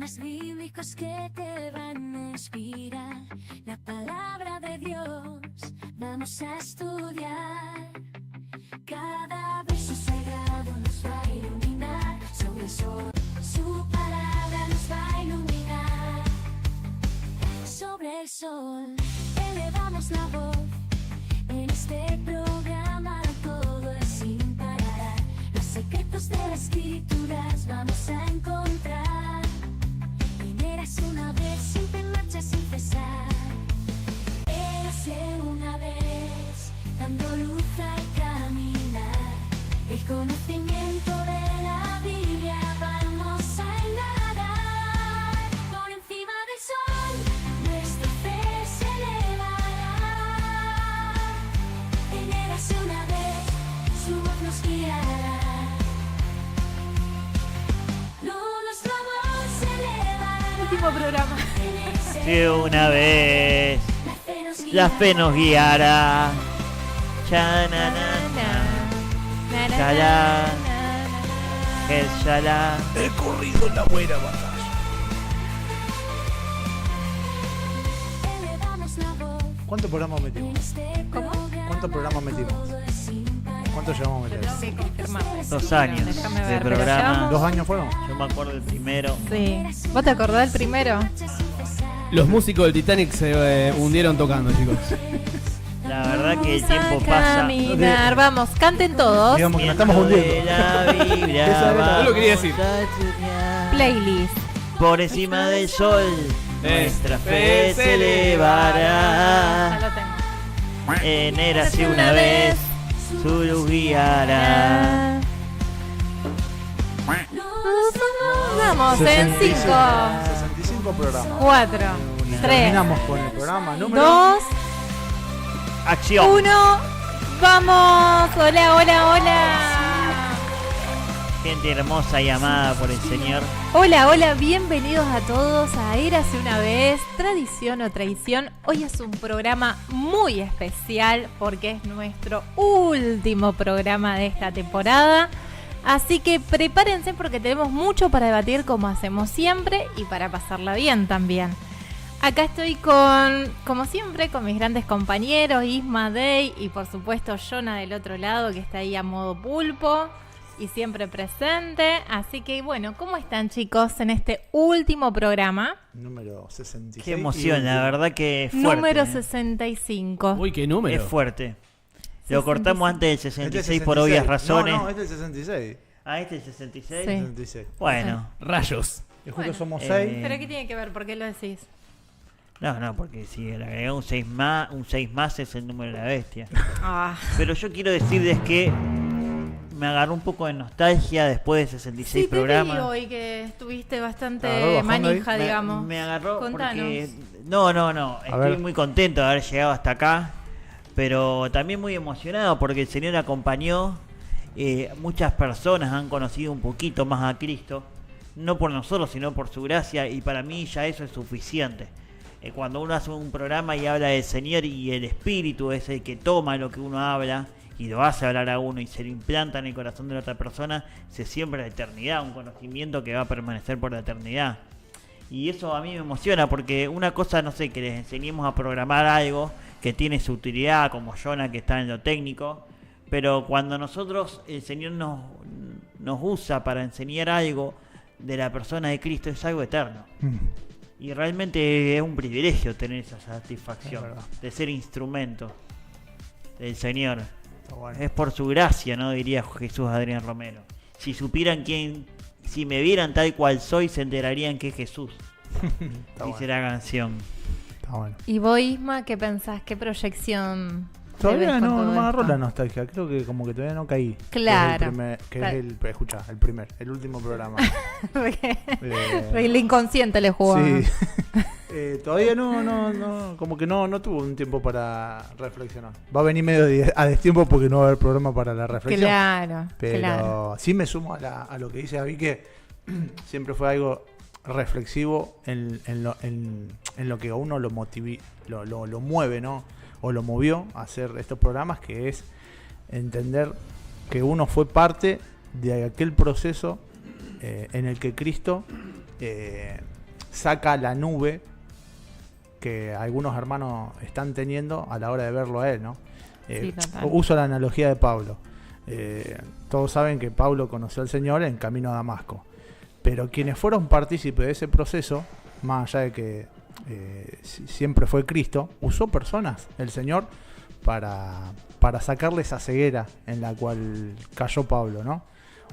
Temas bíblicos que te van a inspirar. La palabra de Dios vamos a estudiar. Cada verso sagrado nos va a iluminar. Sobre el sol, su palabra nos va a iluminar. Sobre el sol, elevamos la voz. En este programa todo es sin parar. Los secretos de las escrituras vamos a encontrar. En Érase una vez, siempre en marcha sin cesar. Érase una vez, dando luz al caminar. El conocimiento de la Biblia vamos a indagar. Por encima del sol, nuestra fe se elevará. En Érase una vez, su voz nos guiará. Nuestro amor se elevará. Último programa. Si una vez la fe nos guiará. Shalá, el shalá. He corrido en la buena batalla. ¿Cuántos programas metimos? ¿Cómo? ¿Cuántos programas metimos? ¿Cuántos llevamos a meter? Tengo que confirmar. 2 años Déjame de ver, pero programa. llevamos- 2 años fueron. Yo me acuerdo del primero. Sí. ¿Vos te acordás del primero? Los músicos del Titanic se hundieron tocando, chicos. La verdad que el tiempo Vamos a pasa. caminar. Vamos, canten todos. Digamos que nos estamos Viendo de hundiendo. la Biblia, Esa era- vamos Yo lo quería decir. a estudiar. Playlist. Por encima del sol, nuestra fe se Ya elevará. lo tengo. En Érase una vez, su luz guiará. Vamos, en 5, 65 programas. 4, 3, Terminamos con el programa número 2, Acción. 1. ¡Vamos! Hola, hola, hola. Gente hermosa y amada por el Señor. Hola, hola, bienvenidos a todos a Érase una vez, tradición o traición. Hoy es un programa muy especial porque es nuestro último programa de esta temporada. Así que prepárense porque tenemos mucho para debatir como hacemos siempre y para pasarla bien también. Acá estoy como siempre, con mis grandes compañeros, Isma, Day y por supuesto Jonah del otro lado que está ahí a modo pulpo y siempre presente. Así que bueno, ¿cómo están chicos en este último programa? número 66. Qué emoción, la verdad que es fuerte. Número ¿eh? 65. Uy, qué número. Es fuerte. Lo cortamos antes del 66 Este es por obvias razones. No, este es el 66. Ah, este es el 66. Sí. 66. Bueno. Rayos. Y justo somos eh, 6. ¿Pero qué tiene que ver? ¿Por qué lo decís? No, porque si le agregamos un 6 más es el número de la bestia. Ah, Pero yo quiero decirles que me agarró un poco de nostalgia después de 66 sí, te vi programas. hoy que estuviste Agarró bastante bajón manija, ahí. digamos. Me agarró Contanos. porque... No. A Estoy ver. muy contento de haber llegado hasta acá. Pero también muy emocionado porque el Señor acompañó. Muchas personas han conocido un poquito más a Cristo. No por nosotros, sino por su gracia. Y para mí ya eso es suficiente. Cuando uno hace un programa y habla del Señor y el Espíritu es el que toma lo que uno habla y lo hace hablar a uno y se lo implanta en el corazón de la otra persona, se siembra la eternidad, un conocimiento que va a permanecer por la eternidad. Y eso a mí me emociona porque una cosa, no sé, que les enseñemos a programar algo que tiene su utilidad, como Jonah que está en lo técnico, pero cuando nosotros, el Señor nos usa para enseñar algo de la persona de Cristo, es algo eterno. Y realmente es un privilegio tener esa satisfacción Es verdad. de ser instrumento del Señor. Está bueno. Es por su gracia, ¿no? Diría Jesús Adrián Romero. Si supieran si me vieran tal cual soy, se enterarían que es Jesús. Está Dice bueno. la canción. Está bueno. ¿Y vos, Isma, qué pensás? ¿Qué proyección? te Todavía ves con no todo me agarró esto? la nostalgia. Creo que como que todavía no caí. Claro. Escucha, el último programa. El inconsciente le jugó. Sí. Todavía no, como que no tuvo un tiempo para reflexionar. Va a venir medio a destiempo porque no va a haber programa para la reflexión. Claro, Pero claro. sí me sumo a lo que dice David, que siempre fue algo reflexivo en lo que a uno lo mueve, ¿no? O lo movió a hacer estos programas, que es entender que uno fue parte de aquel proceso en el que Cristo saca la nube que algunos hermanos están teniendo a la hora de verlo a él, ¿no? Sí, total. Uso la analogía de Pablo. Todos saben que Pablo conoció al Señor en camino a Damasco, pero quienes fueron partícipes de ese proceso, más allá de que siempre fue Cristo, usó personas, el Señor, para sacarle esa ceguera en la cual cayó Pablo, ¿no?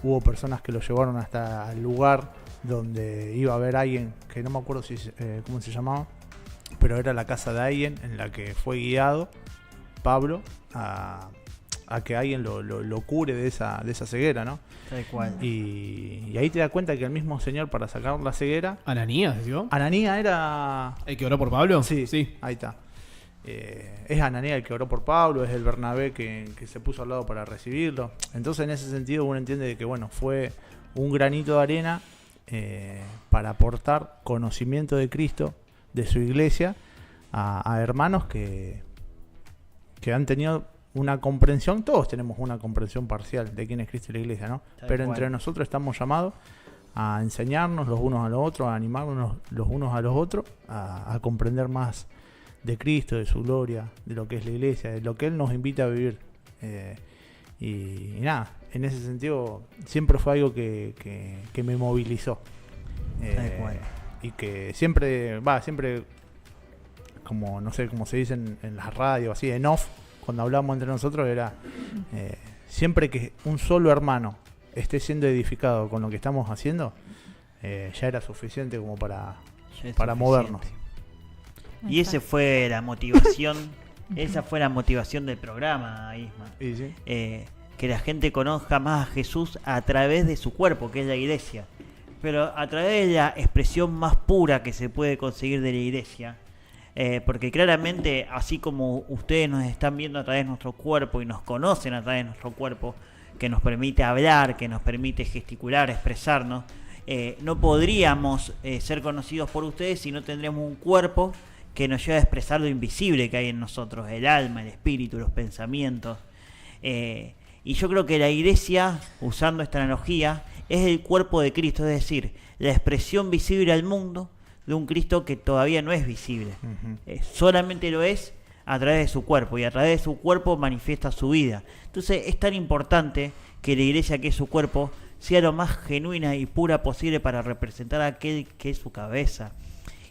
Hubo personas que lo llevaron hasta el lugar donde iba a haber alguien, que no me acuerdo cómo se llamaba, pero era la casa de alguien en la que fue guiado Pablo a que alguien lo cure de esa ceguera, ¿no? Tal cual. Y ahí te das cuenta que el mismo Señor, para sacar la ceguera, Ananías, ¿digo? Ananías era... ¿El que oró por Pablo? Sí. Ahí está. Es Ananías el que oró por Pablo, es el Bernabé que se puso al lado para recibirlo. Entonces, en ese sentido, uno entiende de que, bueno, fue un granito de arena para aportar conocimiento de Cristo, de su iglesia, a hermanos que han tenido una comprensión. Todos tenemos una comprensión parcial de quién es Cristo y la iglesia, ¿no? Pero entre nosotros estamos llamados a enseñarnos los unos a los otros, a animarnos los unos a los otros, a comprender más de Cristo, de su gloria, de lo que es la iglesia, de lo que Él nos invita a vivir. Y nada, en ese sentido siempre fue algo que me movilizó. Y que siempre, como no sé cómo se dice en las radios, así en off, cuando hablamos entre nosotros, era siempre que un solo hermano esté siendo edificado con lo que estamos haciendo, ya era suficiente como para movernos. Y esa fue la motivación, esa fue la motivación del programa, Isma. Sí. Que la gente conozca más a Jesús a través de su cuerpo, que es la iglesia. Pero a través de la expresión más pura que se puede conseguir de la iglesia. Porque claramente, así como ustedes nos están viendo a través de nuestro cuerpo y nos conocen a través de nuestro cuerpo, que nos permite hablar, que nos permite gesticular, expresarnos, no podríamos ser conocidos por ustedes si no tendríamos un cuerpo que nos lleva a expresar lo invisible que hay en nosotros, el alma, el espíritu, los pensamientos. Y yo creo que la iglesia, usando esta analogía, es el cuerpo de Cristo, es decir, la expresión visible al mundo de un Cristo que todavía no es visible. Solamente lo es a través de su cuerpo, y a través de su cuerpo manifiesta su vida. Entonces es tan importante que la iglesia, que es su cuerpo, sea lo más genuina y pura posible para representar a aquel que es su cabeza.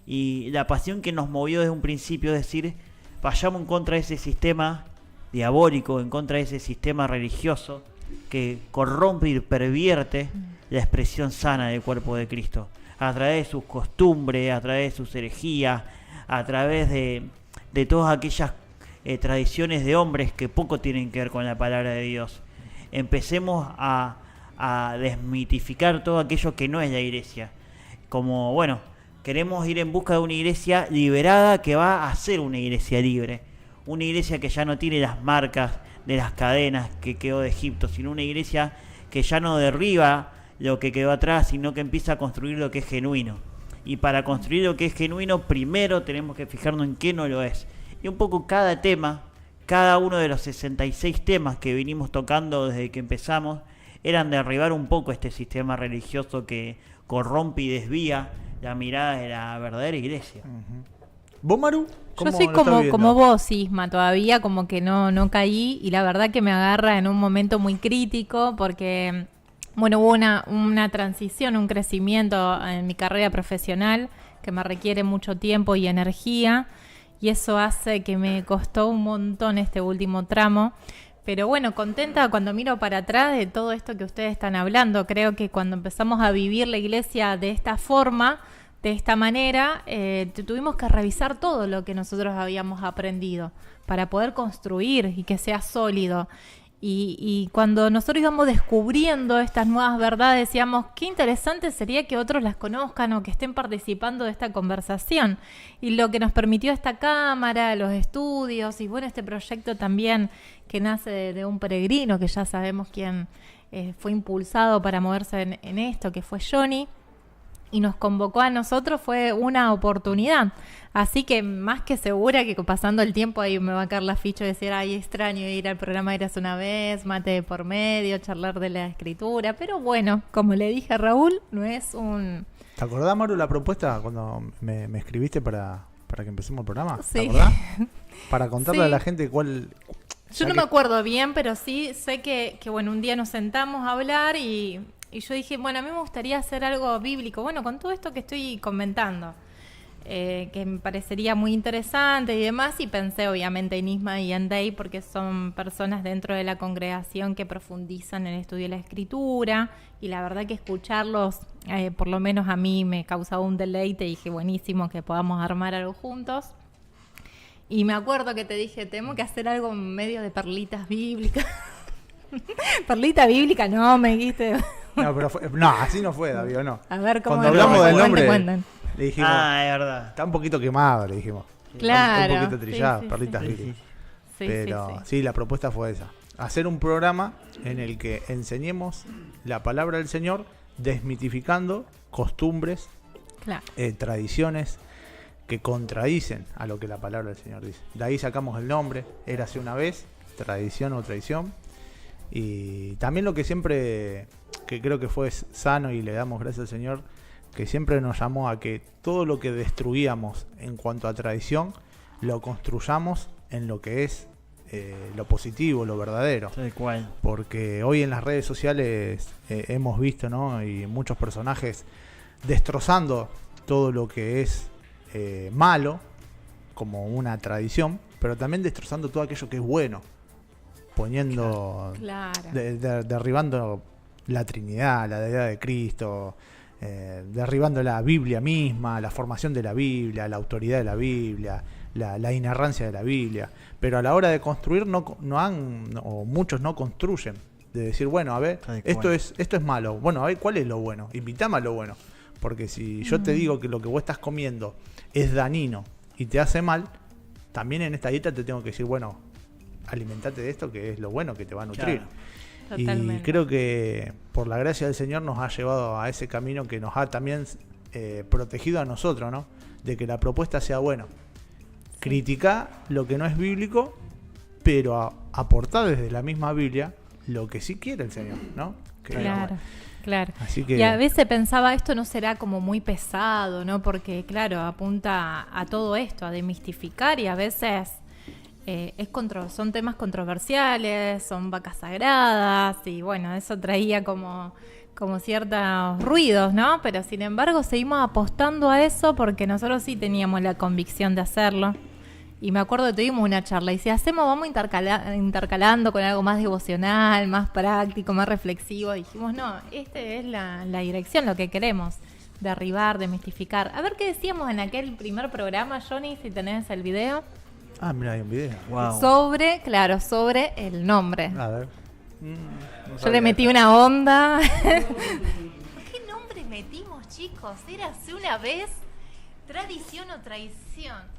Y la pasión que nos movió desde un principio es decir, vayamos en contra de ese sistema diabólico, en contra de ese sistema religioso que corrompe y pervierte la expresión sana del cuerpo de Cristo, a través de sus costumbres, a través de sus herejías, a través de todas aquellas tradiciones de hombres que poco tienen que ver con la palabra de Dios. Empecemos a desmitificar todo aquello que no es la iglesia. Como, bueno, queremos ir en busca de una iglesia liberada que va a ser una iglesia libre. Una iglesia que ya no tiene las marcas de las cadenas que quedó de Egipto, sino una iglesia que ya no derriba lo que quedó atrás, sino que empieza a construir lo que es genuino. Y para construir lo que es genuino, primero tenemos que fijarnos en qué no lo es. Y un poco cada tema, cada uno de los 66 temas que venimos tocando desde que empezamos, eran derribar un poco este sistema religioso que corrompe y desvía la mirada de la verdadera iglesia. ¿Vos, Maru? Yo soy como vos, Isma, todavía como que no caí, y la verdad que me agarra en un momento muy crítico porque, bueno, hubo una transición, un crecimiento en mi carrera profesional que me requiere mucho tiempo y energía, y eso hace que me costó un montón este último tramo. Pero bueno, contenta cuando miro para atrás de todo esto que ustedes están hablando. Creo que cuando empezamos a vivir la iglesia de esta forma, de esta manera, tuvimos que revisar todo lo que nosotros habíamos aprendido para poder construir y que sea sólido. Y cuando nosotros íbamos descubriendo estas nuevas verdades, decíamos, qué interesante sería que otros las conozcan o que estén participando de esta conversación. Y lo que nos permitió esta cámara, los estudios, y bueno, este proyecto también que nace de un peregrino, que ya sabemos quién fue impulsado para moverse en esto, que fue Johnny, y nos convocó a nosotros, fue una oportunidad. Así que más que segura que pasando el tiempo ahí me va a caer la ficha y decir, ay, extraño ir al programa Eras una vez, mate de por medio, charlar de la escritura. Pero bueno, como le dije a Raúl, no es un ¿Te acordás, Maru, la propuesta cuando me escribiste para que empecemos el programa? Sí. ¿Te acordás? Para contarle Sí. a la gente cuál... Yo no me acuerdo bien, pero sí sé que bueno, un día nos sentamos a hablar y yo dije, bueno, a mí me gustaría hacer algo bíblico. Bueno, con todo esto que estoy comentando, que me parecería muy interesante y demás, y pensé obviamente en Isma y en Day, porque son personas dentro de la congregación que profundizan en el estudio de la Escritura, y la verdad que escucharlos, por lo menos a mí me causaba un deleite, y dije, buenísimo que podamos armar algo juntos. Y me acuerdo que te dije, tenemos que hacer algo en medio de perlitas bíblicas. Perlita bíblica, no, me dijiste. No, pero no, así no fue, David, no. A ver cómo Cuando hablamos del nombre, cuenten. le dijimos, Ah, es verdad. está un poquito quemado, le dijimos. Claro. Un poquito trillado, sí, perlitas Sí, bíblicas. sí. Sí, Pero sí. sí, la propuesta fue esa. Hacer un programa en el que enseñemos la palabra del Señor, desmitificando costumbres, Claro. tradiciones que contradicen a lo que la palabra del Señor dice. De ahí sacamos el nombre, Érase una vez, tradición o traición. Y también lo que siempre, que creo que fue sano y le damos gracias al Señor, que siempre nos llamó a que todo lo que destruíamos en cuanto a tradición, lo construyamos en lo que es lo positivo, lo verdadero. Tal cual. Porque hoy en las redes sociales hemos visto, ¿no? Y muchos personajes destrozando todo lo que es malo, como una tradición, pero también destrozando todo aquello que es bueno, poniendo, Claro. derribando la Trinidad, la deidad de Cristo, derribando la Biblia misma, la formación de la Biblia, la autoridad de la Biblia, la inerrancia de la Biblia. Pero a la hora de construir o muchos no construyen, de decir, bueno, a ver, Tal esto cual. es malo, bueno, a ver, ¿cuál es lo bueno? Invítame a lo bueno. Porque si yo te digo que lo que vos estás comiendo es dañino y te hace mal, también en esta dieta te tengo que decir, bueno, alimentate de esto que es lo bueno, que te va a nutrir. Claro. Y Totalmente. creo que por la gracia del Señor nos ha llevado a ese camino que nos ha también protegido a nosotros, ¿no? De que la propuesta sea, bueno, critica lo que no es bíblico, pero aportar desde la misma Biblia lo que sí quiere el Señor, ¿no? Que- Claro, claro. Así que Y a veces pensaba, esto no será como muy pesado, ¿no? Porque, claro, apunta a todo esto, a demistificar, y a veces son temas controversiales, son vacas sagradas, y bueno, eso traía como ciertos ruidos, ¿no? Pero sin embargo seguimos apostando a eso porque nosotros sí teníamos la convicción de hacerlo. Y me acuerdo que tuvimos una charla y si hacemos, vamos intercalando con algo más devocional, más práctico, más reflexivo. Y dijimos, no, esta es la dirección, lo que queremos. Derribar, demistificar. A ver qué decíamos en aquel primer programa, Johnny, si tenés el video. Ah, mira, hay un video. Wow. Sobre el nombre. A ver. Yo le metí una onda. ¿Qué nombre metimos, chicos? Érase una vez tradición o traición.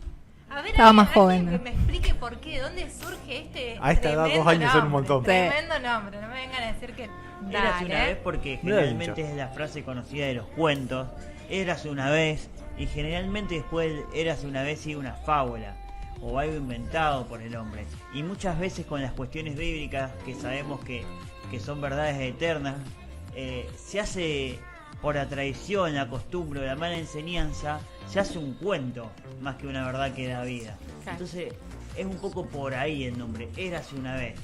A ver, Estaba alguien más joven, que ¿no? me explique por qué, dónde surge este A esta edad, tremendo 2 años son un nombre, montón. Tremendo nombre, no me vengan a decir que... Érase una Dale. vez porque Mira, generalmente dicho. es la frase conocida de los cuentos. Érase una vez, y generalmente después érase una vez sigue una fábula o algo inventado por el hombre. Y muchas veces con las cuestiones bíblicas, que sabemos que son verdades eternas, se hace por la tradición, la costumbre o la mala enseñanza, se hace un cuento más que una verdad que da vida. Claro. Entonces es un poco por ahí el nombre, Érase una vez.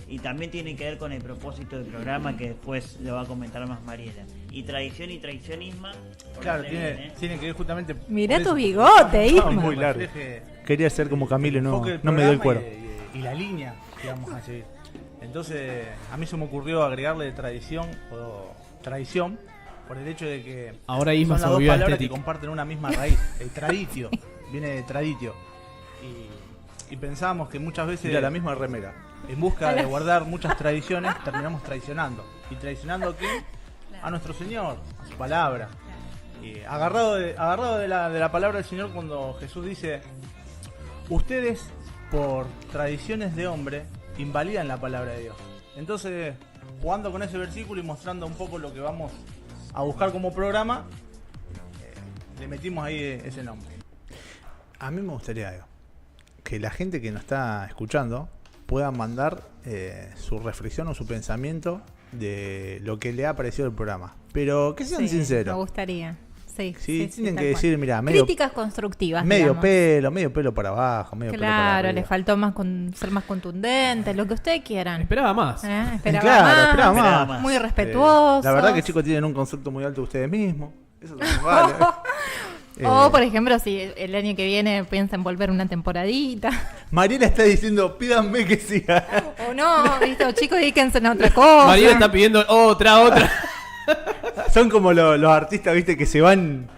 Y también tiene que ver con el propósito del programa, que después lo va a comentar más Mariela. Y tradición y traicionismo. Claro, tiene que ver justamente. Mirá por tu eso. bigote, Ah, Isma. muy largo. Refleje Quería ser como Camilo y no, enfoque del no me dio el programa cuero. y la línea que vamos a seguir. Entonces, a mí se me ocurrió agregarle tradición o tradición por el hecho de que Ahora Isma son se las dos volvió palabras que estético. comparten una misma raíz. El traditio viene de traditio. Y pensábamos que muchas veces Mira, la misma remera. en busca de guardar muchas tradiciones terminamos traicionando. ¿Y traicionando a qué? A nuestro Señor, a su palabra. Y agarrado de la palabra del Señor cuando Jesús dice: ustedes por tradiciones de hombre invalidan la palabra de Dios. Entonces, jugando con ese versículo y mostrando un poco lo que vamos a buscar como programa, le metimos ahí ese nombre. A mí me gustaría algo. Que la gente que nos está escuchando pueda mandar su reflexión o su pensamiento de lo que le ha parecido el programa. Pero que sean Sí, sinceros. Me gustaría. Sí, Sí, tienen tal que cual. decir, mira, medio Críticas constructivas. medio digamos. pelo para abajo, medio pelo para Claro, arriba. le faltó ser más contundente, lo que ustedes quieran. Esperaba más. Esperaba Claro, más, esperaba Esperaba más. muy respetuosos. La verdad que chicos tienen un concepto muy alto de ustedes mismos. Eso también vale. O, por ejemplo, si el año que viene piensan volver una temporadita. Mariela está diciendo, pídanme que siga. O no, ¿viste? O chicos, dedíquense en otra cosa. Mariela está pidiendo otra. Son como los artistas, viste, que se van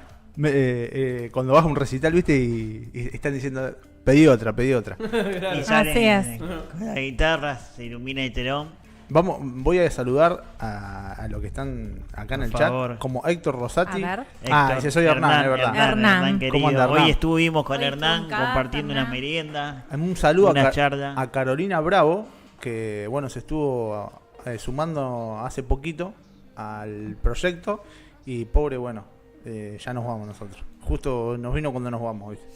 cuando vas a un recital, viste, y están diciendo, pedí otra. Y Así salen es. con la guitarra, se ilumina el telón. Voy a saludar a los que están acá en Por el favor. chat, como Héctor Rosati. A ver. Héctor, Ese soy Hernán, es verdad. Hernán. querido. ¿Cómo anda, Hernán? Hoy estuvimos con Hoy Hernán estuvo acá, compartiendo Hernán. una merienda. Un saludo Una a charla. Carolina Bravo, que bueno, se estuvo sumando hace poquito al proyecto. Y pobre, bueno, ya nos vamos nosotros. Justo nos vino cuando nos vamos, ¿viste?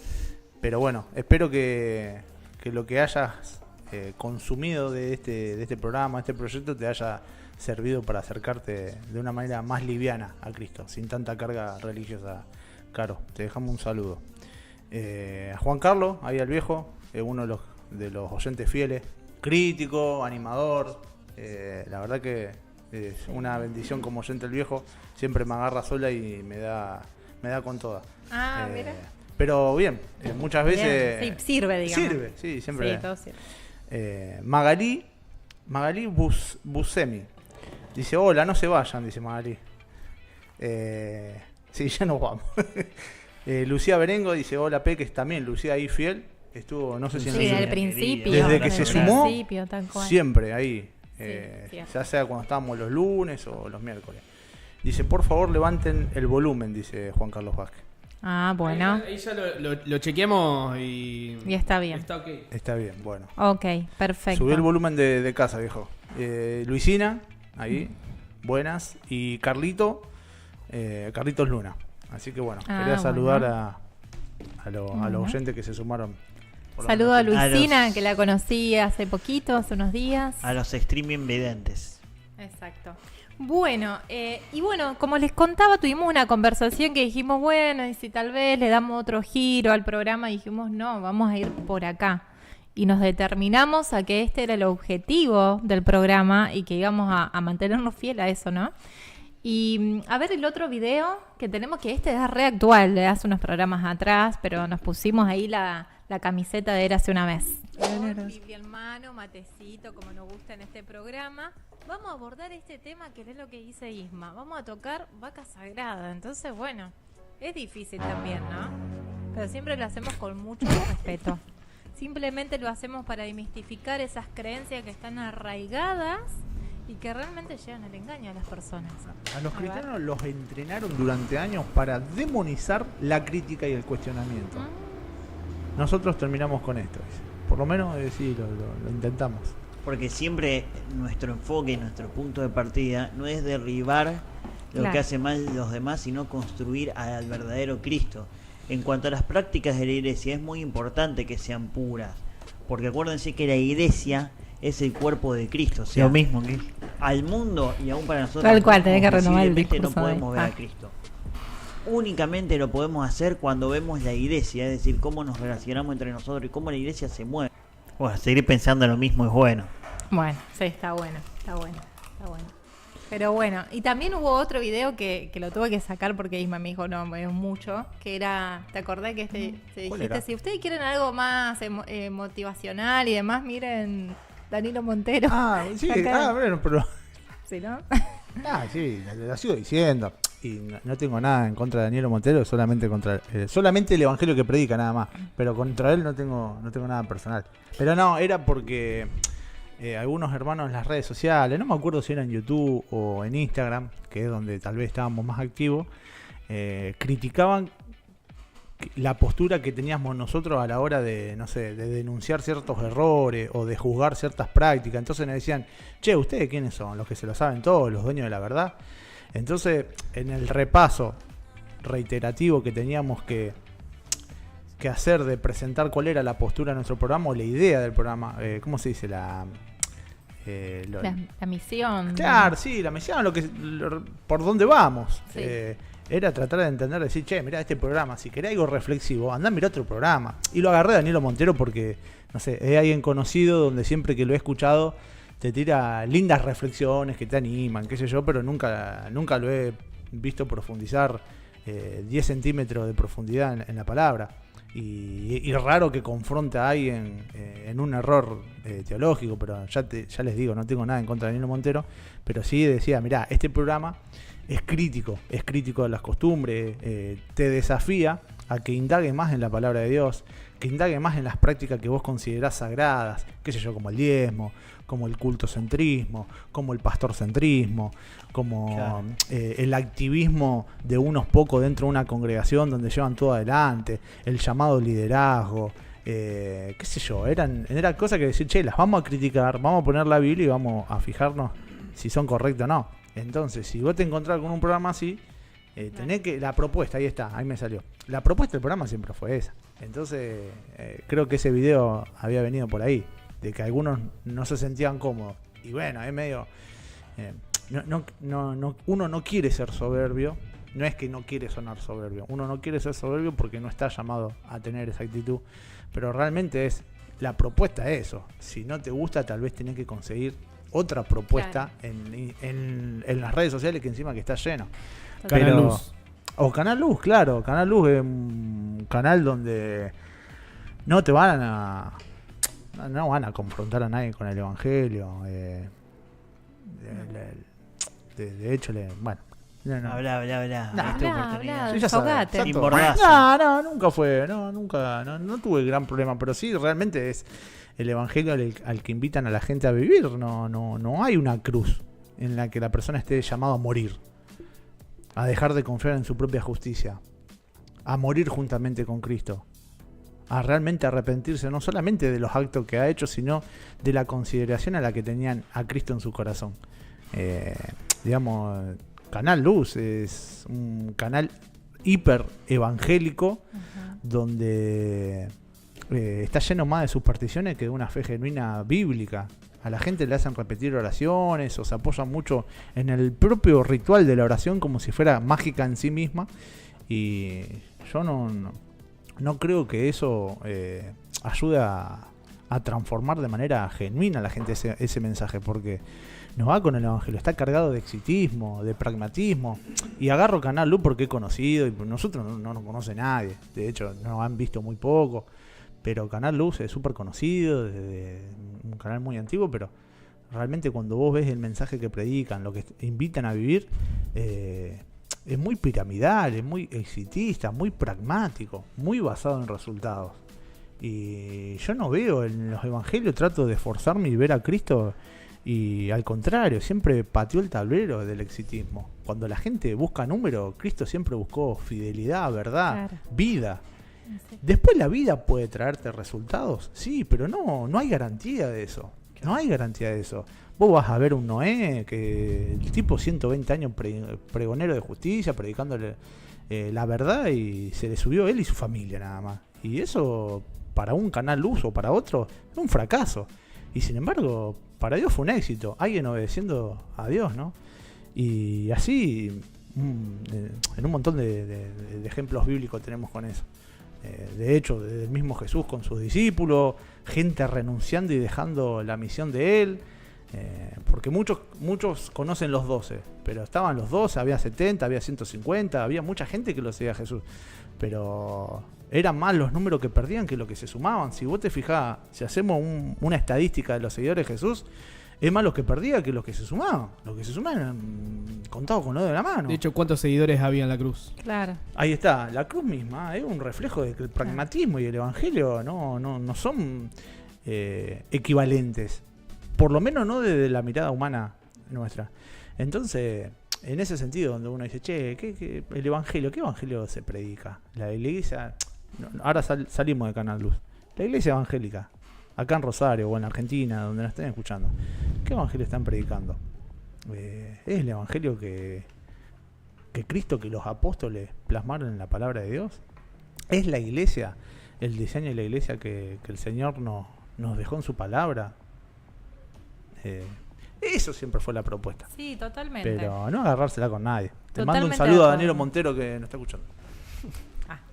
Pero bueno, espero que lo que hayas consumido de este programa, este proyecto, te haya servido para acercarte de una manera más liviana a Cristo, sin tanta carga religiosa. Caro, te dejamos un saludo. A Juan Carlos, ahí al viejo, uno de los oyentes fieles, crítico, animador. La verdad que es una bendición como oyente el viejo. Siempre me agarra sola y me da con toda. Ah, mira. Pero bien, muchas veces... Bien, sí, sirve, digamos. Sirve, sí, siempre. Sí, todo sirve. Magalí Busemi dice, hola, no se vayan, dice Magalí. Sí, ya nos vamos. Lucía Berengo dice, hola Peques, también Lucía ahí fiel. Estuvo, no sé si en Sí, el- al principio. Desde que se sumó, principio, tal cual. siempre ahí. cierto. Ya sea cuando estábamos los lunes o los miércoles. Dice, por favor levanten el volumen, dice Juan Carlos Vázquez. Ah, bueno. Ahí ya lo chequeamos y está bien. Está ok. Está bien, bueno. Ok, perfecto. Subí el volumen de casa, viejo. Luisina, ahí, buenas. Y Carlitos Luna. Así que bueno, Ah, quería saludar bueno. a los Bueno. oyentes que se sumaron. por la Saludo a noche. Luisina, los- que la conocí hace poquito, hace unos días. A los streaming videntes. Exacto. Bueno, y bueno, como les contaba, tuvimos una conversación que dijimos, bueno, y si tal vez le damos otro giro al programa, dijimos, no, vamos a ir por acá. Y nos determinamos a que este era el objetivo del programa y que íbamos a mantenernos fiel a eso, ¿no? Y a ver el otro video que tenemos, que este es re actual, de hace unos programas atrás, pero nos pusimos ahí la camiseta de Érase una vez. Biblia en mano, matecito, como nos gusta en este programa. Vamos a abordar este tema que es lo que dice Isma. Vamos a tocar vaca sagrada. Entonces, bueno, es difícil también, ¿no? Pero siempre lo hacemos con mucho respeto. Simplemente lo hacemos para desmistificar esas creencias que están arraigadas y que realmente llevan al engaño a las personas. A los A ver. cristianos los entrenaron durante años para demonizar la crítica y el cuestionamiento. Nosotros terminamos con esto. Dice. Por lo menos, sí, lo intentamos. Porque siempre nuestro enfoque, nuestro punto de partida no es derribar lo Claro. que hace mal los demás, sino construir al verdadero Cristo. En cuanto a las prácticas de la iglesia, es muy importante que sean puras. Porque acuérdense que la iglesia es el cuerpo de Cristo. O sea, Lo mismo que al mundo y aún para nosotros. Tal cual, tenés que como renovar el visiblemente no discurso de- podemos ver a Cristo. Únicamente lo podemos hacer cuando vemos la iglesia, es decir, cómo nos relacionamos entre nosotros y cómo la iglesia se mueve. Bueno, seguir pensando lo mismo es bueno. Bueno, sí, está bueno. Pero bueno, y también hubo otro video que lo tuve que sacar porque Isma me dijo, no, es mucho, que era, ¿te acordás que te ¿Cuál dijiste, era? si ustedes quieren algo más motivacional y demás, miren Danilo Montero. Ah, sí, Acá. bueno, pero... ¿Sí, no? Sí, la sigo diciendo. Y no tengo nada en contra de Danielo Montero, solamente solamente el evangelio que predica nada más. Pero contra él no tengo nada personal. Pero no, era porque algunos hermanos en las redes sociales, no me acuerdo si era en YouTube o en Instagram, que es donde tal vez estábamos más activos, criticaban la postura que teníamos nosotros a la hora de, no sé, de denunciar ciertos errores o de juzgar ciertas prácticas. Entonces nos decían, che, ¿ustedes quiénes son? Los que se lo saben todos, los dueños de la verdad. Entonces, en el repaso reiterativo que teníamos que hacer de presentar cuál era la postura de nuestro programa o la idea del programa, ¿cómo se dice? La misión. Claro, sí, la misión, por dónde vamos. Sí. Era tratar de entender, decir, che, mirá este programa, si querés algo reflexivo, andá a mirar otro programa. Y lo agarré a Danilo Montero porque, no sé, es alguien conocido donde siempre que lo he escuchado te tira lindas reflexiones que te animan, qué sé yo, pero nunca lo he visto profundizar 10 centímetros de profundidad en la palabra. Y raro que confronte a alguien en un error teológico, pero ya les digo, no tengo nada en contra de Danilo Montero, pero sí decía, mirá, este programa es crítico de las costumbres, te desafía a que indague más en la palabra de Dios, que indague más en las prácticas que vos considerás sagradas, qué sé yo, como el diezmo, como el cultocentrismo, como el pastorcentrismo, como Claro. El activismo de unos pocos dentro de una congregación donde llevan todo adelante, el llamado liderazgo, qué sé yo, eran cosas que decir, che, las vamos a criticar, vamos a poner la Biblia y vamos a fijarnos si son correctas o no. Entonces, si vos te encontrás con un programa así, tenés que, la propuesta, ahí me salió. La propuesta del programa siempre fue esa. Entonces, creo que ese video había venido por ahí, de que algunos no se sentían cómodos. Y bueno, es medio... uno no quiere ser soberbio, no es que no quiere sonar soberbio, uno no quiere ser soberbio porque no está llamado a tener esa actitud, pero realmente es la propuesta es eso. Si no te gusta, tal vez tenés que conseguir otra propuesta en las redes sociales, que encima que está lleno. Canal Luz. O Canal Luz, claro. Canal Luz es un canal donde no te van a confrontar a nadie con el evangelio. De hecho, bueno. No. Habla. No. Esta oportunidad. Sí, ya sabes, Desahogate. exacto. Sin mordaza. No, nunca fue. No tuve gran problema, pero sí, realmente es el evangelio al que invitan a la gente a vivir. No hay una cruz en la que la persona esté llamada a morir, a dejar de confiar en su propia justicia, a morir juntamente con Cristo, a realmente arrepentirse no solamente de los actos que ha hecho, sino de la consideración a la que tenían a Cristo en su corazón. Digamos, Canal Luz es un canal hiper evangélico, donde está lleno más de supersticiones que de una fe genuina bíblica. A la gente le hacen repetir oraciones o se apoyan mucho en el propio ritual de la oración como si fuera mágica en sí misma, y yo no creo que eso ayude a transformar de manera genuina a la gente ese mensaje, porque no va con el evangelio, está cargado de exitismo, de pragmatismo. Y agarro Canal Luz porque he conocido, y nosotros no nos conoce nadie, de hecho nos han visto muy poco, pero Canal Luz es súper conocido, desde un canal muy antiguo, pero realmente cuando vos ves el mensaje que predican, lo que invitan a vivir, es muy piramidal, es muy exitista, muy pragmático, muy basado en resultados. Y yo no veo en los evangelios, trato de esforzarme y ver a Cristo, y al contrario, siempre pateó el tablero del exitismo. Cuando la gente busca número, Cristo siempre buscó fidelidad, verdad, Claro. vida. Sí. Después la vida puede traerte resultados, sí, pero no hay garantía de eso. No hay garantía de eso. Vos vas a ver un Noé, que el tipo 120 años pregonero de justicia, predicándole la verdad, y se le subió él y su familia nada más. Y eso para un Canal Luz o para otro es un fracaso. Y sin embargo, para Dios fue un éxito. Alguien obedeciendo a Dios, ¿no? Y así, en un montón de ejemplos bíblicos tenemos con eso. De hecho, desde el mismo Jesús con sus discípulos, gente renunciando y dejando la misión de él, porque muchos conocen los 12, pero estaban los 12, había 70, había 150, había mucha gente que lo seguía a Jesús, pero eran más los números que perdían que los que se sumaban. Si vos te fijás, si hacemos una estadística de los seguidores de Jesús, es más los que perdían que los que se sumaban. Los que se sumaban eran contados con los dedos de la mano. De hecho, ¿cuántos seguidores había en la cruz? Claro. Ahí está, la cruz misma es un reflejo de que el pragmatismo y el evangelio no son equivalentes, por lo menos no desde la mirada humana nuestra. Entonces, en ese sentido, donde uno dice, che, el evangelio, ¿qué evangelio se predica? La iglesia, ahora salimos de Canal Luz, la iglesia evangélica, acá en Rosario o en Argentina, donde nos estén escuchando, ¿qué evangelio están predicando? Es el evangelio que Cristo, que los apóstoles plasmaron en la palabra de Dios. Es la iglesia, el diseño de la iglesia que el Señor nos dejó en su palabra. Eso siempre fue la propuesta. Sí, totalmente. Pero no agarrársela con nadie. Te mando un Totalmente saludo de a acuerdo. Danielo Montero que nos está escuchando.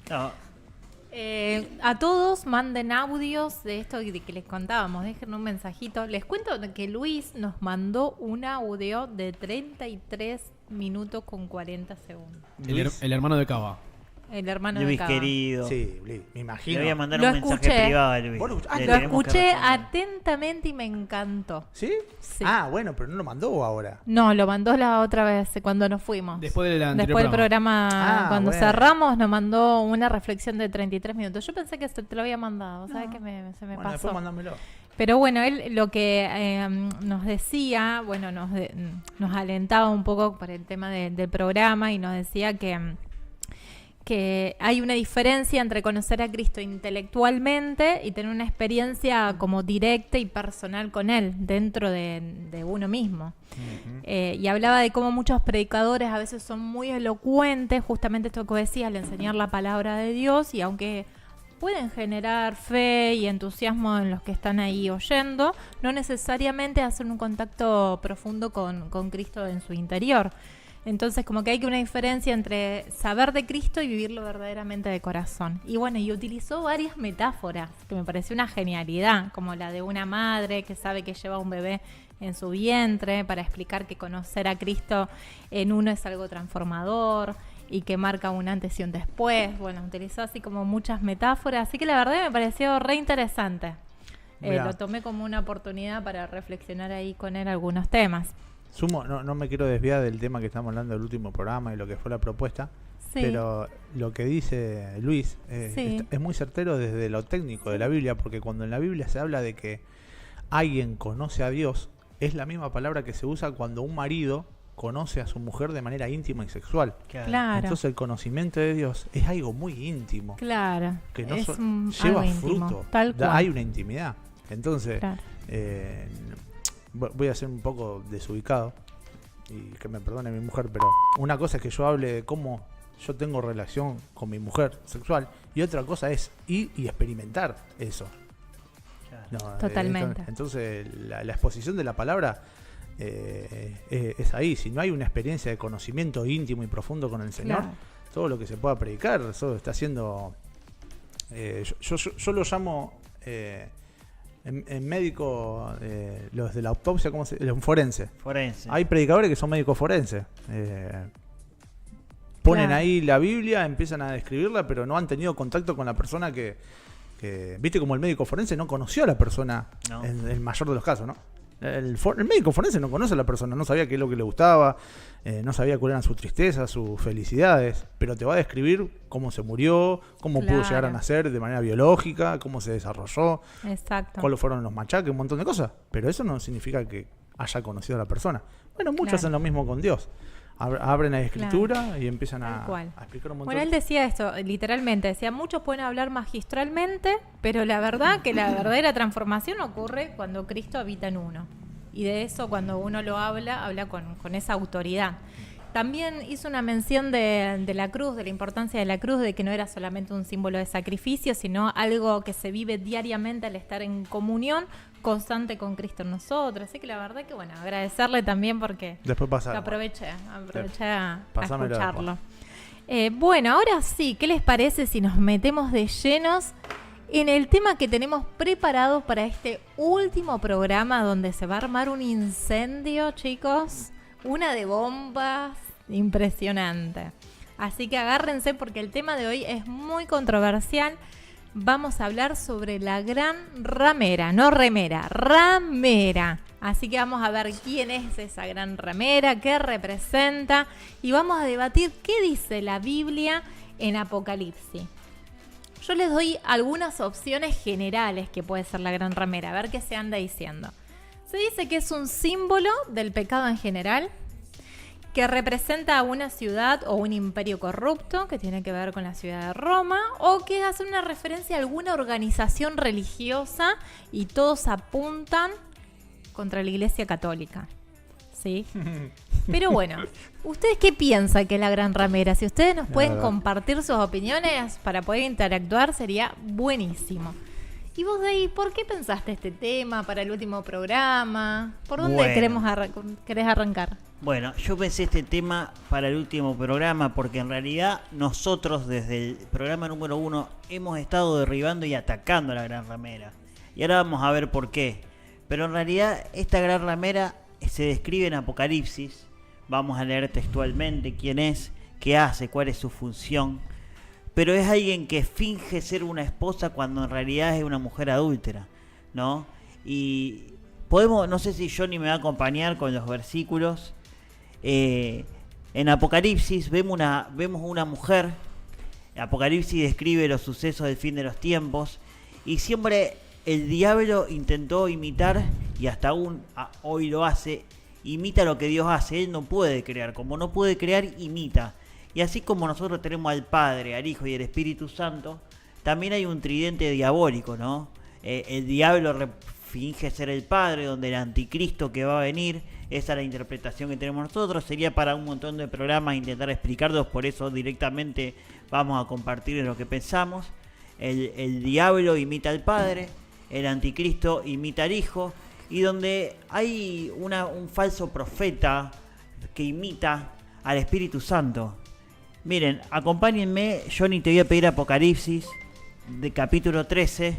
No, A todos manden audios de esto que les contábamos, dejen un mensajito. Les cuento que Luis nos mandó un audio de 33 minutos con 40 segundos. El hermano de Cava. El hermano de Luis Cava. querido. Sí, me Le imagino. voy a mandar Lo un mensaje escuché. privado a Luis. ¿Vos lo escuchaste? Le Lo tenemos que escuché responder. atentamente y me encantó. ¿Sí? Sí. Ah, bueno, pero no lo mandó ahora. No, lo mandó la otra vez cuando nos fuimos. Después del anterior Después del programa, Ah, cuando bueno. cerramos, nos mandó una reflexión de 33 minutos. Yo pensé que te lo había mandado, ¿sabes qué se me Bueno, pasó? después mándamelo. Pero bueno, él lo que nos decía, bueno, nos alentaba un poco por el tema del programa y nos decía que hay una diferencia entre conocer a Cristo intelectualmente y tener una experiencia como directa y personal con Él, dentro de uno mismo. Y hablaba de cómo muchos predicadores a veces son muy elocuentes, justamente esto que decía, al enseñar la palabra de Dios, y aunque pueden generar fe y entusiasmo en los que están ahí oyendo, no necesariamente hacen un contacto profundo con Cristo en su interior. Entonces, como que hay una diferencia entre saber de Cristo y vivirlo verdaderamente de corazón. Y bueno, y utilizó varias metáforas que me pareció una genialidad, como la de una madre que sabe que lleva un bebé en su vientre, para explicar que conocer a Cristo en uno es algo transformador y que marca un antes y un después. Bueno, utilizó así como muchas metáforas, así que la verdad me pareció re interesante. Mirá. Lo tomé como una oportunidad para reflexionar ahí con él algunos temas. No me quiero desviar del tema que estamos hablando del último programa y lo que fue la propuesta, Sí. pero lo que dice Luis Sí. es muy certero desde lo técnico de la Biblia, porque cuando en la Biblia se habla de que alguien conoce a Dios, es la misma palabra que se usa cuando un marido conoce a su mujer de manera íntima y sexual. Claro. Entonces el conocimiento de Dios es algo muy íntimo, Claro, que no es lleva algo íntimo, fruto, tal cual. hay una intimidad. Entonces, Claro. voy a ser un poco desubicado y que me perdone mi mujer, pero una cosa es que yo hable de cómo yo tengo relación con mi mujer sexual y otra cosa es ir y experimentar eso. No, Totalmente. Entonces la exposición de la palabra es ahí. Si no hay una experiencia de conocimiento íntimo y profundo con el Señor, Claro. todo lo que se pueda predicar, eso está haciendo... yo lo llamo... en médico, los de la autopsia, ¿cómo se un forense. Forense. Hay predicadores que son médicos forenses. Ponen Claro. ahí la Biblia, empiezan a describirla, pero no han tenido contacto con la persona que viste, como el médico forense no conoció a la persona No. en el mayor de los casos, ¿no? El médico forense no conoce a la persona, no sabía qué es lo que le gustaba, no sabía cuáles eran sus tristezas, sus felicidades, pero te va a describir cómo se murió, cómo pudo Claro. llegar a nacer de manera biológica, cómo se desarrolló, Exacto. cuáles fueron los machaques, un montón de cosas. Pero eso no significa que haya conocido a la persona. Bueno, muchos Claro. hacen lo mismo con Dios. Abren la escritura y empiezan Tal a cual. explicar un montón. Bueno, él decía esto, literalmente, decía, muchos pueden hablar magistralmente, pero la verdad que la verdadera transformación ocurre cuando Cristo habita en uno. Y de eso, cuando uno lo habla con esa autoridad. También hizo una mención de la cruz, de la importancia de la cruz, de que no era solamente un símbolo de sacrificio, sino algo que se vive diariamente al estar en comunión constante con Cristo en nosotros. Así que la verdad que, bueno, agradecerle también porque Después pasa. lo aproveché a Pásamelo escucharlo. Bueno, ahora sí, ¿qué les parece si nos metemos de llenos en el tema que tenemos preparado para este último programa donde se va a armar un incendio, chicos? Una de bombas impresionante. Así que agárrense porque el tema de hoy es muy controversial. Vamos a hablar sobre la gran ramera, no remera, ramera. Así que vamos a ver quién es esa gran ramera, qué representa y vamos a debatir qué dice la Biblia en Apocalipsis. Yo les doy algunas opciones generales que puede ser la gran ramera, a ver qué se anda diciendo. Se dice que es un símbolo del pecado en general, que representa a una ciudad o un imperio corrupto, que tiene que ver con la ciudad de Roma, o que hace una referencia a alguna organización religiosa y todos apuntan contra la Iglesia Católica. ¿Sí? Pero bueno, ¿ustedes qué piensan que es la gran ramera? Si ustedes nos pueden compartir sus opiniones para poder interactuar, sería buenísimo. Y vos de ahí, ¿por qué pensaste este tema para el último programa? ¿Por dónde Bueno. querés arrancar? Bueno, yo pensé este tema para el último programa porque en realidad nosotros desde el programa número 1 hemos estado derribando y atacando a la Gran Ramera. Y ahora vamos a ver por qué. Pero en realidad esta Gran Ramera se describe en Apocalipsis. Vamos a leer textualmente quién es, qué hace, cuál es su función. Pero es alguien que finge ser una esposa cuando en realidad es una mujer adúltera, ¿no? Y podemos, no sé si Johnny me va a acompañar con los versículos. En Apocalipsis vemos una mujer. Apocalipsis describe los sucesos del fin de los tiempos. Y siempre el diablo intentó imitar, y hasta aún hoy lo hace, imita lo que Dios hace. Él no puede crear. Como no puede crear, imita. Y así como nosotros tenemos al Padre, al Hijo y al Espíritu Santo, también hay un tridente diabólico, ¿no? El diablo finge ser el Padre, donde el anticristo que va a venir, esa es la interpretación que tenemos nosotros. Sería para un montón de programas intentar explicarlos, por eso directamente vamos a compartir lo que pensamos. El diablo imita al Padre, el anticristo imita al Hijo, y donde hay un falso profeta que imita al Espíritu Santo. Miren, acompáñenme, Johnny, te voy a pedir Apocalipsis, de capítulo 13,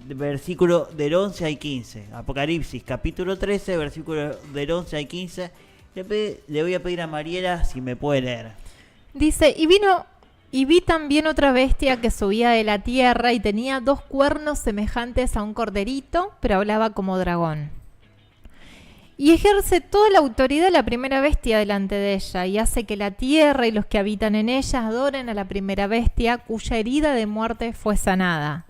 versículo del 11 al 15. Apocalipsis, capítulo 13, versículo del 11 al 15. Le voy a pedir a Mariela si me puede leer. Dice, y vi también otra bestia que subía de la tierra y tenía 2 cuernos semejantes a un corderito, pero hablaba como dragón. Y ejerce toda la autoridad de la primera bestia delante de ella, y hace que la tierra y los que habitan en ella adoren a la primera bestia, cuya herida de muerte fue sanada.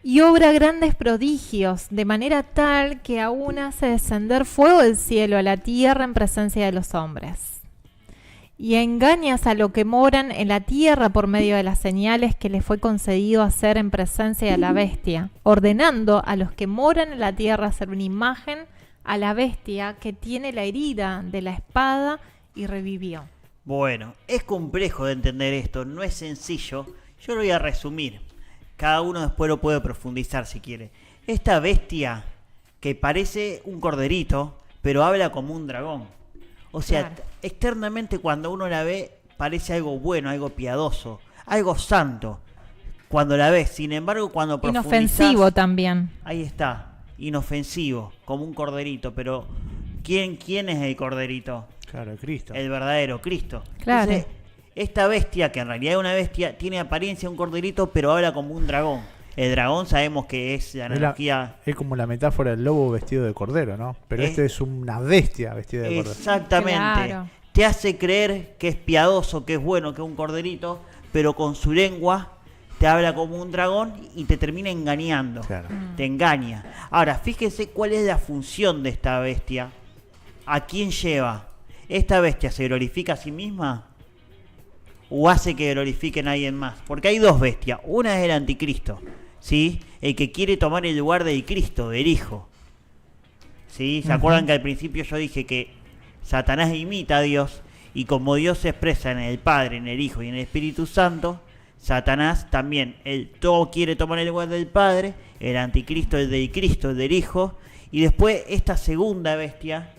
Y obra grandes prodigios, de manera tal que aún hace descender fuego del cielo a la tierra en presencia de los hombres. Y engañas a lo que moran en la tierra por medio de las señales que le fue concedido hacer en presencia de la bestia, ordenando a los que moran en la tierra hacer una imagen a la bestia que tiene la herida de la espada y revivió. Bueno, es complejo de entender esto, no es sencillo. Yo lo voy a resumir. Cada uno después lo puede profundizar si quiere. Esta bestia que parece un corderito, pero habla como un dragón. O sea, claro, externamente cuando uno la ve parece algo bueno, algo piadoso, algo santo. Cuando la ves, sin embargo, cuando profundizas... Inofensivo también. Ahí está. Inofensivo, como un corderito, pero ¿quién es el corderito? Claro, el Cristo. El verdadero Cristo. Claro. Entonces, esta bestia, que en realidad es una bestia, tiene apariencia de un corderito, pero habla como un dragón. El dragón sabemos que es la analogía... Es como la metáfora del lobo vestido de cordero, ¿no? Pero este es una bestia vestida de cordero. Exactamente. Claro. Te hace creer que es piadoso, que es bueno, que es un corderito, pero con su lengua... te habla como un dragón y te termina engañando. Claro. Te engaña. Ahora, fíjense cuál es la función de esta bestia. ¿A quién lleva? ¿Esta bestia se glorifica a sí misma? ¿O hace que glorifiquen a alguien más? Porque hay 2 bestias. Una es el anticristo, ¿sí? El que quiere tomar el lugar del Cristo, del Hijo. ¿Sí? ¿Se acuerdan que al principio yo dije que Satanás imita a Dios? Y como Dios se expresa en el Padre, en el Hijo y en el Espíritu Santo... Satanás también, todo quiere tomar el lugar del Padre, el anticristo, el del Cristo, el del Hijo, y después esta segunda bestia,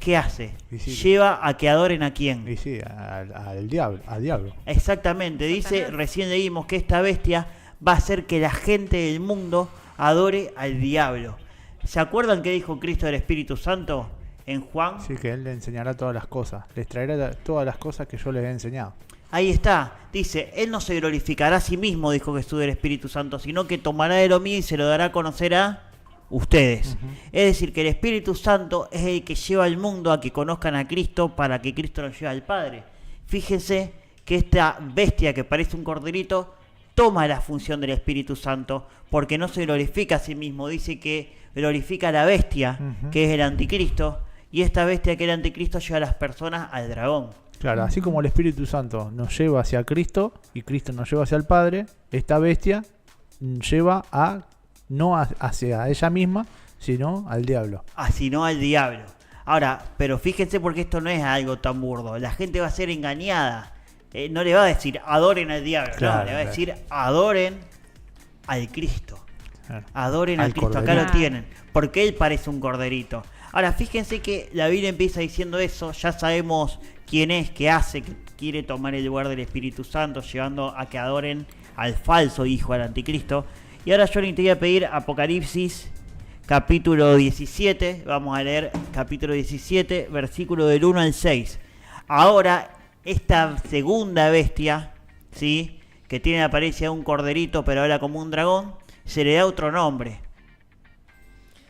¿qué hace? Sí, lleva a que adoren a quién. Y sí, al diablo. Exactamente, dice, recién leímos que esta bestia va a hacer que la gente del mundo adore al diablo. ¿Se acuerdan qué dijo Cristo del Espíritu Santo en Juan? Sí, que Él le enseñará todas las cosas, les traerá todas las cosas que yo les he enseñado. Ahí está, dice, Él no se glorificará a sí mismo, dijo Jesús del Espíritu Santo, sino que tomará de lo mío y se lo dará a conocer a ustedes. Es decir, que el Espíritu Santo es el que lleva al mundo a que conozcan a Cristo para que Cristo los lleve al Padre. Fíjense que esta bestia que parece un corderito toma la función del Espíritu Santo porque no se glorifica a sí mismo, dice que glorifica a la bestia, que es el anticristo, y esta bestia que es el anticristo lleva a las personas al dragón. Claro, así como el Espíritu Santo nos lleva hacia Cristo y Cristo nos lleva hacia el Padre, esta bestia lleva no hacia ella misma, sino al diablo. Sino al diablo. Ahora, pero fíjense porque esto no es algo tan burdo. La gente va a ser engañada. No le va a decir adoren al diablo, claro, no, le va a decir adoren al Cristo. Claro. Adoren Al al Cristo, acá corderito. lo tienen, porque Él parece un corderito. Ahora, fíjense que la Biblia empieza diciendo eso, ya sabemos quién es, qué hace, que quiere tomar el lugar del Espíritu Santo, llevando a que adoren al falso hijo, al anticristo. Y ahora yo te voy a pedir Apocalipsis capítulo 17, vamos a leer capítulo 17, versículo del 1 al 6. Ahora, esta segunda bestia, ¿sí?, que tiene la apariencia de un corderito, pero ahora como un dragón, se le da otro nombre.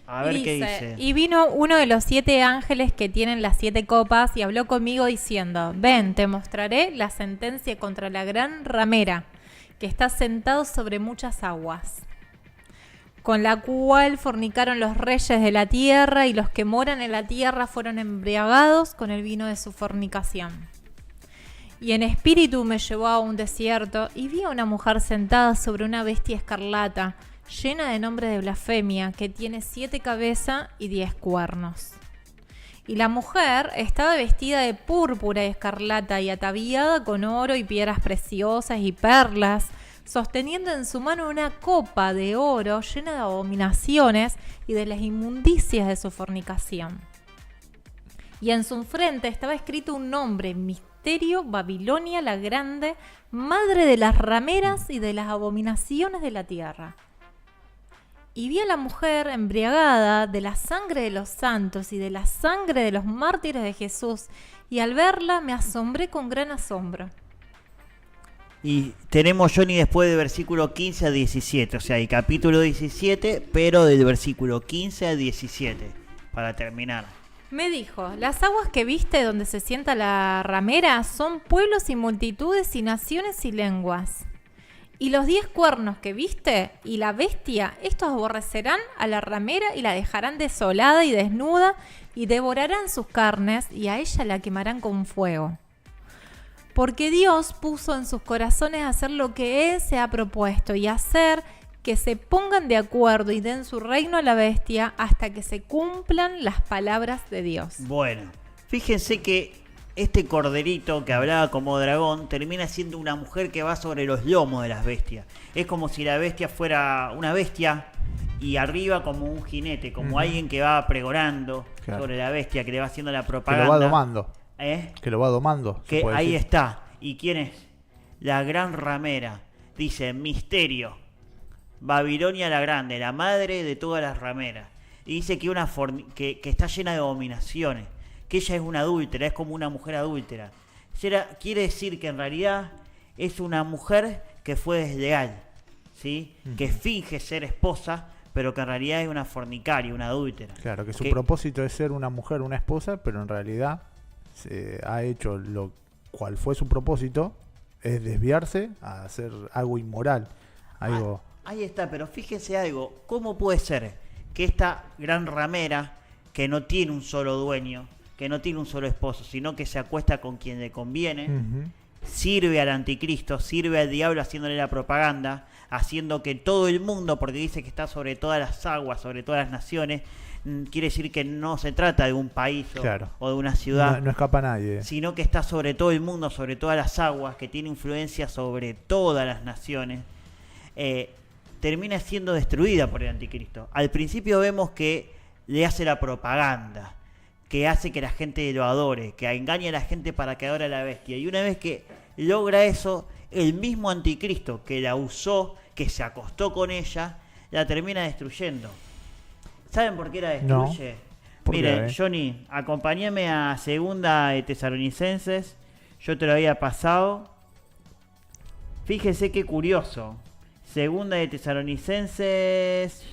A ver qué dice. Y vino uno de los 7 ángeles que tienen las 7 copas y habló conmigo diciendo: ven, te mostraré la sentencia contra la gran ramera, que está sentado sobre muchas aguas, con la cual fornicaron los reyes de la tierra, y los que moran en la tierra fueron embriagados con el vino de su fornicación. Y en espíritu me llevó a un desierto, y vi a una mujer sentada sobre una bestia escarlata, llena de nombre de blasfemia, que tiene 7 cabezas y 10 cuernos. Y la mujer estaba vestida de púrpura y escarlata, y ataviada con oro y piedras preciosas y perlas, sosteniendo en su mano una copa de oro llena de abominaciones y de las inmundicias de su fornicación. Y en su frente estaba escrito un nombre: Misterio, Babilonia la Grande, madre de las rameras y de las abominaciones de la tierra. Y vi a la mujer embriagada de la sangre de los santos y de la sangre de los mártires de Jesús, y al verla me asombré con gran asombro. Y tenemos, Johnny, después del versículo 15 a 17, o sea, el capítulo 17, pero del versículo 15 a 17, para terminar. Me dijo: las aguas que viste donde se sienta la ramera son pueblos y multitudes y naciones y lenguas. Y los 10 cuernos que viste y la bestia, estos aborrecerán a la ramera y la dejarán desolada y desnuda, y devorarán sus carnes, y a ella la quemarán con fuego. Porque Dios puso en sus corazones hacer lo que Él se ha propuesto, y hacer que se pongan de acuerdo y den su reino a la bestia hasta que se cumplan las palabras de Dios. Bueno, fíjense que este corderito que hablaba como dragón termina siendo una mujer que va sobre los lomos de las bestias. Es como si la bestia fuera una bestia y arriba como un jinete, como alguien que va pregonando sobre la bestia, que le va haciendo la propaganda. Que lo va domando. Que lo va domando. Que ahí está. ¿Y quién es? La gran ramera. Dice: misterio, Babilonia la Grande, la madre de todas las rameras. Y dice que, que está llena de abominaciones, que ella es una adúltera, es como una mujer adúltera. Quiere decir que en realidad es una mujer que fue desleal, ¿sí? Que finge ser esposa, pero que en realidad es una fornicaria, una adúltera. Claro, que su propósito es ser una mujer, una esposa, pero en realidad ha hecho lo cual fue su propósito, es desviarse a hacer algo inmoral, algo... Ahí está, pero fíjense algo, ¿cómo puede ser que esta gran ramera, que no tiene un solo dueño, que no tiene un solo esposo, sino que se acuesta con quien le conviene, sirve al anticristo, sirve al diablo haciéndole la propaganda, haciendo que todo el mundo, porque dice que está sobre todas las aguas, sobre todas las naciones, quiere decir que no se trata de un país o de una ciudad, no escapa nadie, sino que está sobre todo el mundo, sobre todas las aguas, que tiene influencia sobre todas las naciones. Termina siendo destruida por el anticristo. Al principio vemos que le hace la propaganda, que hace que la gente lo adore, que engaña a la gente para que adore a la bestia. Y una vez que logra eso, el mismo anticristo que la usó, que se acostó con ella, la termina destruyendo. ¿Saben por qué la destruye? No. Miren, Johnny, acompáñame a 2 de Tesalonicenses. Yo te lo había pasado. Fíjese qué curioso. 2 de Tesalonicenses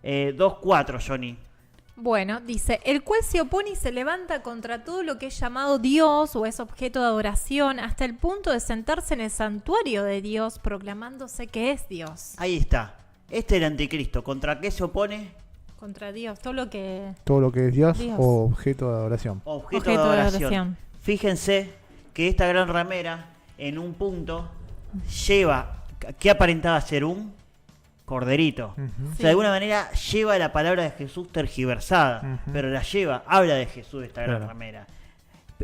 2:4, Johnny. Bueno, dice: el cual se opone y se levanta contra todo lo que es llamado Dios o es objeto de adoración, hasta el punto de sentarse en el santuario de Dios, proclamándose que es Dios. Ahí está. Este es el anticristo. ¿Contra qué se opone? Contra Dios, todo lo que es Dios. O objeto de adoración. Objeto de adoración. Fíjense que esta gran ramera, en un punto, lleva... ¿Qué aparentaba ser un corderito? O sea, de alguna manera lleva la palabra de Jesús tergiversada, pero la lleva, habla de Jesús esta gran ramera.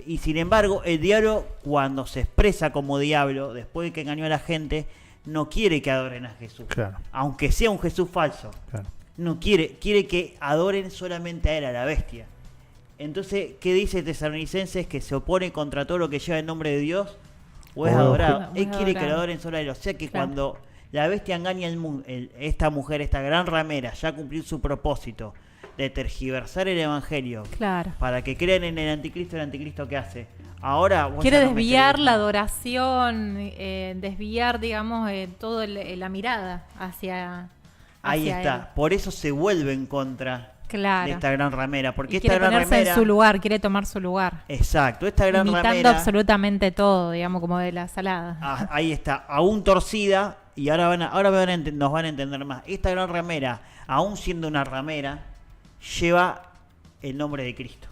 Y sin embargo, el diablo, cuando se expresa como diablo, después de que engañó a la gente, no quiere que adoren a Jesús. Claro. Aunque sea un Jesús falso. Claro. No quiere que adoren solamente a él, a la bestia. Entonces, ¿qué dice Tesalonicenses? Que se opone contra todo lo que lleva el nombre de Dios o es Oh. adorado. O Él es quiere que adorado. lo adoren solo a él. O sea que Claro. cuando la bestia engaña al mundo, esta mujer, esta gran ramera, ya cumplió su propósito de tergiversar el evangelio Claro. para que crean en el anticristo ¿qué hace? Ahora vos Quiere ya no me desviar crees la más. adoración, desviar, digamos, toda la mirada hacia Ahí hacia está. él. Por eso se vuelve en contra Claro. de esta gran ramera. Porque Y esta quiere gran ponerse ramera. en su lugar, quiere tomar su lugar. Exacto, esta gran Imitando ramera. absolutamente todo, digamos, como de la salada. Ahí está, aún torcida. Y ahora nos van a entender más. Esta gran ramera, aún siendo una ramera, lleva el nombre de Cristo.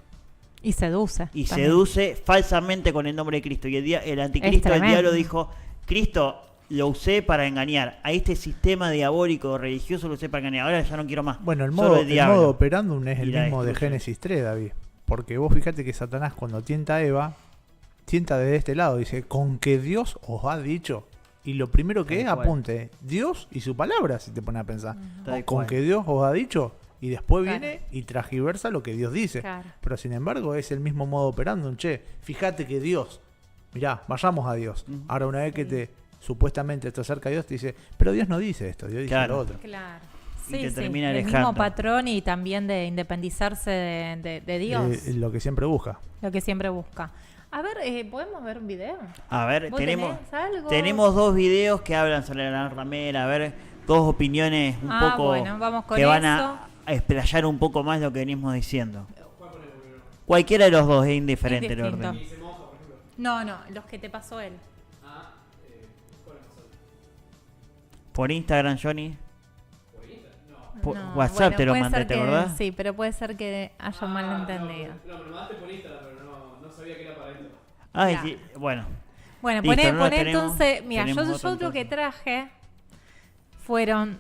Y seduce. Y también. seduce falsamente con el nombre de Cristo. Y el anticristo, el tremendo. diablo dijo, Cristo lo usé para engañar. A este sistema diabólico religioso lo usé para engañar. Ahora ya no quiero más. Bueno, el Solo modo, el diablo. modo operandum es el Y la mismo de destrucción. Génesis 3, David. Porque vos fíjate que Satanás cuando tienta a Eva, tienta desde este lado. Dice, con que Dios os ha dicho. Y lo primero que es, Tal cual. apunte, Dios y su palabra, si te pones a pensar. Tal Con cual. que Dios os ha dicho. Y después Claro. viene y tragiversa lo que Dios dice. Claro. Pero sin embargo es el mismo modo operandum. Che, fíjate que Dios, mirá, vayamos a Dios. Ujú. Ahora una vez que supuestamente te acerca a Dios, te dice, pero Dios no dice esto, Dios dice Claro. lo otro. Claro. Y Sí, te sí, termina el alejando. mismo patrón y también de independizarse de Dios, Lo que siempre busca. lo que siempre busca. A ver, ¿podemos ver un video? A ver, ¿Vos tenemos tenés algo? 2 videos que hablan sobre la gran ramera. A ver, 2 opiniones un poco bueno, vamos con que van eso. a explayar un poco más lo que venimos diciendo. Cualquiera de los dos es indiferente el Indistinto. orden. No, los que te pasó él. Por Instagram, Johnny. Por No, WhatsApp bueno, te lo puede mandé, ser ¿te que- acordás? Sí, pero puede ser que haya un malentendido. No, me lo mandaste por Instagram, pero no sabía que era para esto. Ay, Ya. sí, bueno. Bueno, Listo, poné no lo tenemos. entonces, mira, Tenemos yo otro, lo que traje fueron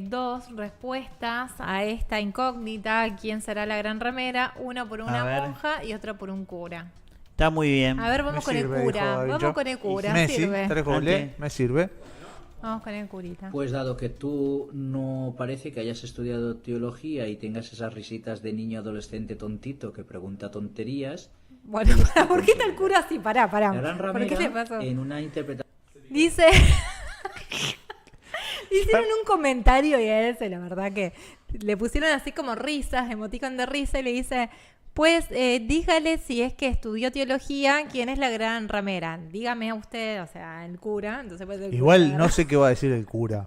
2 respuestas a esta incógnita, ¿quién será la gran ramera? Una por A una ver. monja y otra por un cura. Está muy bien. A ver, vamos Me con sirve, el cura, dijo David vamos Joe. con el cura, Messi, sirve. tres goles, Ante. me sirve. Vamos con el curita. Pues dado que tú no parece que hayas estudiado teología y tengas esas risitas de niño adolescente tontito que pregunta tonterías, Bueno, ¿por qué está el cura así? Pará. la gran ¿Por qué le ramera pasó? en una interpretación Dice... Hicieron un comentario y a él, la verdad que le pusieron así como risas, emoticon de risa y le dice, pues dígale si es que estudió teología, ¿quién es la gran ramera? Dígame a usted, o sea, el cura. Entonces puede ser el Igual cura, no sé qué va a decir el cura.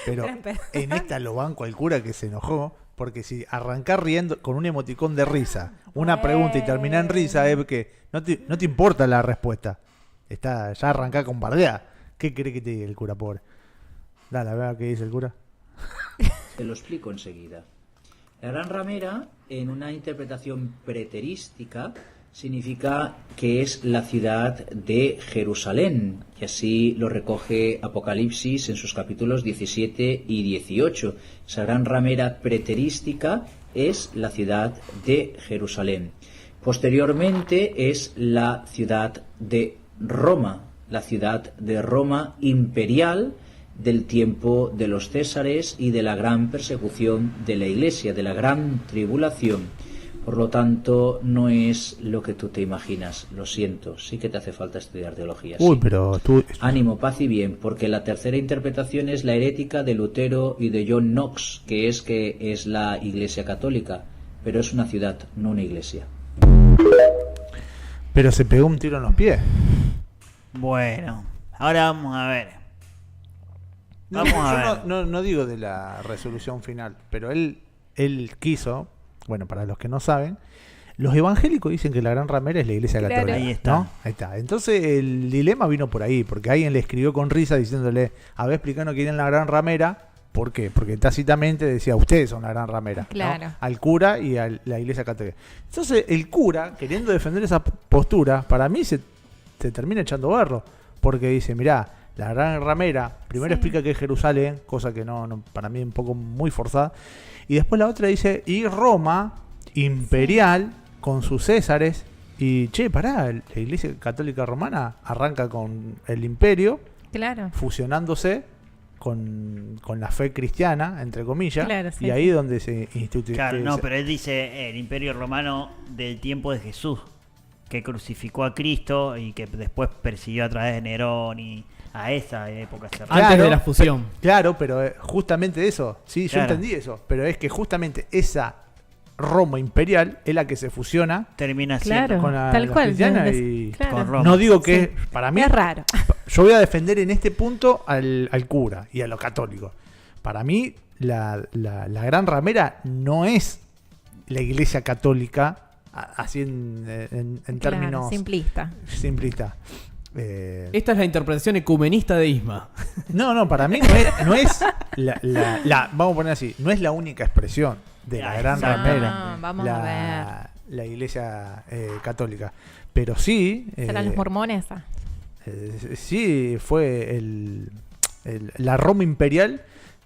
Pero Pero en pedo. en esta lo banco al cura que se enojó. Porque si arrancar riendo con un emoticón de risa, una pregunta y terminar en risa, es que no te importa la respuesta. Ya arrancá con bardea. ¿Qué cree que te diga el cura, pobre? Dale, a ver qué dice el cura. te lo explico enseguida. La gran ramera en una interpretación preterística significa que es la ciudad de Jerusalén, y así lo recoge Apocalipsis en sus capítulos 17 y 18. Esa gran ramera preterística es la ciudad de Jerusalén. Posteriormente es la ciudad de Roma, la ciudad de Roma imperial del tiempo de los Césares y de la gran persecución de la Iglesia, de la gran tribulación. Por lo tanto, no es lo que tú te imaginas. Lo siento, sí que te hace falta estudiar teología. Uy, sí. pero tú... Ánimo, paz y bien, porque la tercera interpretación es la herética de Lutero y de John Knox, que es la Iglesia católica, pero es una ciudad, no una iglesia. Pero se pegó un tiro en los pies. Bueno, ahora vamos a ver. No, Vamos a yo ver. no digo de la resolución final, pero él quiso, bueno, para los que no saben, los evangélicos dicen que la gran ramera es la iglesia Claro. católica. Ahí está. ¿No? Ahí está. Entonces el dilema vino por ahí, porque alguien le escribió con risa diciéndole, a ver, explicando quién es la gran ramera. ¿Por qué? Porque tácitamente decía, ustedes son la gran ramera. ¿no? Claro. Al cura y a la iglesia católica. Entonces el cura, queriendo defender esa postura, para mí se termina echando barro. Porque dice, mirá, la gran ramera, primero Sí. explica que es Jerusalén, cosa que no para mí es un poco muy forzada. Y después la otra dice, y Roma, imperial, con sus Césares. Y, che, pará, la iglesia católica romana arranca con el imperio Claro. fusionándose con la fe cristiana, entre comillas, Claro, sí, y ahí sí. es donde se instituye. Claro, no, pero él dice el Imperio Romano del tiempo de Jesús, que crucificó a Cristo y que después persiguió a través de Nerón y a esa época se Claro. Antes de la fusión. Claro, pero justamente eso, sí, yo Claro. entendí eso, pero es que justamente esa Roma imperial es la que se fusiona termina siendo Claro, con la tal cual. cristiana es- y claro. con Roma. no digo que Sí. para mí Es raro. yo voy a defender en este punto al cura y a los católicos. Para mí la gran ramera no es la iglesia católica, así en Claro, términos simplista. simplistas. Esta es la interpretación ecumenista de Isma. No, para mí no es vamos a poner así, no es la única expresión de la gran Exactamente. ramera, No, vamos a la iglesia católica. Pero sí, ¿Serán los mormones? sí fue la Roma imperial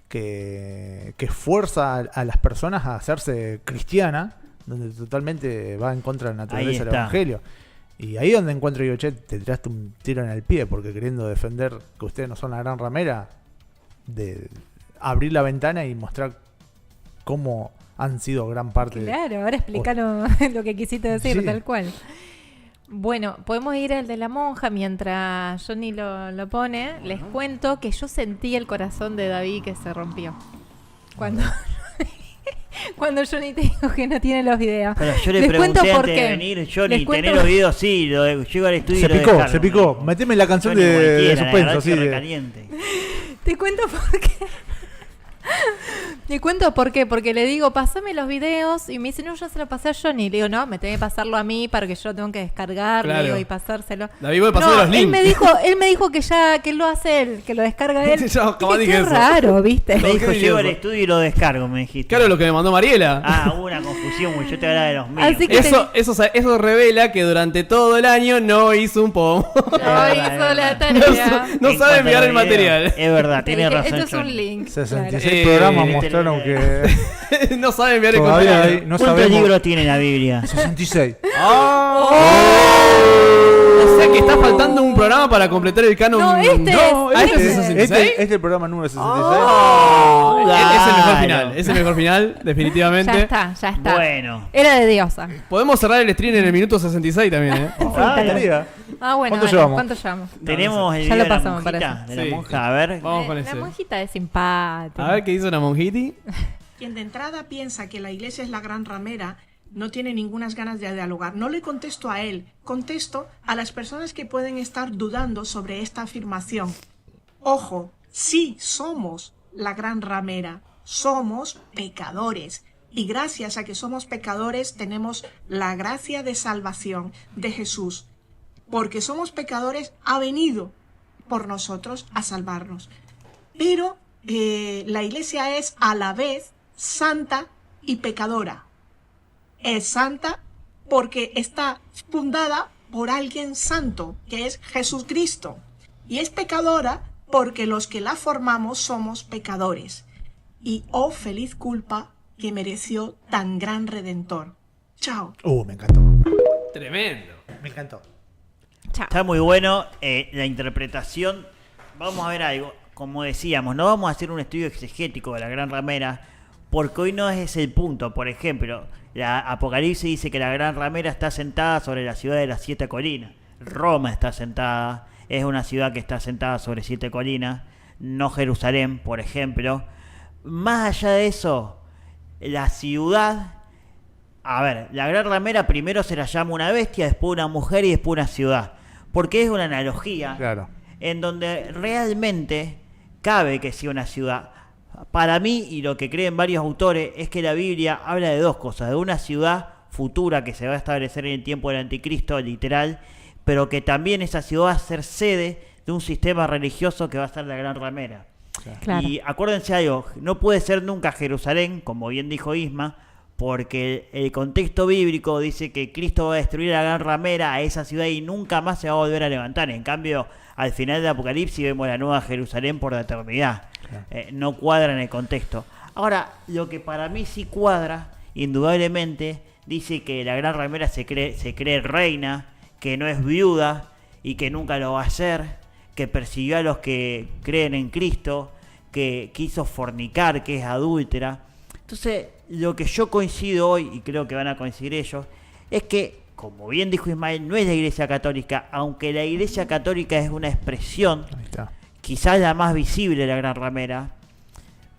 que fuerza a las personas a hacerse cristiana, donde totalmente va en contra de la naturaleza del está. evangelio. Y ahí donde encuentro yo, che, te tiraste un tiro en el pie, porque queriendo defender que ustedes no son la gran ramera, de abrir la ventana y mostrar cómo han sido gran parte de... Claro, ahora explícanos lo que quisiste decir, Sí. tal cual. Bueno, podemos ir al de la monja mientras Johnny lo pone. Les cuento que yo sentí el corazón de David que se rompió. Cuando, cuando Johnny te dijo que no tiene los videos. Pero yo le Les pregunté cuento por antes qué. de venir, Johnny, Les cuento- ¿tenés los videos? Sí, llego al estudio y Se lo picó, descargo, se picó. me dijo. Meteme la canción Johnny de cualquiera, la suspenso, verdad sí. que recaliente. Te cuento por qué. Te cuento por qué. Porque le digo, pasame los videos. Y me dice, no, yo se lo pasé a Johnny. Le digo, no, me tenés que pasarlo a mí para que yo tengo que descargarlo Claro. digo, y pasárselo. David, voy a pasar los links. Él me dijo que ya que él lo hace él, que lo descarga él. Yo jamás Dije, dije qué eso. raro, ¿viste? Me dijo, ¿Qué llego al digo? estudio y lo descargo, me dijiste. Claro, lo que me mandó Mariela. Ah, hubo una confusión, güey. Yo te hablaba de los míos. Así que Eso revela que durante todo el año no hizo un pomo. no hizo la No, tarea. no En sabe cuanto enviar a el los material. videos, Es verdad, tiene Dije, razón. esto es un Johnny. link. 66 Eh, programas este mostraron le- que No sabe enviar el todavía contenido. hay, no ¿Cuántos sabemos. libros tiene la Biblia? 66. O sea que está faltando un programa para completar el canon. No, este Ah, este es el 66. Este es el programa número 66. Es el mejor Claro. final. Es el mejor final, definitivamente. Ya está. Bueno. Era de diosa. Podemos cerrar el stream en el minuto 66 también, ¿eh? Ah, estaría. Ah, bueno, ¿Cuánto dale, llevamos? ¿cuánto llevamos? Tenemos el Ya video lo de la pasamos, monjita, parece. de la Sí. monja. A ver. Vamos con La ese. monjita es simpática. A ver qué hizo una monjiti. Quien de entrada piensa que la iglesia es la gran ramera no tiene ninguna ganas de dialogar. No le contesto a él, contesto a las personas que pueden estar dudando sobre esta afirmación. Ojo, sí somos la gran ramera, somos pecadores. Y gracias a que somos pecadores tenemos la gracia de salvación de Jesús. Porque somos pecadores, ha venido por nosotros a salvarnos. Pero la iglesia es a la vez santa y pecadora. Es santa porque está fundada por alguien santo, que es Jesucristo. Y es pecadora porque los que la formamos somos pecadores. Y oh feliz culpa que mereció tan gran redentor. Chao. Me encantó. Tremendo. Me encantó. Chao. Está muy bueno la interpretación. Vamos a ver algo. Como decíamos, no vamos a hacer un estudio exegético de la gran ramera, porque hoy no es ese el punto. Por ejemplo, la Apocalipsis dice que la gran ramera está sentada sobre la ciudad de las 7 colinas. Roma está sentada, es una ciudad que está sentada sobre 7 colinas, no Jerusalén, por ejemplo. Más allá de eso, la ciudad... A ver, la gran ramera primero se la llama una bestia, después una mujer y después una ciudad. Porque es una analogía Claro. en donde realmente cabe que sea una ciudad. Para mí, y lo que creen varios autores, es que la Biblia habla de dos cosas. De una ciudad futura que se va a establecer en el tiempo del anticristo, literal, pero que también esa ciudad va a ser sede de un sistema religioso que va a ser la gran ramera. Claro. Y acuérdense algo, no puede ser nunca Jerusalén, como bien dijo Isma, porque el contexto bíblico dice que Cristo va a destruir a la gran ramera, a esa ciudad, y nunca más se va a volver a levantar. En cambio, al final del Apocalipsis vemos la nueva Jerusalén por la eternidad. No cuadra en el contexto. Ahora, lo que para mí sí cuadra, indudablemente, dice que la gran ramera se cree reina, que no es viuda y que nunca lo va a hacer, que persiguió a los que creen en Cristo, que quiso fornicar, que es adúltera. Entonces, lo que yo coincido hoy, y creo que van a coincidir ellos, es que, como bien dijo Ismael, no es la Iglesia Católica, aunque la Iglesia Católica es una expresión, Ahí está. quizás la más visible de la Gran Ramera,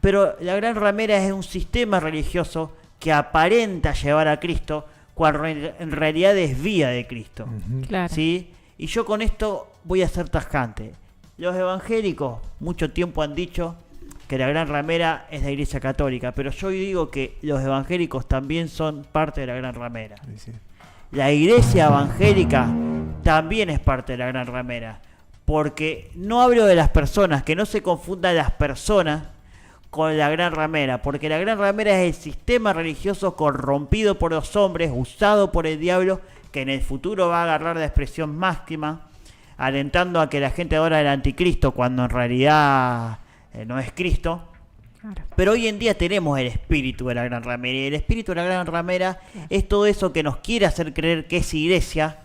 pero la Gran Ramera es un sistema religioso que aparenta llevar a Cristo cuando en realidad desvía de Cristo. Claro. ¿Sí? Y yo con esto voy a ser tajante. Los evangélicos mucho tiempo han dicho que la Gran Ramera es la Iglesia Católica, pero yo digo que los evangélicos también son parte de la Gran Ramera. Sí, sí. La Iglesia evangélica también es parte de la Gran Ramera, porque no hablo de las personas, que no se confundan las personas con la Gran Ramera, porque la Gran Ramera es el sistema religioso corrompido por los hombres, usado por el diablo, que en el futuro va a agarrar la expresión máxima, alentando a que la gente adora al anticristo cuando en realidad no es Cristo. Claro. Pero hoy en día tenemos el espíritu de la Gran Ramera, y el espíritu de la Gran Ramera es todo eso que nos quiere hacer creer que es iglesia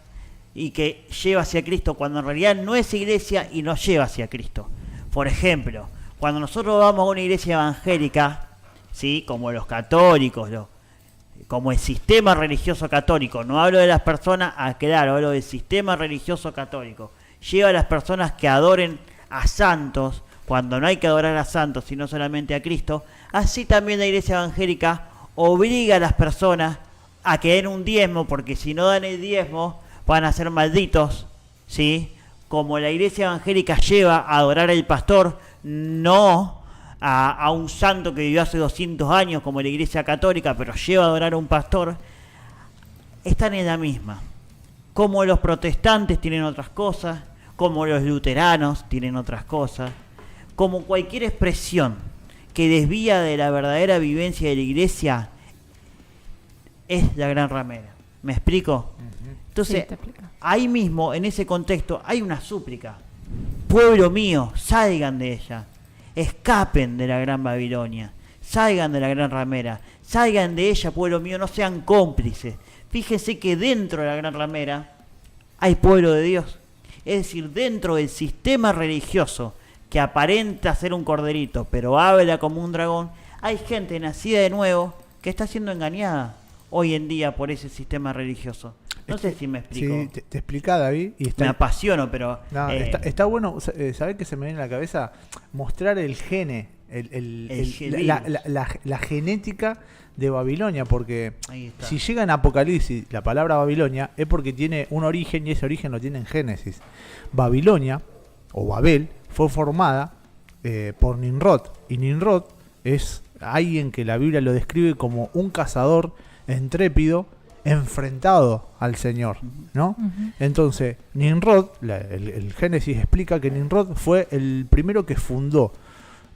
y que lleva hacia Cristo, cuando en realidad no es iglesia y nos lleva hacia Cristo. Por ejemplo, cuando nosotros vamos a una iglesia evangélica, ¿sí? Como los católicos, como el sistema religioso católico, no hablo de las personas, claro, hablo del sistema religioso católico, lleva a las personas que adoren a santos, cuando no hay que adorar a santos, sino solamente a Cristo. Así también la iglesia evangélica obliga a las personas a que den un diezmo, porque si no dan el diezmo van a ser malditos, ¿sí? Como la iglesia evangélica lleva a adorar al pastor, no a un santo que vivió hace 200 años como la iglesia católica, pero lleva a adorar a un pastor, están en la misma. Como los protestantes tienen otras cosas, como los luteranos tienen otras cosas, como cualquier expresión que desvía de la verdadera vivencia de la iglesia, es la Gran Ramera. ¿Me explico? Entonces, Sí, te explico. ahí mismo, en ese contexto, hay una súplica. Pueblo mío, salgan de ella. Escapen de la Gran Babilonia. Salgan de la Gran Ramera. Salgan de ella, pueblo mío, no sean cómplices. Fíjense que dentro de la Gran Ramera hay pueblo de Dios. Es decir, dentro del sistema religioso que aparenta ser un corderito, pero habla como un dragón, hay gente nacida de nuevo que está siendo engañada hoy en día por ese sistema religioso. No sé si me explico. Sí, te explica, David. Y está, Me apasiono, pero... no, está bueno, ¿sabés qué se me viene a la cabeza? Mostrar el gene, la genética de Babilonia, porque Ahí está. si llega en Apocalipsis la palabra Babilonia es porque tiene un origen, y ese origen lo tiene en Génesis. Babilonia, o Babel, fue formada por Nimrod, y Nimrod es alguien que la Biblia lo describe como un cazador intrépido enfrentado al Señor, ¿no? Entonces, Nimrod, el Génesis explica que Nimrod fue el primero que fundó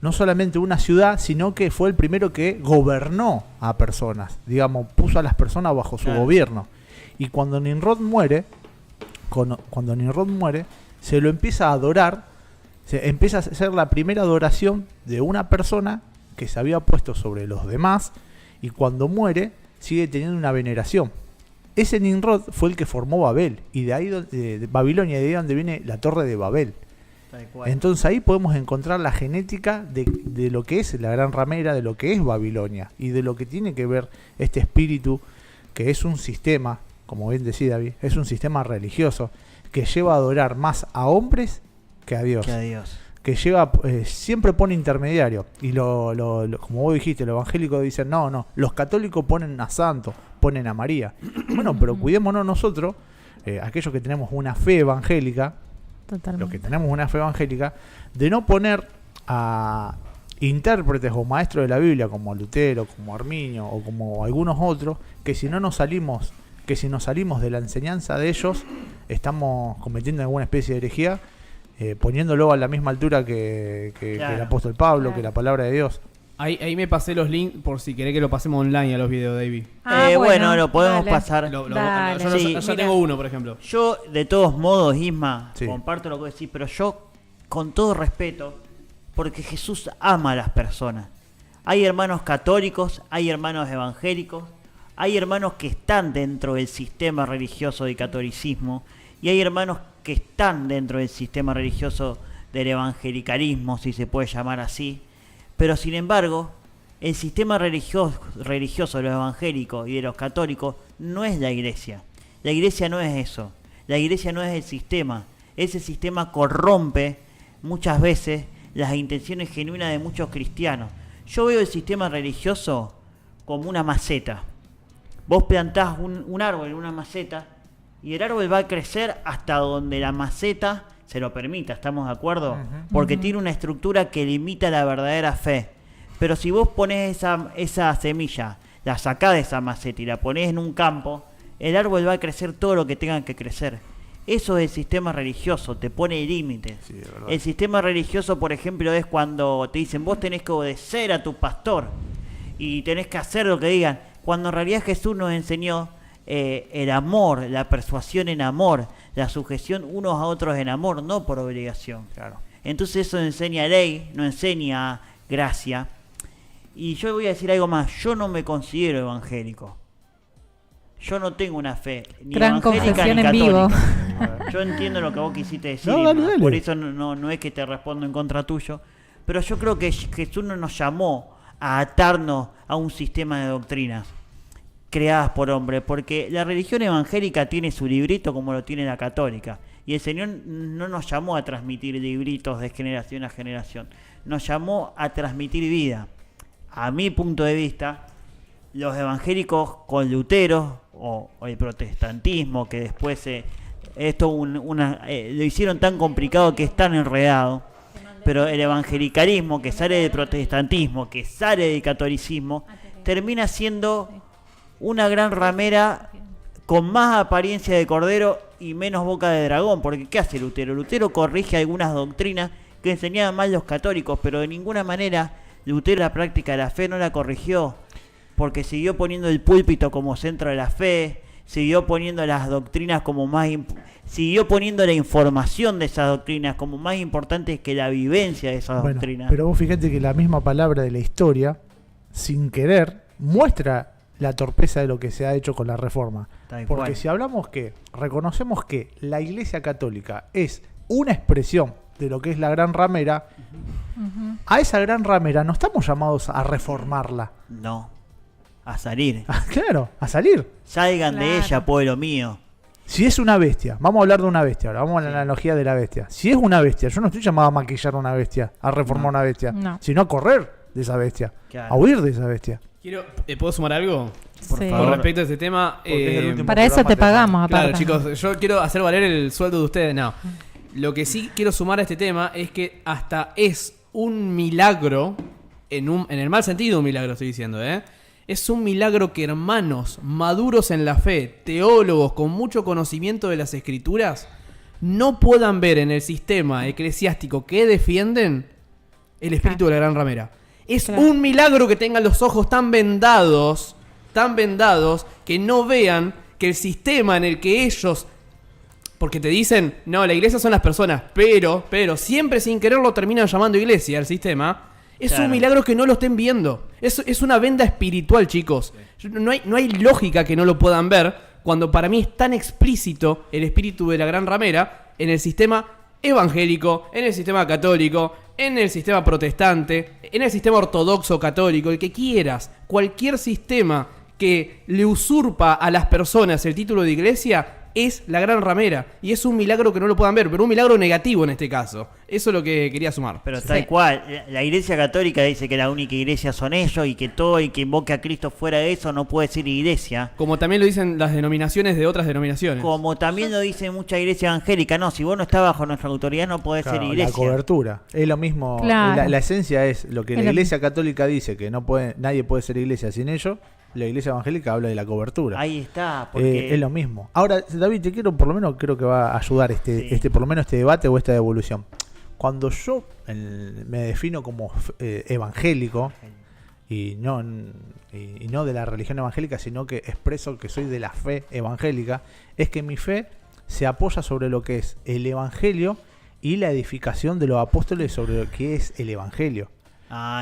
no solamente una ciudad, sino que fue el primero que gobernó a personas, digamos, puso a las personas bajo su gobierno. Y cuando Nimrod muere, se lo empieza a adorar, se empieza a hacer la primera adoración de una persona que se había puesto sobre los demás, y cuando muere sigue teniendo una veneración. Ese Nimrod fue el que formó Babel, y de ahí de Babilonia, de ahí donde viene la Torre de Babel. Entonces ahí podemos encontrar la genética de lo que es la Gran Ramera, de lo que es Babilonia, y de lo que tiene que ver este espíritu, que es un sistema, como bien decía David, es un sistema religioso que lleva a adorar más a hombres que a Dios. Que lleva, siempre pone intermediario. Y como vos dijiste, los evangélicos dicen, no, los católicos ponen a santos, ponen a María. Bueno, pero cuidémonos nosotros, aquellos que tenemos una fe evangélica, Totalmente. los que tenemos una fe evangélica, de no poner a intérpretes o maestros de la Biblia como Lutero, como Arminio o como algunos otros, que si nos salimos de la enseñanza de ellos, estamos cometiendo alguna especie de herejía, poniéndolo a la misma altura que el apóstol Pablo, que la palabra de Dios. Ahí me pasé los links por si querés que lo pasemos online a los videos, David. Bueno, lo podemos dale. pasar. Dale. Sí, ya tengo uno, por ejemplo. Yo, de todos modos, Isma, Sí. comparto lo que decís, pero yo, con todo respeto, porque Jesús ama a las personas. Hay hermanos católicos, hay hermanos evangélicos, hay hermanos que están dentro del sistema religioso del catolicismo, y hay hermanos que están dentro del sistema religioso del evangelicalismo, si se puede llamar así, pero sin embargo, el sistema religioso de los evangélicos y de los católicos no es la iglesia. La iglesia no es eso. La iglesia no es el sistema. Ese sistema corrompe muchas veces las intenciones genuinas de muchos cristianos. Yo veo el sistema religioso como una maceta. Vos plantás un árbol en una maceta y el árbol va a crecer hasta donde la maceta se lo permita, ¿estamos de acuerdo? Porque tiene una estructura que limita la verdadera fe. Pero si vos ponés esa semilla, la sacás de esa maceta y la ponés en un campo, el árbol va a crecer todo lo que tenga que crecer. Eso es el sistema religioso, te pone límites. Sí, de verdad. El sistema religioso, por ejemplo, es cuando te dicen, vos tenés que obedecer a tu pastor y tenés que hacer lo que digan, cuando en realidad Jesús nos enseñó el amor, la persuasión en amor, la sujeción unos a otros en amor, no por obligación. Claro. Entonces eso enseña ley, no enseña gracia. Y yo voy a decir algo más, yo no me considero evangélico. Yo no tengo una fe ni Gran evangélica confesión ni en vivo. católica. Yo entiendo lo que vos quisiste decir, No, dale, dale. por eso no es que te respondo en contra tuyo, pero yo creo que Jesús no nos llamó a atarnos a un sistema de doctrinas creadas por hombres, porque la religión evangélica tiene su librito como lo tiene la católica, y el Señor no nos llamó a transmitir libritos de generación a generación, nos llamó a transmitir vida. A mi punto de vista, los evangélicos con Lutero o el protestantismo, que después lo hicieron tan complicado que es tan enredado, pero el evangelicalismo que sale del protestantismo, que sale del catolicismo, termina siendo una gran ramera con más apariencia de cordero y menos boca de dragón. Porque ¿qué hace Lutero? Lutero corrige algunas doctrinas que enseñaban mal los católicos, pero de ninguna manera Lutero la práctica de la fe no la corrigió, porque siguió poniendo el púlpito como centro de la fe, siguió poniendo las doctrinas como siguió poniendo la información de esas doctrinas como más importantes que la vivencia de esas Bueno, doctrinas. pero vos fíjate que la misma palabra de la historia, sin querer, muestra la torpeza de lo que se ha hecho con la reforma. Tal Porque cual. si hablamos reconocemos que la Iglesia Católica es una expresión de lo que es la gran ramera, a esa gran ramera no estamos llamados a reformarla. No, a salir. Claro, a salir. Salgan de Claro. ella, pueblo mío. Si es una bestia, vamos a hablar de una bestia ahora, vamos a la analogía de la bestia. Si es una bestia, yo no estoy llamado a maquillar una bestia, a reformar una bestia, No. sino a correr de esa bestia, Claro. a huir de esa bestia. ¿Puedo sumar algo? Por Sí. favor. Con respecto a este tema. Porque es el último Para eso programa te de- pagamos, Claro, aparte. chicos, yo quiero hacer valer el sueldo de ustedes. No. Lo que sí quiero sumar a este tema es que hasta es un milagro, en el mal sentido un milagro estoy diciendo, ¿eh? Es un milagro que hermanos maduros en la fe, teólogos con mucho conocimiento de las escrituras, no puedan ver en el sistema eclesiástico que defienden el espíritu de la gran ramera. Es Claro. un milagro que tengan los ojos tan vendados, que no vean que el sistema en el que ellos... Porque te dicen, no, la iglesia son las personas, pero, siempre sin quererlo terminan llamando iglesia al sistema. Es Claro. un milagro que no lo estén viendo. Es una venda espiritual, chicos. No hay lógica que no lo puedan ver cuando para mí es tan explícito el espíritu de la gran ramera en el sistema evangélico, en el sistema católico, en el sistema protestante, en el sistema ortodoxo católico, el que quieras. Cualquier sistema que le usurpa a las personas el título de iglesia es la gran ramera. Y es un milagro que no lo puedan ver, pero un milagro negativo en este caso. Eso es lo que quería sumar. Pero Sí. tal cual, la iglesia católica dice que la única iglesia son ellos y que todo el que invoque a Cristo fuera de eso no puede ser iglesia. Como también lo dicen las denominaciones de otras denominaciones. Como también lo dice mucha iglesia evangélica, no, si vos no estás bajo nuestra autoridad no podés Claro, ser la iglesia. cobertura. Es lo mismo. Claro. La esencia es lo que Es la lo Iglesia Católica dice, que nadie puede ser iglesia sin ellos. La Iglesia Evangélica habla de la cobertura. Ahí está, porque Es lo mismo. Ahora, David, te quiero, por lo menos creo que va a ayudar por lo menos este debate o esta devolución. Cuando yo me defino como evangélico, y no de la religión evangélica, sino que expreso que soy de la fe evangélica, es que mi fe se apoya sobre lo que es el evangelio y la edificación de los apóstoles sobre lo que es el evangelio.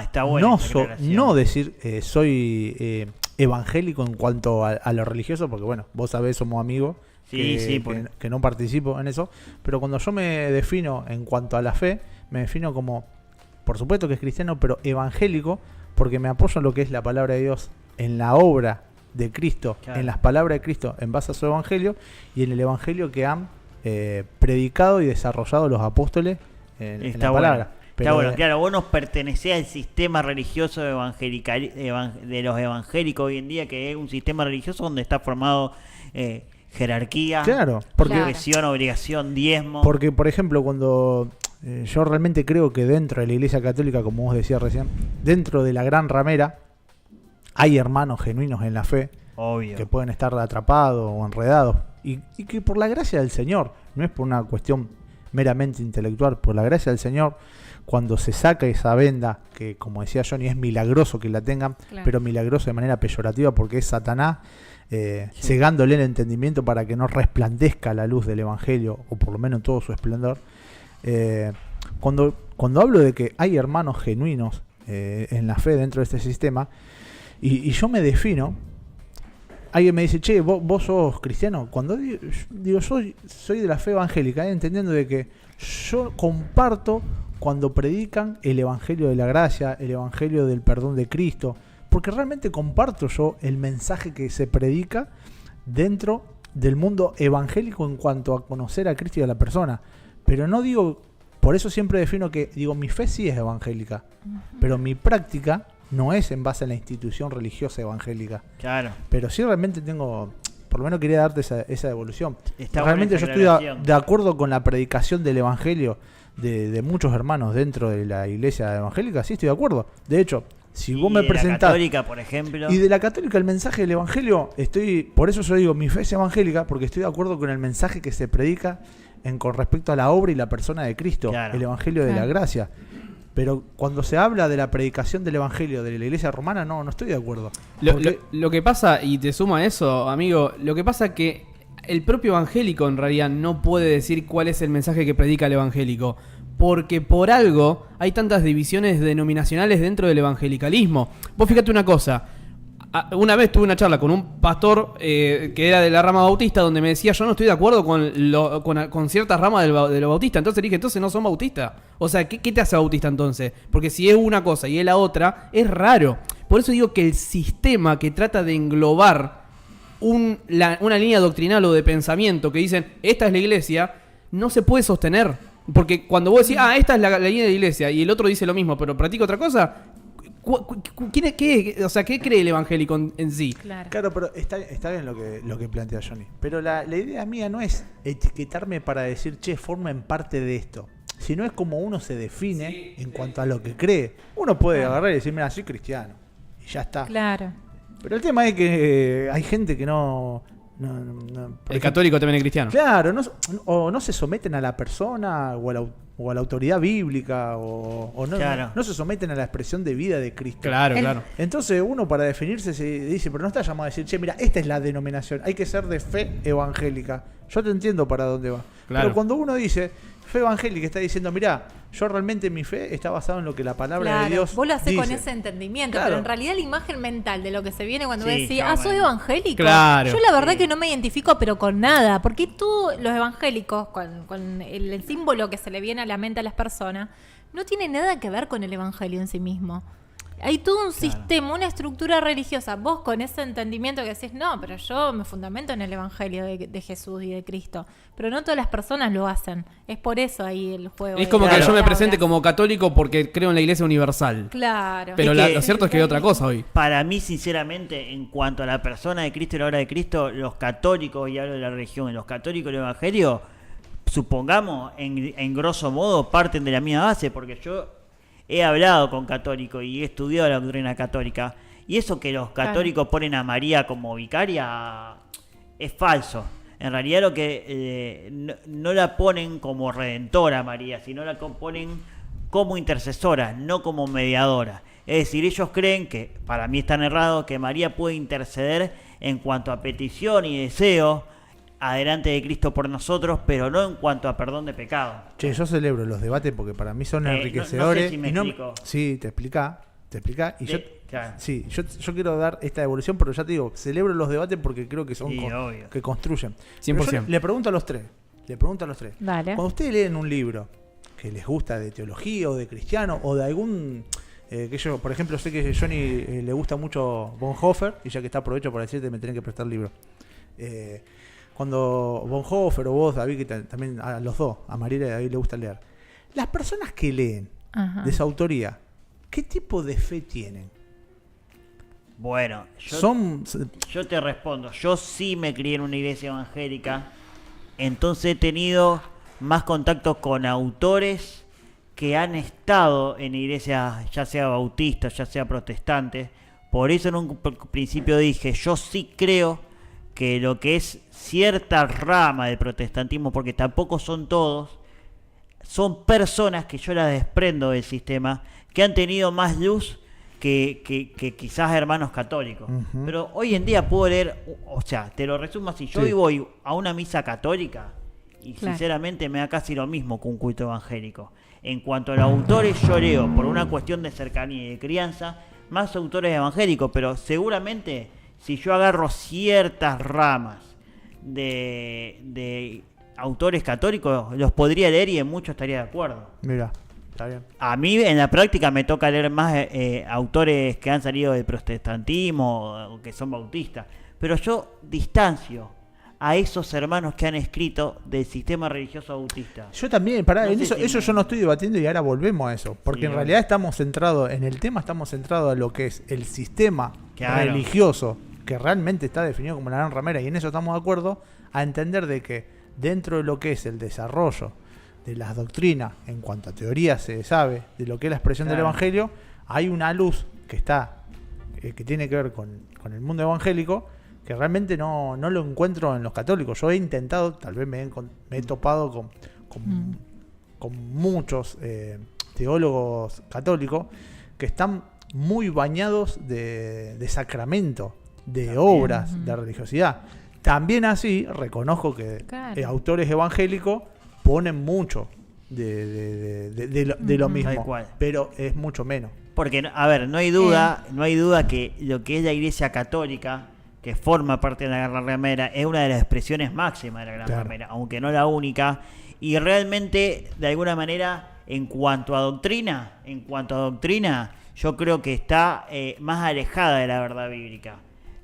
está bueno. No decir soy evangélico en cuanto a lo religioso, porque bueno, vos sabés, somos amigos, que no participo en eso, pero cuando yo me defino en cuanto a la fe, me defino como, por supuesto que es cristiano, pero evangélico, porque me apoyo en lo que es la palabra de Dios, en la obra de Cristo, en las palabras de Cristo, en base a su evangelio, y en el evangelio que han predicado y desarrollado los apóstoles en la palabra. Está bueno, claro, vos no pertenecés al sistema religioso de los evangélicos hoy en día, que es un sistema religioso donde está formado jerarquía, profesión, obligación, diezmo. Porque, por ejemplo, cuando yo realmente creo que dentro de la Iglesia Católica, como vos decías recién, dentro de la gran ramera, hay hermanos genuinos en la fe, obvio, que pueden estar atrapados o enredados, y que por la gracia del Señor, no es por una cuestión meramente intelectual, por la gracia del Señor, cuando se saca esa venda, que como decía Johnny, es milagroso que la tengan, pero milagroso de manera peyorativa, porque es Satanás cegándole el entendimiento para que no resplandezca la luz del Evangelio, o por lo menos en todo su esplendor. Cuando hablo de que hay hermanos genuinos en la fe dentro de este sistema, y yo me defino, alguien me dice, che, vos sos cristiano. Cuando digo soy de la fe evangélica, entendiendo de que yo comparto cuando predican el evangelio de la gracia, el evangelio del perdón de Cristo, porque realmente comparto yo el mensaje que se predica dentro del mundo evangélico en cuanto a conocer a Cristo y a la persona. Pero no digo, por eso siempre defino que, digo, mi fe sí es evangélica, pero mi práctica no es en base a la institución religiosa evangélica. Claro. Pero sí realmente tengo, por lo menos quería darte esa devolución. Está realmente yo estoy de acuerdo con la predicación del evangelio de muchos hermanos dentro de la iglesia evangélica, sí estoy de acuerdo. De hecho, si vos me presentás... de la católica, por ejemplo. Y de la católica el mensaje del evangelio, por eso yo digo, mi fe es evangélica, porque estoy de acuerdo con el mensaje que se predica con respecto a la obra y la persona de Cristo, el evangelio de la gracia. Pero cuando se habla de la predicación del evangelio de la iglesia romana, no estoy de acuerdo. Lo que pasa, y te suma eso, amigo, lo que pasa es que el propio evangélico en realidad no puede decir cuál es el mensaje que predica el evangélico, porque por algo hay tantas divisiones denominacionales dentro del evangelicalismo. Vos fíjate una cosa, una vez tuve una charla con un pastor que era de la rama bautista, donde me decía, yo no estoy de acuerdo con ciertas ramas de lo bautista. Entonces le dije, entonces no son bautistas. O sea, ¿qué te hace bautista entonces? Porque si es una cosa y es la otra, es raro. Por eso digo que el sistema que trata de englobar una línea doctrinal o de pensamiento que dicen, esta es la iglesia, no se puede sostener. Porque cuando vos decís, esta es la línea de la iglesia, y el otro dice lo mismo, pero practica otra cosa, ¿qué cree el evangélico en sí? Claro, pero está bien lo que plantea Johnny. Pero la idea mía no es etiquetarme para decir, che, formen parte de esto. Sino es como uno se define en cuanto a lo que cree. Uno puede agarrar y decir, mira, soy cristiano. Y ya está. Claro. Pero el tema es que hay gente que no el católico también es cristiano. Claro, no se someten a la persona o a la autoridad bíblica o no se someten a la expresión de vida de Cristo. Claro. Entonces uno para definirse se dice, pero no está llamado a decir, che, mira, esta es la denominación, hay que ser de fe evangélica. Yo te entiendo para dónde va. Claro. Pero cuando uno dice fe evangélica, está diciendo, mira, yo realmente mi fe está basada en lo que la palabra de Dios vos lo hacés dice. Con ese entendimiento, pero en realidad la imagen mental de lo que se viene cuando vos decís, soy evangélico. Claro. Yo la verdad que no me identifico, pero con nada, porque los evangélicos, con el símbolo que se le viene a la mente a las personas, no tiene nada que ver con el evangelio en sí mismo. Hay todo un sistema, una estructura religiosa. Vos con ese entendimiento que decís, no, pero yo me fundamento en el evangelio de Jesús y de Cristo. Pero no todas las personas lo hacen. Es por eso ahí el juego. Es como que yo me presente como católico porque creo en la iglesia universal. Claro. Pero lo cierto es que hay otra cosa hoy. Para mí, sinceramente, en cuanto a la persona de Cristo y la obra de Cristo, los católicos, y hablo de la religión, los católicos del evangelio, supongamos, en grosso modo, parten de la misma base, porque yo he hablado con católicos y he estudiado la doctrina católica, y eso que los católicos ponen a María como vicaria es falso. En realidad lo que no la ponen como redentora a María, sino la ponen como intercesora, no como mediadora. Es decir, ellos creen que, para mí están errados, que María puede interceder en cuanto a petición y deseo adelante de Cristo por nosotros, pero no en cuanto a perdón de pecado. Che, yo celebro los debates porque para mí son enriquecedores. No sé si me explico. Sí, te explica. Y yo Claro. Sí, yo quiero dar esta devolución, pero ya te digo, celebro los debates porque creo que son Sí, obvio. que construyen. 100%. Pero yo le pregunto a los tres. Dale. Cuando ustedes leen un libro que les gusta de teología o de cristiano o de algún... que yo, por ejemplo, sé que a Johnny le gusta mucho Bonhoeffer, y ya que está, aprovecho para decirte, me tienen que prestar el libro. Cuando Bonhoeffer o vos, David, que también a los dos, a Mariela y a David le gusta leer, las personas que leen Ajá. de su autoría, ¿qué tipo de fe tienen? Bueno, yo te respondo. Yo sí me crié en una iglesia evangélica, entonces he tenido más contacto con autores que han estado en iglesias, ya sea bautistas, ya sea protestantes. Por eso en un principio dije, yo sí creo que lo que es cierta rama del protestantismo, porque tampoco son todos, son personas que yo las desprendo del sistema, que han tenido más luz que quizás hermanos católicos. Ujú. Pero hoy en día puedo leer, o sea, te lo resumo así, yo Sí. hoy voy a una misa católica y Claro. sinceramente me da casi lo mismo que un culto evangélico. En cuanto a los autores, yo leo, por una cuestión de cercanía y de crianza, más autores evangélicos, pero seguramente si yo agarro ciertas ramas de autores católicos, los podría leer y en muchos estaría de acuerdo. Mira, está bien. A mí en la práctica me toca leer más autores que han salido del protestantismo o que son bautistas, pero yo distancio a esos hermanos que han escrito del sistema religioso bautista. Yo también, pará, No en sé eso, si eso me- yo no estoy debatiendo y ahora volvemos a eso. Porque Sí, en obvio. realidad estamos centrados, en el tema estamos centrados a lo que es el sistema Claro. religioso que realmente está definido como la gran ramera, y en eso estamos de acuerdo, a entender de que dentro de lo que es el desarrollo de las doctrinas, en cuanto a teoría se sabe, de lo que es la expresión del Claro. evangelio, hay una luz que está, que tiene que ver con el mundo evangélico, que realmente no lo encuentro en los católicos. Yo he intentado, tal vez me he topado con muchos teólogos católicos que están muy bañados de sacramento, de obras, de religiosidad. También así, reconozco que Claro. autores evangélicos ponen mucho de lo Tal mismo, cual. pero es mucho menos. Porque, a ver, no hay duda que lo que es la Iglesia Católica, que forma parte de la Gran Ramera, es una de las expresiones máximas de la Gran Claro. Ramera, aunque no la única. Y realmente, de alguna manera, en cuanto a doctrina, yo creo que está más alejada de la verdad bíblica.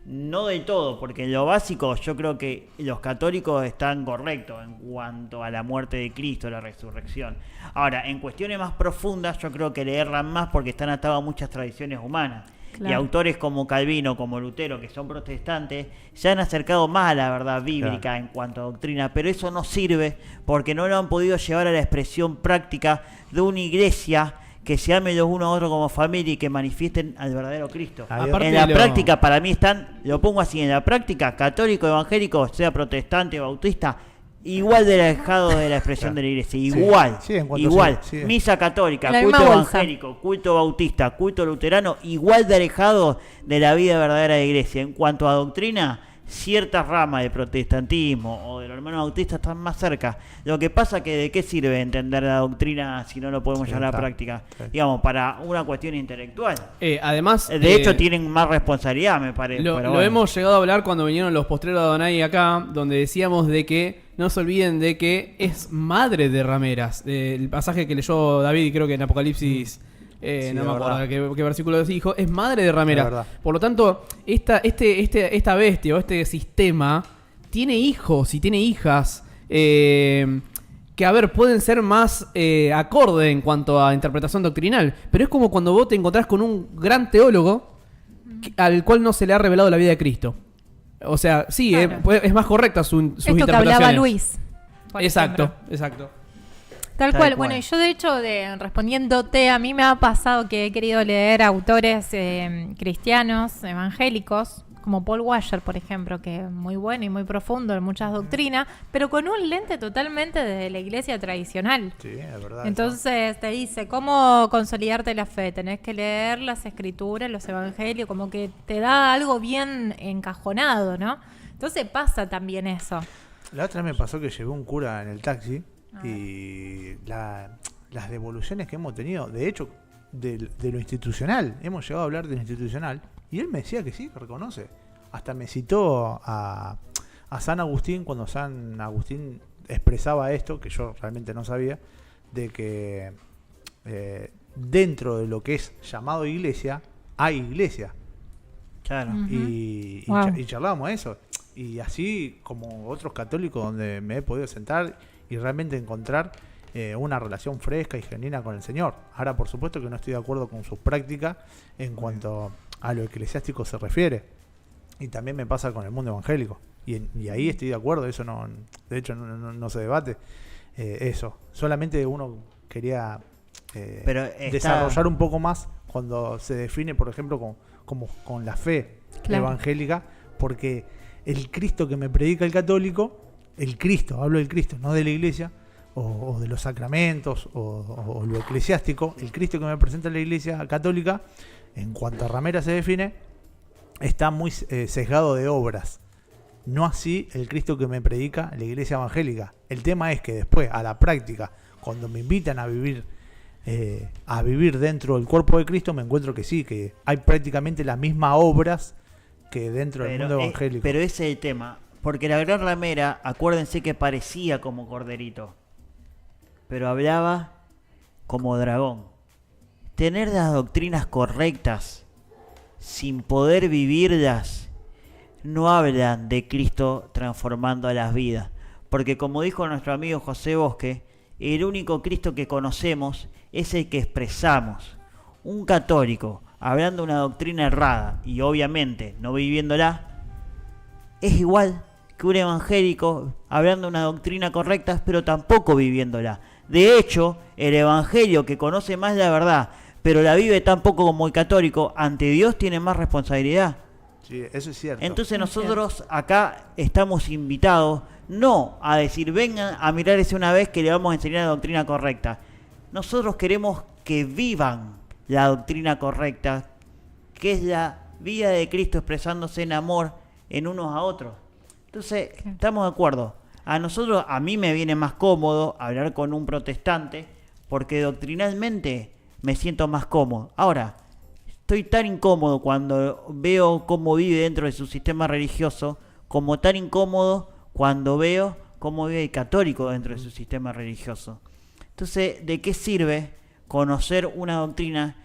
No del todo, porque en lo básico yo creo que los católicos están correctos en cuanto a la muerte de Cristo, la resurrección. Ahora, en cuestiones más profundas yo creo que le erran más porque están atados a muchas tradiciones humanas. Claro. Y autores como Calvino, como Lutero, que son protestantes, se han acercado más a la verdad bíblica en cuanto a doctrina, pero eso no sirve porque no lo han podido llevar a la expresión práctica de una iglesia que se amen los unos a otros como familia y que manifiesten al verdadero Cristo. Aparte En la de lo- práctica, para mí están, lo pongo así, en la práctica, católico, evangélico, sea protestante, bautista, igual de alejado de la expresión de la iglesia, igual, Sí, en cuanto igual. sí. Misa católica, La culto misma bolsa. evangélico, culto bautista, culto luterano, igual de alejado de la vida verdadera de la iglesia. En cuanto a doctrina, ciertas ramas del protestantismo o de los hermanos bautistas están más cerca. Lo que pasa que de qué sirve entender la doctrina si no lo podemos Sí, llevar a la está. práctica, Sí. digamos, para una cuestión intelectual. Además, De hecho, tienen más responsabilidad, me parece. Lo pero bueno. hemos llegado a hablar cuando vinieron los postreros de Adonai acá, donde decíamos de que no se olviden de que es madre de rameras. El pasaje que leyó David, creo que en Apocalipsis, Sí, no de me acuerdo verdad. qué versículo dijo, es madre de De rameras. verdad. Por lo tanto, esta bestia o este sistema tiene hijos y tiene hijas que, a ver, pueden ser más acorde en cuanto a interpretación doctrinal. Pero es como cuando vos te encontrás con un gran teólogo al cual no se le ha revelado la vida de Cristo. O sea, sí, Claro. es más correcta sus Esto que interpretaciones. hablaba Luis. por Exacto, ejemplo. exacto. Tal Tal cual. cual. Bueno, y yo de hecho, respondiéndote, a mí me ha pasado que he querido leer autores cristianos, evangélicos, como Paul Washer, por ejemplo, que es muy bueno y muy profundo en muchas doctrinas, pero con un lente totalmente de la iglesia tradicional. Sí, es verdad. Entonces te dice, ¿cómo consolidarte la fe? Tenés que leer las escrituras, los evangelios, como que te da algo bien encajonado, ¿no? Entonces pasa también eso. La otra vez me pasó que llevé un cura en el taxi y las devoluciones que hemos tenido, de hecho, de lo institucional. Hemos llegado a hablar de lo institucional. Y él me decía que sí, que reconoce. Hasta me citó a San Agustín, cuando San Agustín expresaba esto, que yo realmente no sabía, de que dentro de lo que es llamado iglesia, hay iglesia. Claro. Y charlábamos eso. Y así como otros católicos donde me he podido sentar y realmente encontrar una relación fresca y genuina con el Señor. Ahora, por supuesto que no estoy de acuerdo con sus prácticas en cuanto a lo eclesiástico se refiere. Y también me pasa con el mundo evangélico. Y ahí estoy de acuerdo, eso no, de hecho no se debate. Eso. Solamente uno quería desarrollar un poco más cuando se define, por ejemplo, con la fe evangélica, porque el Cristo que me predica el católico, el Cristo, hablo del Cristo, no de la iglesia, o de los sacramentos, o lo eclesiástico, el Cristo que me presenta la iglesia católica, en cuanto a ramera se define, está muy sesgado de obras. No así el Cristo que me predica la iglesia evangélica. El tema es que después, a la práctica, cuando me invitan a vivir dentro del cuerpo de Cristo, me encuentro que sí, que hay prácticamente las mismas obras que dentro del mundo evangélico. Pero ese es el tema, porque la gran ramera, acuérdense que parecía como corderito, pero hablaba como dragón. Tener las doctrinas correctas sin poder vivirlas no hablan de Cristo transformando a las vidas, porque como dijo nuestro amigo José Bosque, el único Cristo que conocemos es el que expresamos. Un católico hablando una doctrina errada y obviamente no viviéndola, es igual que un evangélico hablando una doctrina correcta pero tampoco viviéndola. De hecho, el evangelio que conoce más la verdad pero la vive tan poco como el católico, ante Dios tiene más responsabilidad. Sí, eso es cierto. Entonces nosotros acá estamos invitados no a decir vengan a mirar ese una vez que le vamos a enseñar la doctrina correcta. Nosotros queremos que vivan la doctrina correcta, que es la vida de Cristo expresándose en amor en unos a otros. Entonces, estamos de acuerdo. A mí me viene más cómodo hablar con un protestante porque doctrinalmente me siento más cómodo. Ahora, estoy tan incómodo cuando veo cómo vive dentro de su sistema religioso, como tan incómodo cuando veo cómo vive el católico dentro de su sistema religioso. Entonces, ¿de qué sirve conocer una doctrina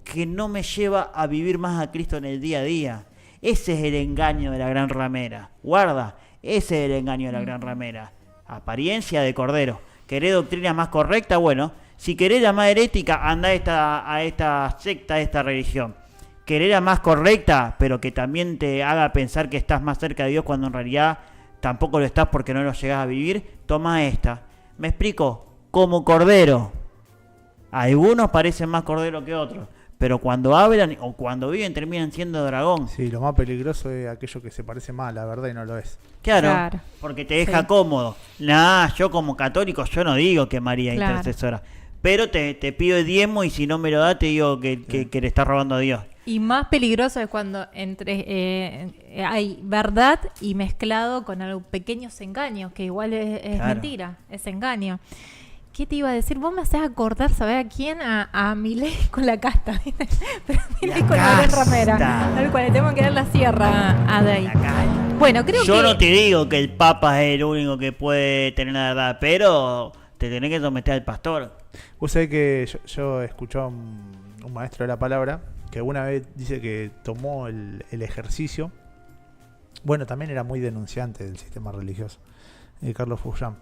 que no me lleva a vivir más a Cristo en el día a día? Ese es el engaño de la gran ramera. Guarda, ese es el engaño de la gran ramera. Apariencia de cordero. ¿Querés doctrina más correcta? Bueno, si querés la más herética, anda a esta secta, a esta religión. Querés la más correcta, pero que también te haga pensar que estás más cerca de Dios cuando en realidad tampoco lo estás porque no lo llegás a vivir, toma esta. ¿Me explico? Como cordero. Algunos parecen más cordero que otros, pero cuando hablan o cuando viven terminan siendo dragón. Sí, lo más peligroso es aquello que se parece más a la verdad y no lo es. Claro. Porque te deja cómodo. Yo como católico yo no digo que María es intercesora, pero te pido el diezmo y si no me lo da te digo que le estás robando a Dios. Y más peligroso es cuando hay verdad y mezclado con algo, pequeños engaños, que igual es mentira, es engaño. ¿Qué te iba a decir? Vos me hacés acordar, ¿sabés a quién? A Milei con la casta, ¿viste? Pero Milei con la gran ramera. Tal cual, le tengo que dar la sierra a Day. Bueno, creo Yo no te digo que el Papa es el único que puede tener la verdad, pero te tenés que someter al pastor. Vos sabés que yo escuché a un maestro de la palabra que una vez dice que tomó el ejercicio. Bueno, también era muy denunciante del sistema religioso, Carlos Foucham.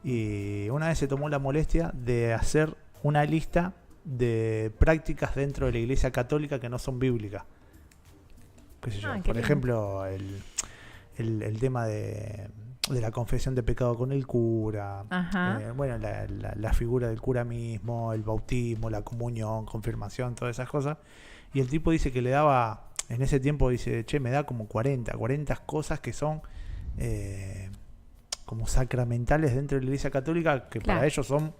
Y una vez se tomó la molestia de hacer una lista de prácticas dentro de la iglesia católica que no son bíblicas. ¿Qué sé yo? Por ejemplo, el tema de la confesión de pecado con el cura, bueno, la figura del cura mismo, el bautismo, la comunión, confirmación, todas esas cosas. Y el tipo dice que le daba, en ese tiempo dice, me da como 40 cosas que son como sacramentales dentro de la iglesia católica, que para ellos son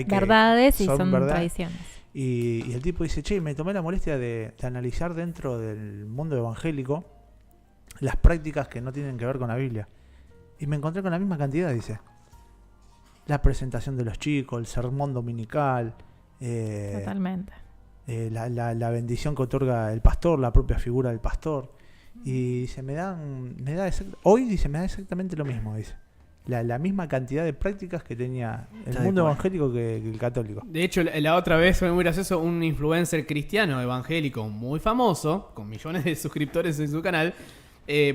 verdades y son tradiciones. Y el tipo dice, me tomé la molestia de analizar dentro del mundo evangélico las prácticas que no tienen que ver con la Biblia. Y me encontré con la misma cantidad, dice. La presentación de los chicos, el sermón dominical. Totalmente. la bendición que otorga el pastor, la propia figura del pastor. Y dice, hoy dice, me da exactamente lo mismo, dice. La misma cantidad de prácticas que tenía el mundo evangélico que el católico. De hecho, la otra vez fue muy gracioso, un influencer cristiano evangélico muy famoso, con millones de suscriptores en su canal,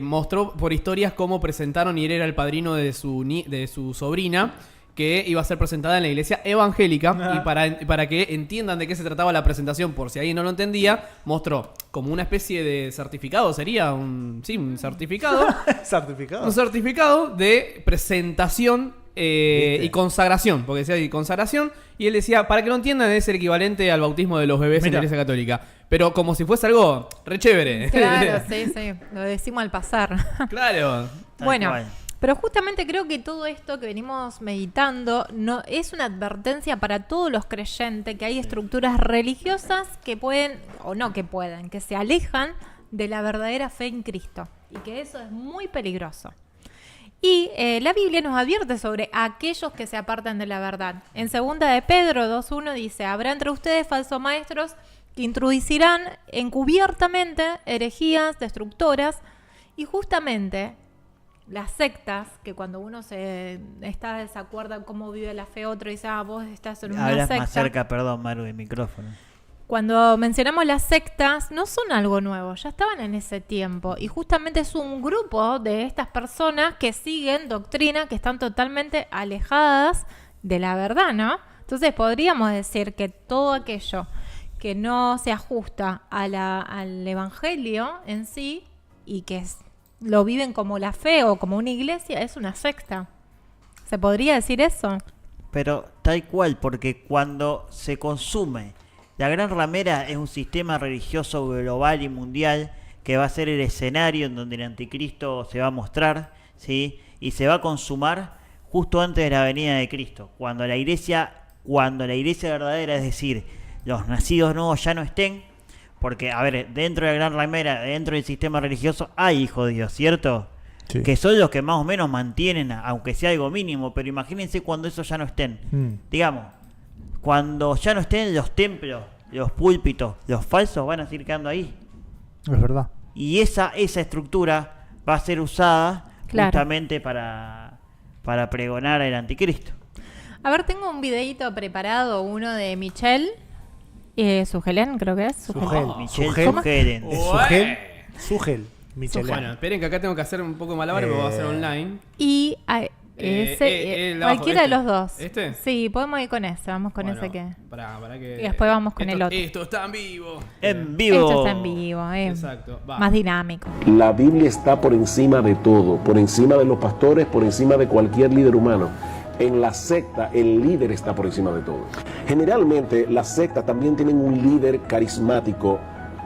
mostró por historias cómo presentaron y él era el padrino de su sobrina, que iba a ser presentada en la iglesia evangélica. Y para que entiendan de qué se trataba la presentación, por si alguien no lo entendía, mostró como una especie de certificado, sería un certificado. ¿Certificado? Un certificado de presentación y consagración, porque decía y consagración, y él decía, para que lo entiendan, es el equivalente al bautismo de los bebés en la iglesia católica. Pero como si fuese algo re chévere. Claro, sí, lo decimos al pasar. Claro. Bueno, pero justamente creo que todo esto que venimos meditando no es una advertencia para todos los creyentes, que hay estructuras religiosas que pueden, o no que pueden, que se alejan de la verdadera fe en Cristo, y que eso es muy peligroso. Y la Biblia nos advierte sobre aquellos que se apartan de la verdad. En 2 de Pedro 2:1 dice, habrá entre ustedes falsos maestros que introducirán encubiertamente herejías destructoras, y justamente las sectas, que cuando uno está desacuerdo en cómo vive la fe otro, dice, vos estás en una Hablas secta. más cerca, perdón, Maru, del micrófono. Cuando mencionamos las sectas, no son algo nuevo, ya estaban en ese tiempo. Y justamente es un grupo de estas personas que siguen doctrinas que están totalmente alejadas de la verdad, ¿no? Entonces podríamos decir que todo aquello que no se ajusta al evangelio en sí y que lo viven como la fe o como una iglesia, es una secta. ¿Se podría decir eso? Pero tal cual, porque cuando se consume, la Gran Ramera es un sistema religioso global y mundial que va a ser el escenario en donde el anticristo se va a mostrar, ¿sí? Y se va a consumar justo antes de la venida de Cristo, cuando la iglesia verdadera, es decir, los nacidos nuevos ya no estén. Porque, a ver, dentro de la Gran Ramera, dentro del sistema religioso, hay hijos de Dios, ¿cierto? Sí. Que son los que más o menos mantienen, aunque sea algo mínimo. Pero imagínense cuando esos ya no estén. Digamos, cuando ya no estén los templos, los púlpitos, los falsos van a seguir quedando ahí. Es verdad. Y esa estructura va a ser usada justamente para pregonar al anticristo. A ver, tengo un videito preparado, uno de Michelle. Sugelen, creo que es. Sugel. Michelle. Bueno, esperen que acá tengo que hacer un poco de malabares, pero voy a hacer online. Y cualquiera de los dos. ¿Este? Sí, podemos ir con ese. Vamos con ese que. Para que. Y después vamos con el otro. Esto está en vivo. En vivo. Esto está en vivo. Exacto. Más dinámico. La Biblia está por encima de todo, por encima de los pastores, por encima de cualquier líder humano. En la secta, el líder está por encima de todo. Generalmente, las sectas también tienen un líder carismático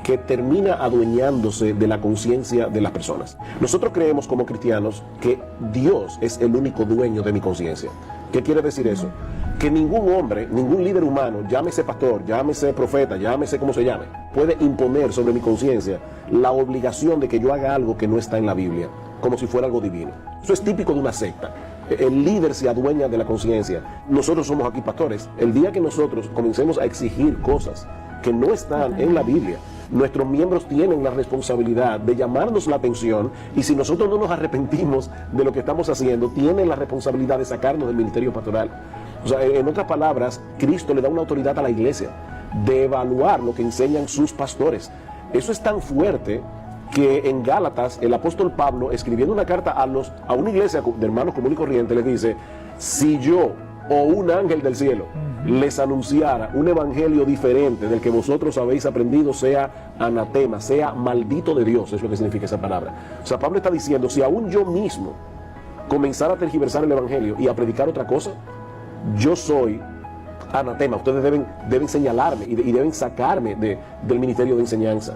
que termina adueñándose de la conciencia de las personas. Nosotros creemos como cristianos que Dios es el único dueño de mi conciencia. ¿Qué quiere decir eso? Que ningún hombre, ningún líder humano, llámese pastor, llámese profeta, llámese como se llame, puede imponer sobre mi conciencia la obligación de que yo haga algo que no está en la Biblia, como si fuera algo divino. Eso es típico de una secta. El líder se adueña de la conciencia. Nosotros somos aquí pastores. El día que nosotros comencemos a exigir cosas que no están en la Biblia, nuestros miembros tienen la responsabilidad de llamarnos la atención, y si nosotros no nos arrepentimos de lo que estamos haciendo, tienen la responsabilidad de sacarnos del ministerio pastoral. O sea, en otras palabras, Cristo le da una autoridad a la iglesia de evaluar lo que enseñan sus pastores. Eso es tan fuerte que en Gálatas el apóstol Pablo, escribiendo una carta a una iglesia de hermanos común y corriente, les dice: si yo o un ángel del cielo les anunciara un evangelio diferente del que vosotros habéis aprendido, sea anatema, sea maldito de Dios, es lo que significa esa palabra. O sea, Pablo está diciendo, si aún yo mismo comenzara a tergiversar el evangelio y a predicar otra cosa, yo soy anatema. Ustedes deben señalarme y deben sacarme del ministerio de enseñanza.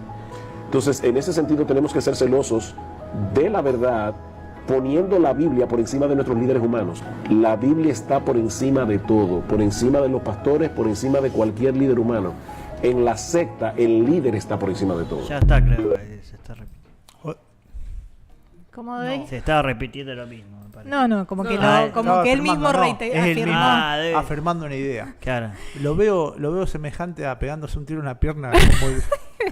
Entonces, en ese sentido tenemos que ser celosos de la verdad, poniendo la Biblia por encima de nuestros líderes humanos. La Biblia está por encima de todo, por encima de los pastores, por encima de cualquier líder humano. En la secta, el líder está por encima de todo. Ya está, creo que se está repitiendo. ¿Cómo Se estaba repitiendo lo mismo, me parece. No, como que, No, como que él mismo Es él afirmó. mismo afirmando una idea. Claro. Lo veo semejante a pegándose un tiro en la pierna.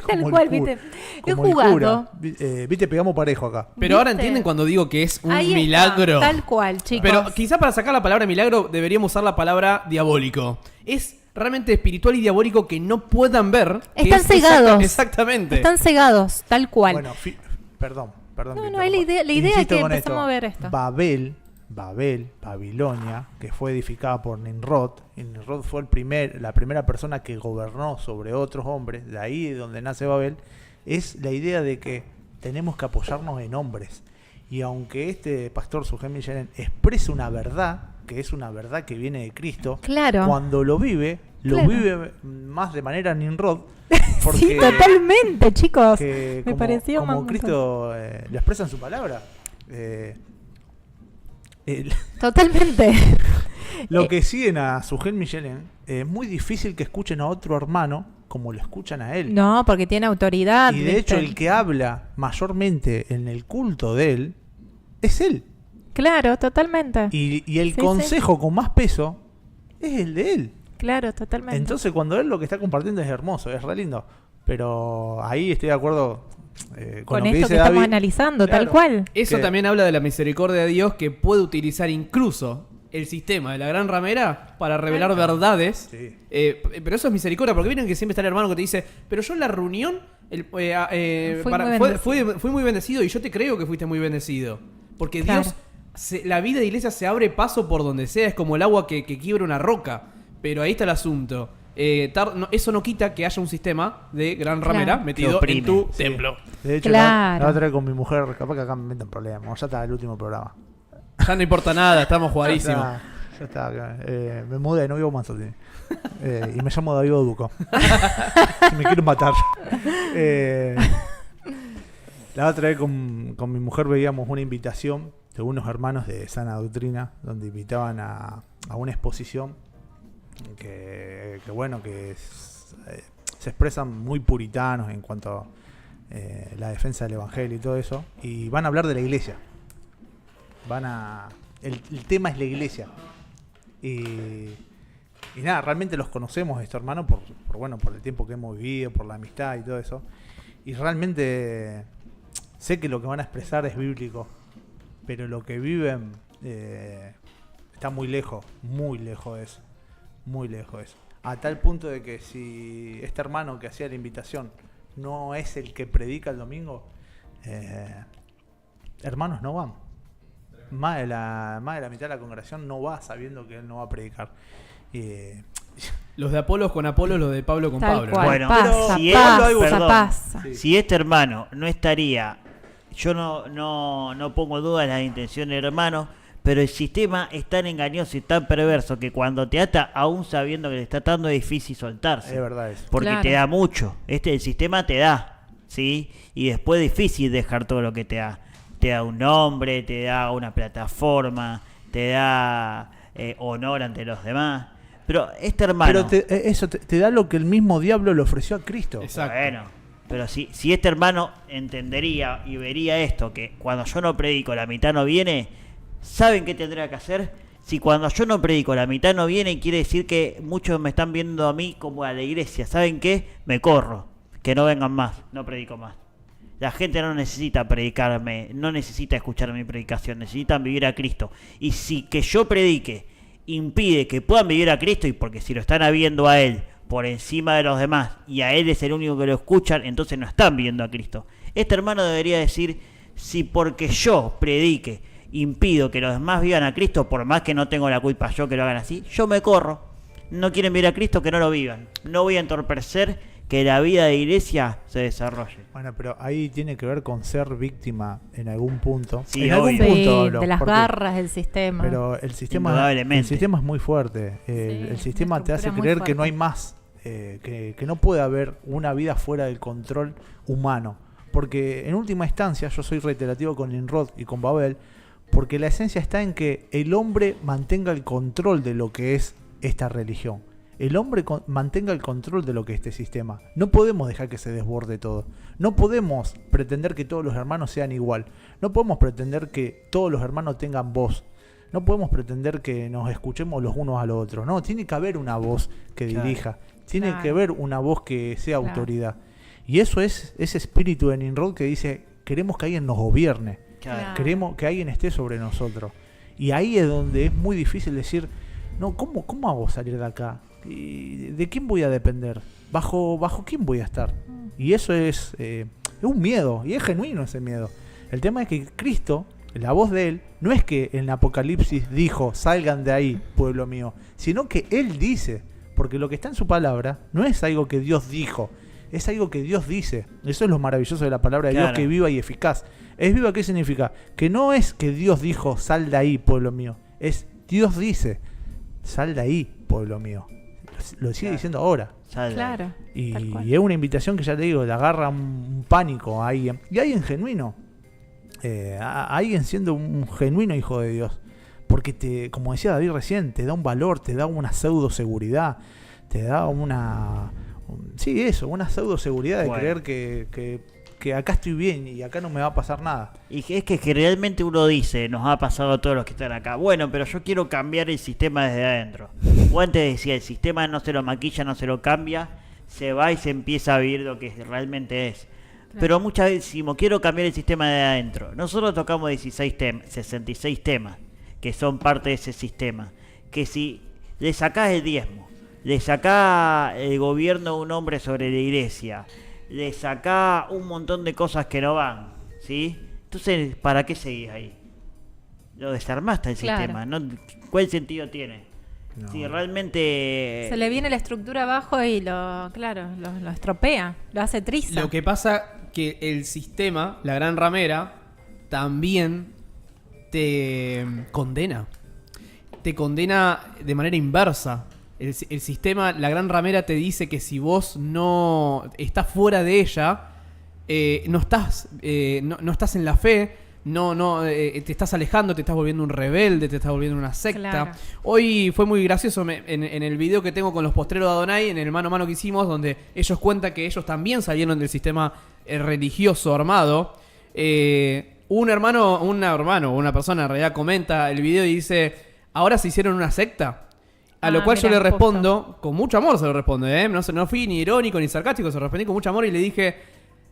Tal cual, viste. He como el jugado. cura. Viste, pegamos parejo acá. Pero ahora ¿Viste? entienden cuando digo que es un Ahí está, milagro. tal cual, chicos. Pero quizá para sacar la palabra milagro deberíamos usar la palabra diabólico. Es realmente espiritual y diabólico que no puedan ver. que Están es cegados. Exactamente. Están cegados, tal cual. Bueno, perdón. No, que no, la interrumpa. idea es Insisto que con empezamos a ver esto. Babilonia, que fue edificada por Nimrod. Y Nimrod fue la primera persona que gobernó sobre otros hombres. De ahí es donde nace Babel. Es la idea de que tenemos que apoyarnos en hombres. Y aunque este pastor Sujén Millén exprese una verdad, que es una verdad que viene de Cristo, Claro. cuando lo vive Claro. más de manera Nimrod. Porque Sí, totalmente, chicos. que Me como, pareció como un Cristo lo expresa en su palabra. Totalmente. Lo que siguen a Sujén Millén es muy difícil que escuchen a otro hermano como lo escuchan a él. No, porque tiene autoridad. Y de ¿viste? hecho el que habla mayormente en el culto de él es él. Claro, totalmente. Y el Sí, consejo con más peso es el de él. Claro, totalmente. Entonces cuando él lo que está compartiendo es hermoso, es re lindo. Pero ahí estoy de acuerdo con lo que esto dice que estamos David. analizando, tal Claro. cual. Eso que- también habla de la misericordia de Dios que puede utilizar incluso el sistema de la gran ramera para revelar verdades. Sí. Pero eso es misericordia, porque miren que siempre está el hermano que te dice, pero yo en la reunión fui muy bendecido y yo te creo que fuiste muy bendecido. Porque Claro. Dios, la vida de iglesia se abre paso por donde sea, es como el agua que quiebra una roca. Pero ahí está el asunto. Eso no quita que haya un sistema de gran ramera Claro. metido Que en tu oprime. Sí. templo. De hecho, Claro. la otra vez con mi mujer, capaz que acá me metan problemas. Ya está el último programa. Ya no importa nada, estamos jugadísimos. Ya está acá. Me mudé, no vivo más Manzotti. Y me llamo David Oduco. Y me quiero matar. La otra vez con mi mujer veíamos una invitación de unos hermanos de Sana Doctrina, donde invitaban a una exposición que se expresan muy puritanos en cuanto a la defensa del evangelio y todo eso, y van a hablar de la iglesia. El tema es la iglesia. Y nada, realmente los conocemos estos hermanos por el tiempo que hemos vivido, por la amistad y todo eso. Y realmente sé que lo que van a expresar es bíblico, pero lo que viven está muy lejos de eso. Muy lejos de eso. A tal punto de que si este hermano que hacía la invitación no es el que predica el domingo, hermanos no van. Más de la mitad de la congregación no va sabiendo que él no va a predicar. Los de Apolos con Apolos, los de Pablo con Tal Pablo. cual. Bueno, pasa, si pasa. Si este hermano no estaría, yo no pongo en duda las intenciones del hermano, pero el sistema es tan engañoso y tan perverso que cuando te ata, aún sabiendo que te está atando, es difícil soltarse. Es verdad eso. Porque Claro. te da mucho. El sistema te da, ¿sí? Y después es difícil dejar todo lo que te da. Te da un nombre, te da una plataforma, te da honor ante los demás. Pero este hermano... Pero eso te da lo que el mismo diablo le ofreció a Cristo. Exacto. Bueno, pero si este hermano entendería y vería esto, que cuando yo no predico la mitad no viene, ¿saben qué tendría que hacer? Si cuando yo no predico la mitad no viene, quiere decir que muchos me están viendo a mí como a la iglesia. ¿Saben qué? Me corro, que no vengan más, no predico más. La gente no necesita predicarme, no necesita escuchar mi predicación, necesitan vivir a Cristo. Y si que yo predique impide que puedan vivir a Cristo, y porque si lo están viendo a Él por encima de los demás y a Él es el único que lo escuchan, entonces no están viendo a Cristo. Este hermano debería decir, si porque yo predique impido que los demás vivan a Cristo, por más que no tengo la culpa yo que lo hagan así, yo me corro. No quieren vivir a Cristo, que no lo vivan. No voy a entorpecer que la vida de iglesia se desarrolle. Bueno, pero ahí tiene que ver con ser víctima en algún punto. Sí, en algún obvio. punto hablo, de las porque- garras del sistema. Pero el sistema Indudablemente. es muy fuerte. El Sí, sistema una te hace estructura muy creer que fuerte. no hay más, que no puede haber una vida fuera del control humano. Porque en última instancia, yo soy reiterativo con Nimrod y con Babel, porque la esencia está en que el hombre mantenga el control de lo que es esta religión. el hombre mantenga el control de lo que es este sistema. No podemos dejar que se desborde todo. No podemos pretender que todos los hermanos sean igual. No podemos pretender que todos los hermanos tengan voz. No podemos pretender que nos escuchemos los unos a los otros. No, tiene que haber una voz que dirija. Tiene que haber una voz que sea autoridad. Y eso es ese espíritu de Nimrod que dice, queremos que alguien nos gobierne. Queremos que alguien esté sobre nosotros. Y ahí es donde es muy difícil decir, no, ¿cómo hago salir de acá? ¿De quién voy a depender? ¿Bajo quién voy a estar? Y eso es un miedo, y es genuino ese miedo. El tema es que Cristo, la voz de Él, no es que en Apocalipsis dijo, salgan de ahí, pueblo mío, sino que Él dice, porque lo que está en su palabra no es algo que Dios dijo, es algo que Dios dice. Eso es lo maravilloso de la palabra de Dios, que es viva y eficaz. ¿Es viva qué significa? Que no es que Dios dijo, sal de ahí, pueblo mío. Es Dios dice, sal de ahí, pueblo mío. Lo sigue diciendo ahora. Claro. Y es una invitación que ya te digo, le agarra un pánico a alguien. Y alguien genuino. A alguien siendo un genuino hijo de Dios. Porque como decía David recién, te da un valor, te da una pseudo seguridad, te da una pseudo seguridad de creer que acá estoy bien y acá no me va a pasar nada. Y es que realmente uno dice, nos ha pasado a todos los que están acá, bueno, pero yo quiero cambiar el sistema desde adentro. O antes decía, el sistema no se lo maquilla, no se lo cambia, se va y se empieza a vivir lo que realmente es. Claro. Pero muchas veces decimos, quiero cambiar el sistema de adentro. Nosotros tocamos 66 temas que son parte de ese sistema. Que si le sacás el diezmo, le sacás el gobierno de un hombre sobre la iglesia, le sacás un montón de cosas que no van, ¿sí? Entonces, ¿para qué seguís ahí? Lo desarmaste el sistema, ¿no? ¿Cuál sentido tiene? No. Si realmente... Se le viene la estructura abajo y lo estropea, lo hace trizas. Lo que pasa que el sistema, la gran ramera, también te condena. Te condena de manera inversa. El sistema, la gran ramera te dice que si vos no estás fuera de ella, no estás en la fe, te estás alejando, te estás volviendo un rebelde, te estás volviendo una secta. Claro. Hoy fue muy gracioso en el video que tengo con los postreros de Adonai, en el mano a mano que hicimos, donde ellos cuentan que ellos también salieron del sistema religioso armado. Una persona en realidad comenta el video y dice, ¿ahora se hicieron una secta? A lo cual yo le respondo, con mucho amor se lo respondo, no fui ni irónico ni sarcástico, se lo respondí con mucho amor y le dije,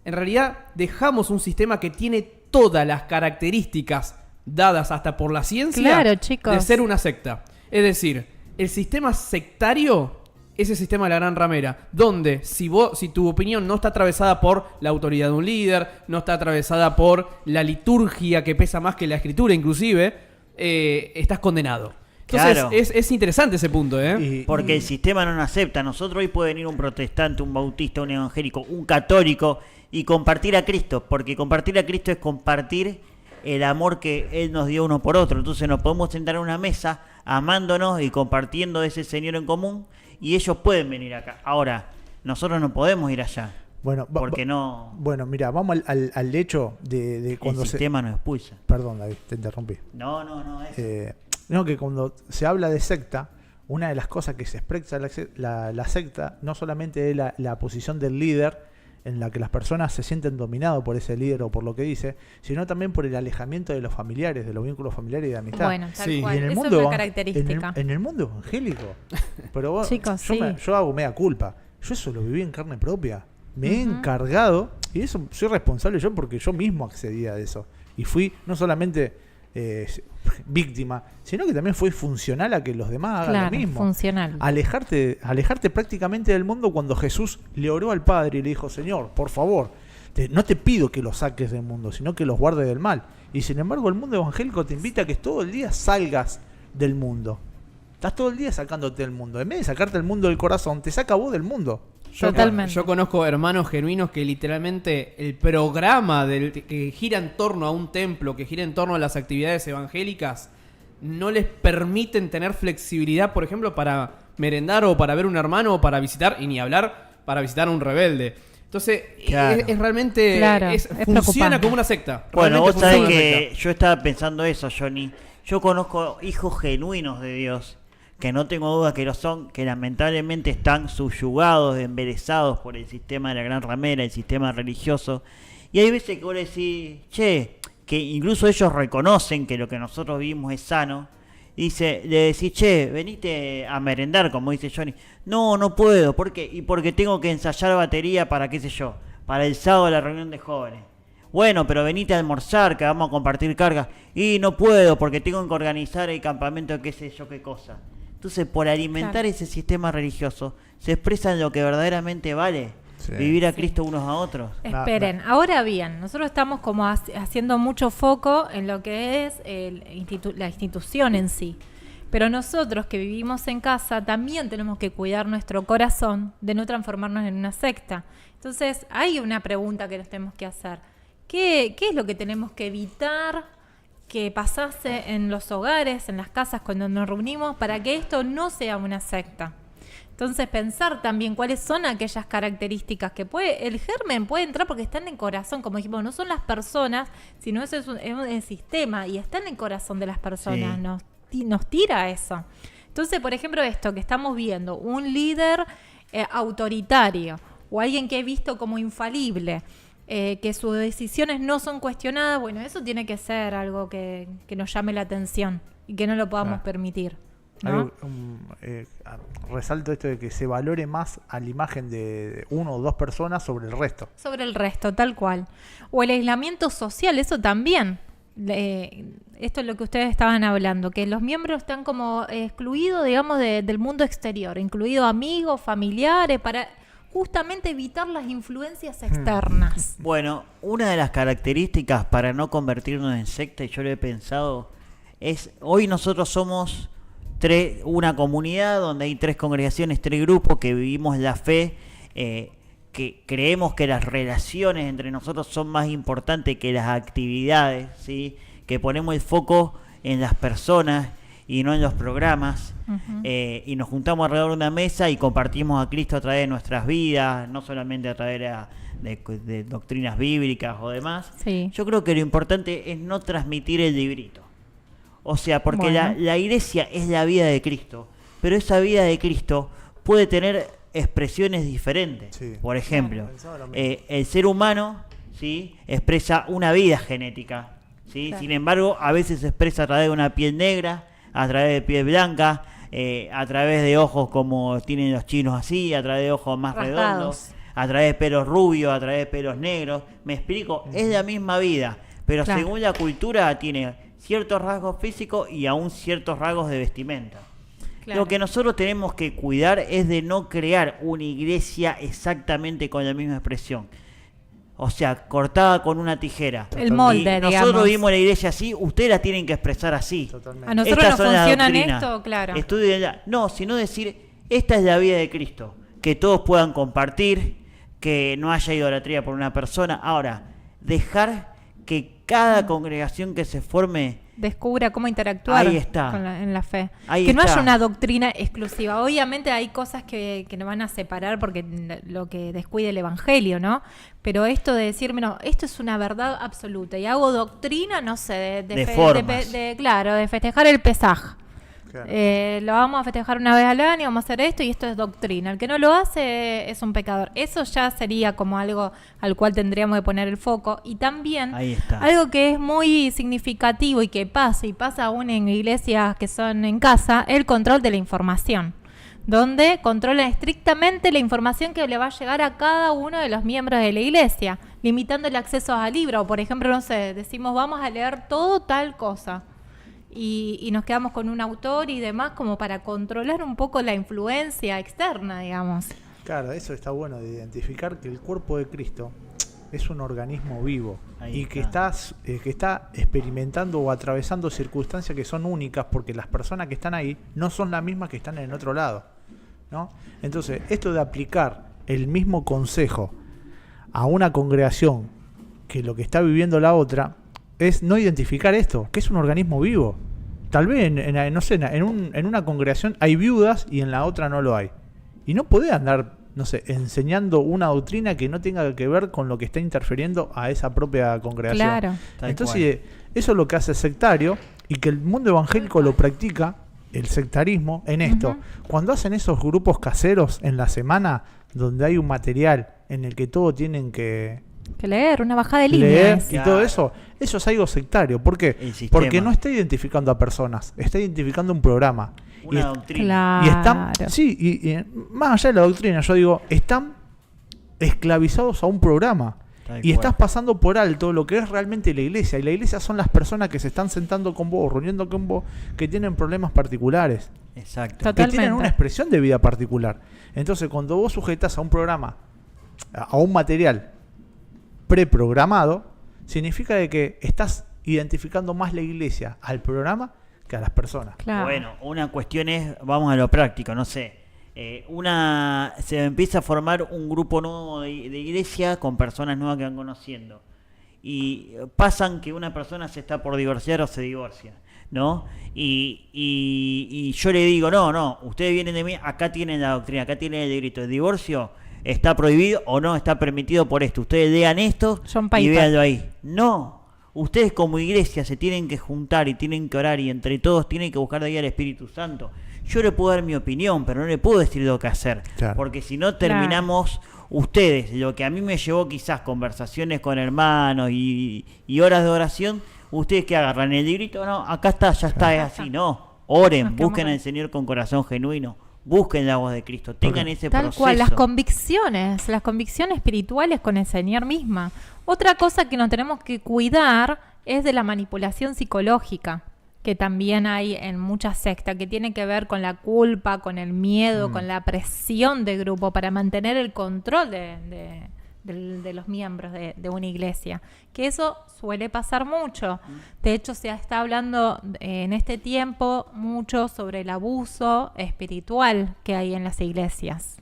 en realidad dejamos un sistema que tiene todas las características dadas hasta por la ciencia de ser una secta. Es decir, el sistema sectario es el sistema de la gran ramera, donde si tu opinión no está atravesada por la autoridad de un líder, no está atravesada por la liturgia que pesa más que la escritura inclusive, estás condenado. Entonces claro. es interesante ese punto, porque el sistema no nos acepta. Nosotros hoy puede venir un protestante, un bautista, un evangélico, un católico y compartir a Cristo, porque compartir a Cristo es compartir el amor que Él nos dio uno por otro. Entonces nos podemos sentar en una mesa amándonos y compartiendo ese Señor en común, y ellos pueden venir acá. Ahora, nosotros no podemos ir allá. Bueno, porque no. Bueno, mira, vamos al hecho de cuando el sistema nos expulsa. Perdón, David, te interrumpí. No, eso. No, que cuando se habla de secta, una de las cosas que se expresa la secta no solamente es la posición del líder, en la que las personas se sienten dominados por ese líder o por lo que dice, sino también por el alejamiento de los familiares, de los vínculos familiares y de amistad. Bueno, tal cual. Y en el eso mundo, es una característica. En el mundo evangélico. Pero vos, chicos, yo hago mea culpa. Yo eso lo viví en carne propia. Me he encargado, y eso soy responsable yo porque yo mismo accedía a eso. Y fui no solamente víctima, sino que también fue funcional a que los demás hagan lo mismo. Funcional. Alejarte prácticamente del mundo cuando Jesús le oró al Padre y le dijo, Señor, por favor, no te pido que los saques del mundo, sino que los guardes del mal. Y sin embargo el mundo evangélico te invita a que todo el día salgas del mundo. Estás todo el día sacándote del mundo. En vez de sacarte el mundo del corazón, te saca vos del mundo. Totalmente. Yo conozco hermanos genuinos que literalmente el programa que gira en torno a un templo, que gira en torno a las actividades evangélicas, no les permiten tener flexibilidad, por ejemplo, para merendar o para ver un hermano o para visitar, y ni hablar, para visitar a un rebelde. Entonces, claro. es realmente... funciona como una secta. Bueno, vos sabés que yo estaba pensando eso, Johnny. Yo conozco hijos genuinos de Dios que no tengo duda que lo son, que lamentablemente están subyugados, embelesados por el sistema de la Gran Ramera, el sistema religioso. Y hay veces que vos decís, che, que incluso ellos reconocen que lo que nosotros vivimos es sano. Y le decís, che, venite a merendar, como dice Johnny. No, no puedo. ¿Por qué? Y porque tengo que ensayar batería para, qué sé yo, para el sábado de la reunión de jóvenes. Bueno, pero venite a almorzar, que vamos a compartir cargas. Y no puedo, porque tengo que organizar el campamento, qué sé yo, qué cosa. Entonces, por alimentar ese sistema religioso, se expresa en lo que verdaderamente vale. Sí. Vivir a Cristo unos a otros. Esperen, ahora bien, nosotros estamos como haciendo mucho foco en lo que es la institución en sí. Pero nosotros que vivimos en casa también tenemos que cuidar nuestro corazón de no transformarnos en una secta. Entonces, hay una pregunta que nos tenemos que hacer. ¿Qué es lo que tenemos que evitar que pasase en los hogares, en las casas cuando nos reunimos, para que esto no sea una secta? Entonces, pensar también cuáles son aquellas características que el germen puede entrar porque está en el corazón, como dijimos, no son las personas, sino eso es el sistema y está en el corazón de las personas, nos tira eso. Entonces, por ejemplo, esto que estamos viendo, un líder autoritario o alguien que es visto como infalible, que sus decisiones no son cuestionadas, bueno, eso tiene que ser algo que nos llame la atención y que no lo podamos permitir, ¿no? Resalto esto de que se valore más a la imagen de uno o dos personas sobre el resto. Sobre el resto, tal cual. O el aislamiento social, eso también. Esto es lo que ustedes estaban hablando, que los miembros están como excluidos, digamos, del mundo exterior, incluidos amigos, familiares, para justamente evitar las influencias externas. Bueno, una de las características para no convertirnos en secta, y yo lo he pensado, es hoy nosotros somos una comunidad donde hay 3 congregaciones, 3 grupos que vivimos la fe, que creemos que las relaciones entre nosotros son más importantes que las actividades, ¿sí? Que ponemos el foco en las personas y no en los programas, y nos juntamos alrededor de una mesa y compartimos a Cristo a través de nuestras vidas, no solamente a través de doctrinas bíblicas o demás. Sí. Yo creo que lo importante es no transmitir el librito. O sea, porque la iglesia es la vida de Cristo, pero esa vida de Cristo puede tener expresiones diferentes. Sí. Por ejemplo, el ser humano, ¿sí?, expresa una vida genética, ¿sí? Claro. Sin embargo, a veces se expresa a través de una piel negra, a través de piel blanca, a través de ojos como tienen los chinos así, a través de ojos más redondos, a través de pelos rubios, a través de pelos negros. ¿Me explico? Es la misma vida, pero según la cultura tiene ciertos rasgos físicos y aún ciertos rasgos de vestimenta. Claro. Lo que nosotros tenemos que cuidar es de no crear una iglesia exactamente con la misma expresión. O sea, cortada con una tijera. El molde, y nosotros vimos la iglesia así, ustedes la tienen que expresar así. Totalmente. A nosotros nos funcionan esto, claro. No, sino decir, esta es la vida de Cristo. Que todos puedan compartir, que no haya idolatría por una persona. Ahora, dejar que cada congregación que se forme descubra cómo interactuar en la fe. Que no haya una doctrina exclusiva. Obviamente hay cosas que nos van a separar porque lo que descuide el evangelio, ¿no? Pero esto de decirme, no, esto es una verdad absoluta y hago doctrina, no sé, de festejar el Pesaj. Claro. Lo vamos a festejar una vez al año, vamos a hacer esto y esto es doctrina. El que no lo hace es un pecador. Eso ya sería como algo al cual tendríamos que poner el foco. Y también algo que es muy significativo y que pasa aún en iglesias que son en casa, el control de la información, donde controlan estrictamente la información que le va a llegar a cada uno de los miembros de la iglesia, limitando el acceso a libros. O por ejemplo, no sé, decimos vamos a leer todo tal cosa. Y nos quedamos con un autor y demás como para controlar un poco la influencia externa, digamos. Claro, eso está bueno, de identificar que el cuerpo de Cristo es un organismo vivo y que está experimentando o atravesando circunstancias que son únicas porque las personas que están ahí no son las mismas que están en el otro lado, ¿no? Entonces, esto de aplicar el mismo consejo a una congregación que lo que está viviendo la otra es no identificar esto, que es un organismo vivo. Tal vez, en una congregación hay viudas y en la otra no lo hay. Y no podés andar, no sé, enseñando una doctrina que no tenga que ver con lo que está interfiriendo a esa propia congregación. Claro. Entonces, eso es lo que hace sectario y que el mundo evangélico lo practica el sectarismo en esto. Cuando hacen esos grupos caseros en la semana, donde hay un material en el que todos tienen que leer, una bajada de leer líneas. y todo eso es algo sectario. ¿Por qué? El sistema. Porque no está identificando a personas, está identificando un programa. Una doctrina. Claro. Y están, sí, y más allá de la doctrina, yo digo, están esclavizados a un programa. Tal Y cual. estás pasando por alto lo que es realmente la iglesia. Y la iglesia son las personas que se están sentando con vos, reuniendo con vos, que tienen problemas particulares, Exacto. que Totalmente. tienen una expresión de vida particular. Entonces, cuando vos sujetás a un programa, a un material preprogramado, significa de que estás identificando más la iglesia al programa que a las personas. Claro. Bueno, una cuestión es, vamos a lo práctico, no sé. Se empieza a formar un grupo nuevo de iglesia con personas nuevas que van conociendo. Y pasan que una persona se está por divorciar o se divorcia, ¿no? Y yo le digo, no, ustedes vienen de mí, acá tienen la doctrina, acá tienen el grito. El divorcio está prohibido o no está permitido por esto. Ustedes lean esto John y Piper. véanlo ahí. No, ustedes como iglesia se tienen que juntar y tienen que orar y entre todos tienen que buscar de guía al Espíritu Santo. Yo le puedo dar mi opinión, pero no le puedo decir lo que hacer. Claro. Porque si no terminamos, ustedes, lo que a mí me llevó quizás conversaciones con hermanos y horas de oración, ustedes que agarran el librito, no, acá está, ya está, es así, no. Oren, Nos quedamos busquen ahí. al Señor con corazón genuino, busquen la voz de Cristo, tengan ese Tal proceso. cual, las convicciones espirituales con el Señor misma. Otra cosa que nos tenemos que cuidar es de la manipulación psicológica, que también hay en muchas sectas, que tiene que ver con la culpa, con el miedo, con la presión de grupo para mantener el control de los miembros de una iglesia. Que eso suele pasar mucho. De hecho, se está hablando en este tiempo mucho sobre el abuso espiritual que hay en las iglesias.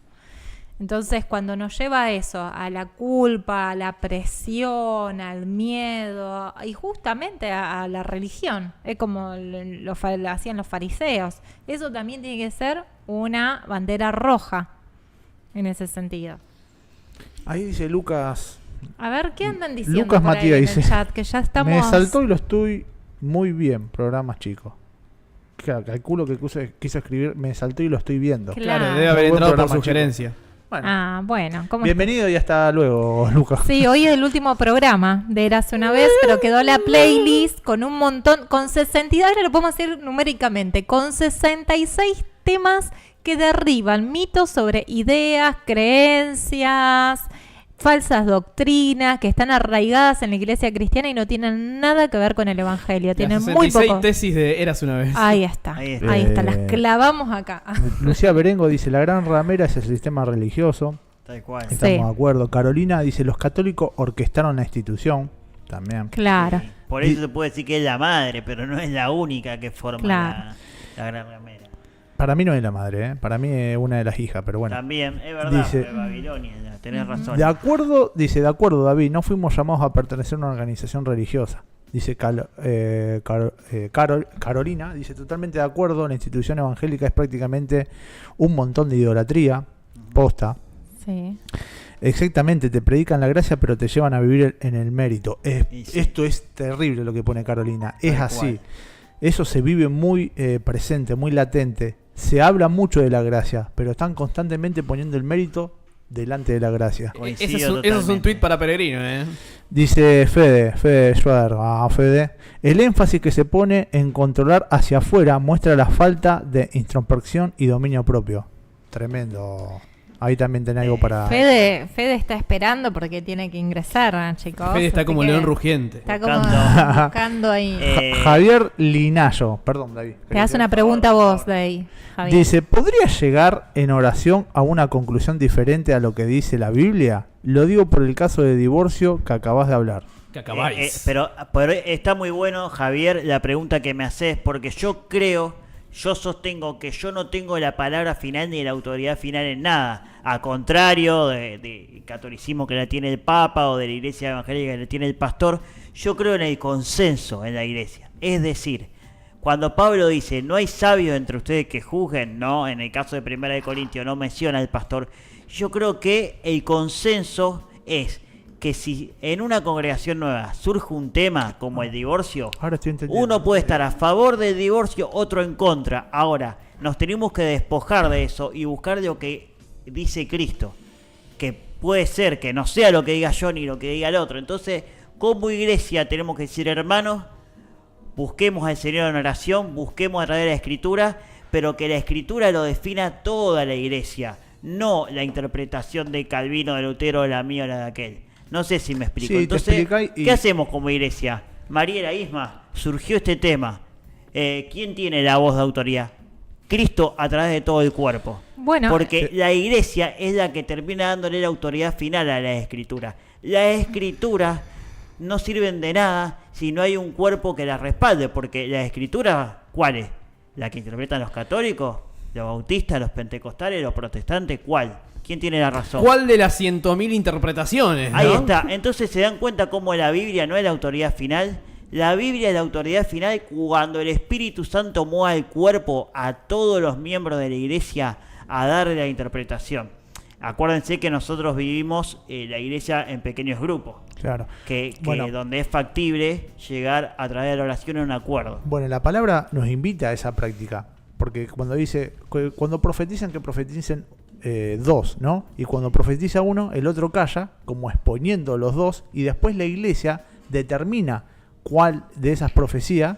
Entonces, cuando nos lleva a eso, a la culpa, a la presión, al miedo y justamente a la religión, es como lo hacían los fariseos, eso también tiene que ser una bandera roja en ese sentido. Ahí dice Lucas. A ver, ¿qué andan diciendo Lucas por ahí Matías en dice, el chat? Que ya estamos... Me saltó y lo estoy muy bien, programas chicos. Claro, calculo que quiso escribir, me saltó y lo estoy viendo. Claro. Claro, debe haber Buen entrado por programa, sugerencia. Bueno, Ah, bueno. ¿cómo bienvenido y hasta luego, Lucas. Sí, hoy es el último programa de Érase una vez, pero quedó la playlist con un montón, con 62, ahora lo podemos decir numéricamente, con 66 temas que derriban mitos sobre ideas, creencias, falsas doctrinas que están arraigadas en la iglesia cristiana y no tienen nada que ver con el evangelio. Tienen Las muy 66 poco. tesis de Eras una vez. Ahí está, Ahí ahí está. está, las clavamos acá. Lucía Berengo dice, la gran ramera es el sistema religioso. Tal cual. Sí. Estamos de acuerdo. Carolina dice, los católicos orquestaron la institución. También. Claro. Por eso se puede decir que es la madre, pero no es la única que forma Claro. la gran ramera. Para mí no es la madre, ¿eh? Para mí es una de las hijas, pero bueno. También, es verdad, Dice- de Babilonia, tenés razón. De acuerdo, David, no fuimos llamados a pertenecer a una organización religiosa. Dice Carolina, dice totalmente de acuerdo, la institución evangélica es prácticamente un montón de idolatría, posta. Sí. Exactamente, te predican la gracia pero te llevan a vivir en el mérito. Y sí. Esto es terrible lo que pone Carolina, es Tal así. cual. Eso se vive muy presente, muy latente. Se habla mucho de la gracia, pero están constantemente poniendo el mérito delante de la gracia. Coincido Eso es un totalmente. tuit para Peregrino, ¿eh? Dice Fede Schroeder, Fede, el énfasis que se pone en controlar hacia afuera muestra la falta de introspección y dominio propio. Tremendo. Ahí también tenés algo para... Fede está esperando porque tiene que ingresar, chicos. Fede está así como que león rugiente. Está como Buscando. buscando ahí. Javier Linayo, perdón David. Te hace una pregunta a vos de ahí, Javier. Dice, ¿podría llegar en oración a una conclusión diferente a lo que dice la Biblia? Lo digo por el caso de divorcio que acabas de hablar. Que acabáis. Pero está muy bueno, Javier, la pregunta que me haces, porque yo sostengo que yo no tengo la palabra final ni la autoridad final en nada. A contrario de catolicismo que la tiene el Papa o de la Iglesia Evangélica que la tiene el pastor, yo creo en el consenso en la Iglesia. Es decir, cuando Pablo dice, no hay sabios entre ustedes que juzguen, no, en el caso de 1 Corintios no menciona al pastor, yo creo que el consenso es que si en una congregación nueva surge un tema como el divorcio, Ahora estoy entendiendo. uno puede estar a favor del divorcio, otro en contra. Ahora, nos tenemos que despojar de eso y buscar lo que dice Cristo, que puede ser que no sea lo que diga yo ni lo que diga el otro. Entonces, como iglesia tenemos que decir, hermanos, busquemos al Señor en oración, busquemos a través de la Escritura, pero que la Escritura lo defina toda la iglesia, no la interpretación de Calvino, de Lutero, de la mía o la de aquel. No sé si me explico. Sí, te Entonces, explicáis y- ¿qué hacemos como iglesia? Mariela, Isma, surgió este tema. ¿Quién tiene la voz de autoridad? Cristo a través de todo el cuerpo. Bueno, Porque la iglesia es la que termina dándole la autoridad final a la Escritura. Las Escrituras no sirven de nada si no hay un cuerpo que las respalde, porque la Escritura, ¿cuál es? ¿La que interpretan los católicos, los bautistas, los pentecostales, los protestantes? ¿Cuál? ¿Quién tiene la razón? ¿Cuál de las 100.000 interpretaciones? Ahí ¿no? está. Entonces se dan cuenta cómo la Biblia no es la autoridad final. La Biblia es la autoridad final cuando el Espíritu Santo mueva el cuerpo a todos los miembros de la iglesia a darle la interpretación. Acuérdense que nosotros vivimos la iglesia en pequeños grupos, Claro. que Bueno. donde es factible llegar a través de la oración a un acuerdo. Bueno, la palabra nos invita a esa práctica. Porque cuando dice, cuando profetizan, que profeticen dos, ¿no? Y cuando profetiza uno, el otro calla, como exponiendo los dos, y después la iglesia determina cuál de esas profecías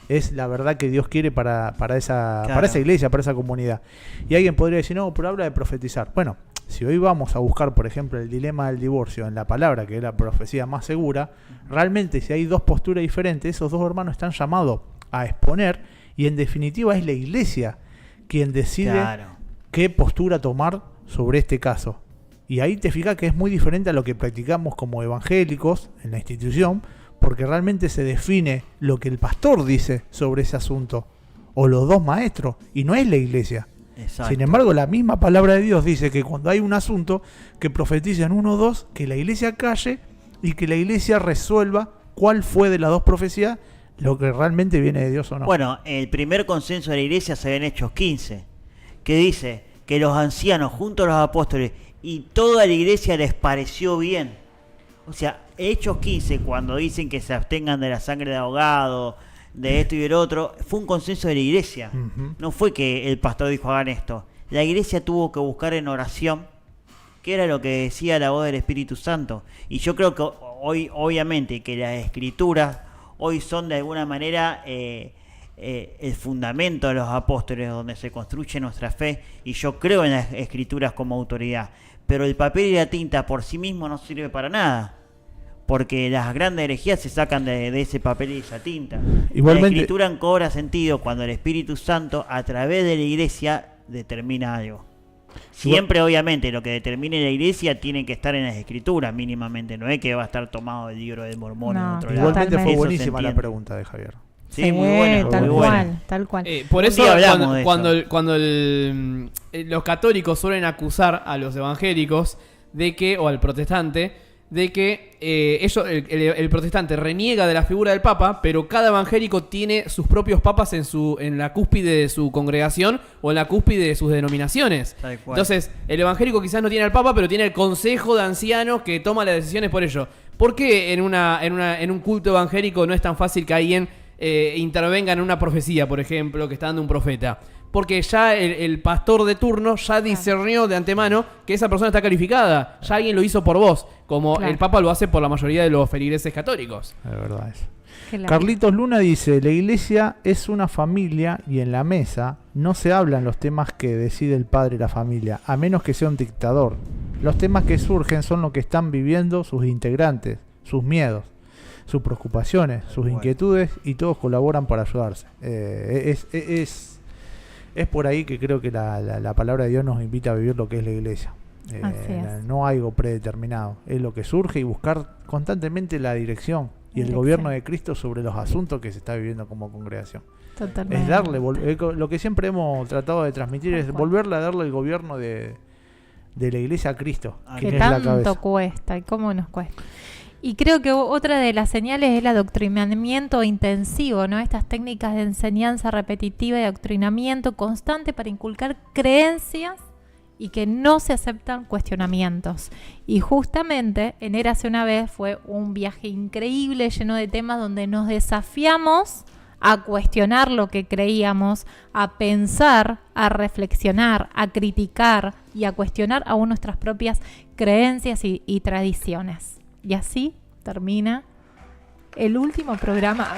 es la verdad que Dios quiere para esa iglesia, para esa comunidad. Y alguien podría decir, no, pero habla de profetizar. Bueno, si hoy vamos a buscar, por ejemplo, el dilema del divorcio en la palabra, que es la profecía más segura, realmente si hay dos posturas diferentes, esos dos hermanos están llamados a exponer, y en definitiva es la iglesia quien decide Claro. qué postura tomar sobre este caso. Y ahí te fijas que es muy diferente a lo que practicamos como evangélicos en la institución, porque realmente se define lo que el pastor dice sobre ese asunto, o los dos maestros, y no es la iglesia. Exacto. Sin embargo, la misma palabra de Dios dice que cuando hay un asunto, que profetizan uno o dos, que la iglesia calle y que la iglesia resuelva cuál fue de las dos profecías lo que realmente viene de Dios o no. Bueno, el primer consenso de la iglesia se ve en Hechos 15, que dice que los ancianos junto a los apóstoles y toda la iglesia les pareció bien. O sea, Hechos 15, cuando dicen que se abstengan de la sangre de ahogado, de esto y del otro, fue un consenso de la iglesia. Ujú. No fue que el pastor dijo hagan esto. La iglesia tuvo que buscar en oración qué era lo que decía la voz del Espíritu Santo. Y yo creo que hoy, obviamente, que las escrituras hoy son de alguna manera el fundamento de los apóstoles, donde se construye nuestra fe, y yo creo en las escrituras como autoridad. Pero el papel y la tinta por sí mismo no sirve para nada, porque las grandes herejías se sacan de ese papel y esa tinta. Igualmente- La escritura cobra sentido cuando el Espíritu Santo, a través de la iglesia, determina algo. Siempre, obviamente, lo que determine la iglesia tiene que estar en las escrituras, mínimamente. No es que va a estar tomado del libro del Mormón en No, otro lado. Igualmente fue Totalmente. Eso se buenísima la entiende. pregunta de Javier. Sí, muy buena, tal muy cual, buena. tal cual. Por Un eso día hablamos de cuando los católicos suelen acusar a los evangélicos de que, o al protestante, de que el protestante reniega de la figura del papa, pero cada evangélico tiene sus propios papas en la cúspide de su congregación o en la cúspide de sus denominaciones. Tal cual. Entonces, el evangélico quizás no tiene al papa, pero tiene el consejo de ancianos que toma las decisiones por ello. ¿Por qué en un culto evangélico no es tan fácil que alguien intervenga en una profecía, por ejemplo, que está dando un profeta? Porque ya el pastor de turno ya discernió de antemano que esa persona está calificada. Ya alguien lo hizo por vos, como Claro. el Papa lo hace por la mayoría de los feligreses católicos. De verdad es. Claro. Carlitos Luna dice, la iglesia es una familia y en la mesa no se hablan los temas que decide el padre de la familia, a menos que sea un dictador. Los temas que surgen son lo que están viviendo sus integrantes, sus miedos, sus preocupaciones, sus inquietudes, y todos colaboran para ayudarse. Es por ahí que creo que la palabra de Dios nos invita a vivir lo que es la iglesia. Así es. No hay algo predeterminado, es lo que surge, y buscar constantemente la dirección y el Dirección. gobierno de Cristo sobre los asuntos que se está viviendo como congregación. Totalmente. Es darle, lo que siempre hemos tratado de transmitir es Tal cual. volverle a darle el gobierno de la iglesia a Cristo, Ah, quien Que es la tanto cabeza. cuesta y cómo nos cuesta. Y creo que otra de las señales es el adoctrinamiento intensivo, ¿no? Estas técnicas de enseñanza repetitiva y adoctrinamiento constante para inculcar creencias y que no se aceptan cuestionamientos. Y justamente en Érase una vez fue un viaje increíble, lleno de temas donde nos desafiamos a cuestionar lo que creíamos, a pensar, a reflexionar, a criticar y a cuestionar aún nuestras propias creencias y tradiciones. Y así termina el último programa.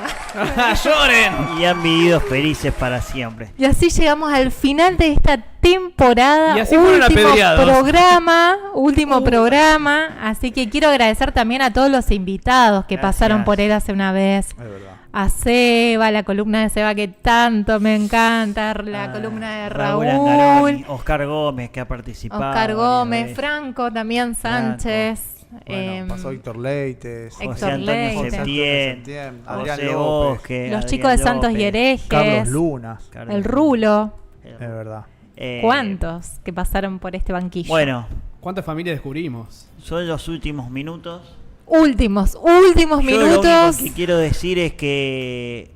¡Lloren! Y han vivido felices para siempre. Y así llegamos al final de esta temporada. Y así fueron apedreados. Último programa. Así que quiero agradecer también a todos los invitados que Gracias. pasaron por Érase una vez. Es verdad. A Seba, la columna de Seba que tanto me encanta, la columna de Raúl, Angaroni, Oscar Gómez, que ha participado. Oscar varias Gómez, veces. Franco también, Sánchez. Bueno, pasó Héctor Leites, Héctor José Antonio Leite. Septién, Adrián José López, Bosque, Los Adrián chicos de Santos y López, Herejes, Carlos Lunas. Carlos el Rulo. Es verdad. ¿Cuántos que pasaron por este banquillo? Bueno, ¿Cuántas familias descubrimos? son los últimos minutos. Últimos Yo lo único minutos. que quiero decir es que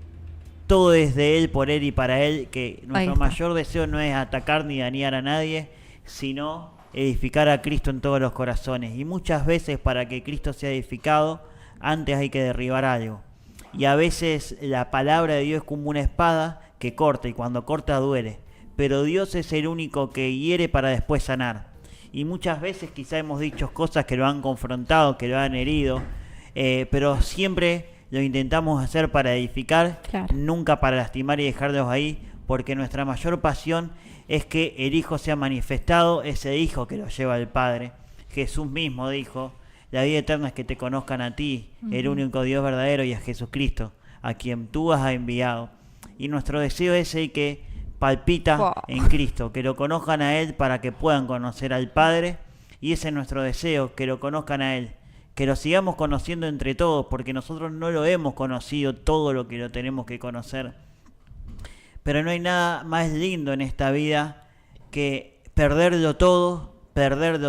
todo es de él, por él y para él, que nuestro está. mayor deseo no es atacar ni dañar a nadie, sino edificar a Cristo en todos los corazones. Y muchas veces para que Cristo sea edificado, antes hay que derribar algo. Y a veces la palabra de Dios es como una espada que corta, y cuando corta duele. Pero Dios es el único que hiere para después sanar. Y muchas veces quizá hemos dicho cosas que lo han confrontado, que lo han herido, pero siempre lo intentamos hacer para edificar, Claro. nunca para lastimar y dejarlos ahí, porque nuestra mayor pasión es que el Hijo sea manifestado, ese Hijo que lo lleva el Padre. Jesús mismo dijo, la vida eterna es que te conozcan a ti, el único Dios verdadero, y a Jesucristo, a quien tú has enviado. Y nuestro deseo es el que palpita Wow. en Cristo, que lo conozcan a Él para que puedan conocer al Padre, y ese es nuestro deseo, que lo conozcan a Él, que lo sigamos conociendo entre todos, porque nosotros no lo hemos conocido todo lo que lo tenemos que conocer. Pero no hay nada más lindo en esta vida que perderlo todo, perder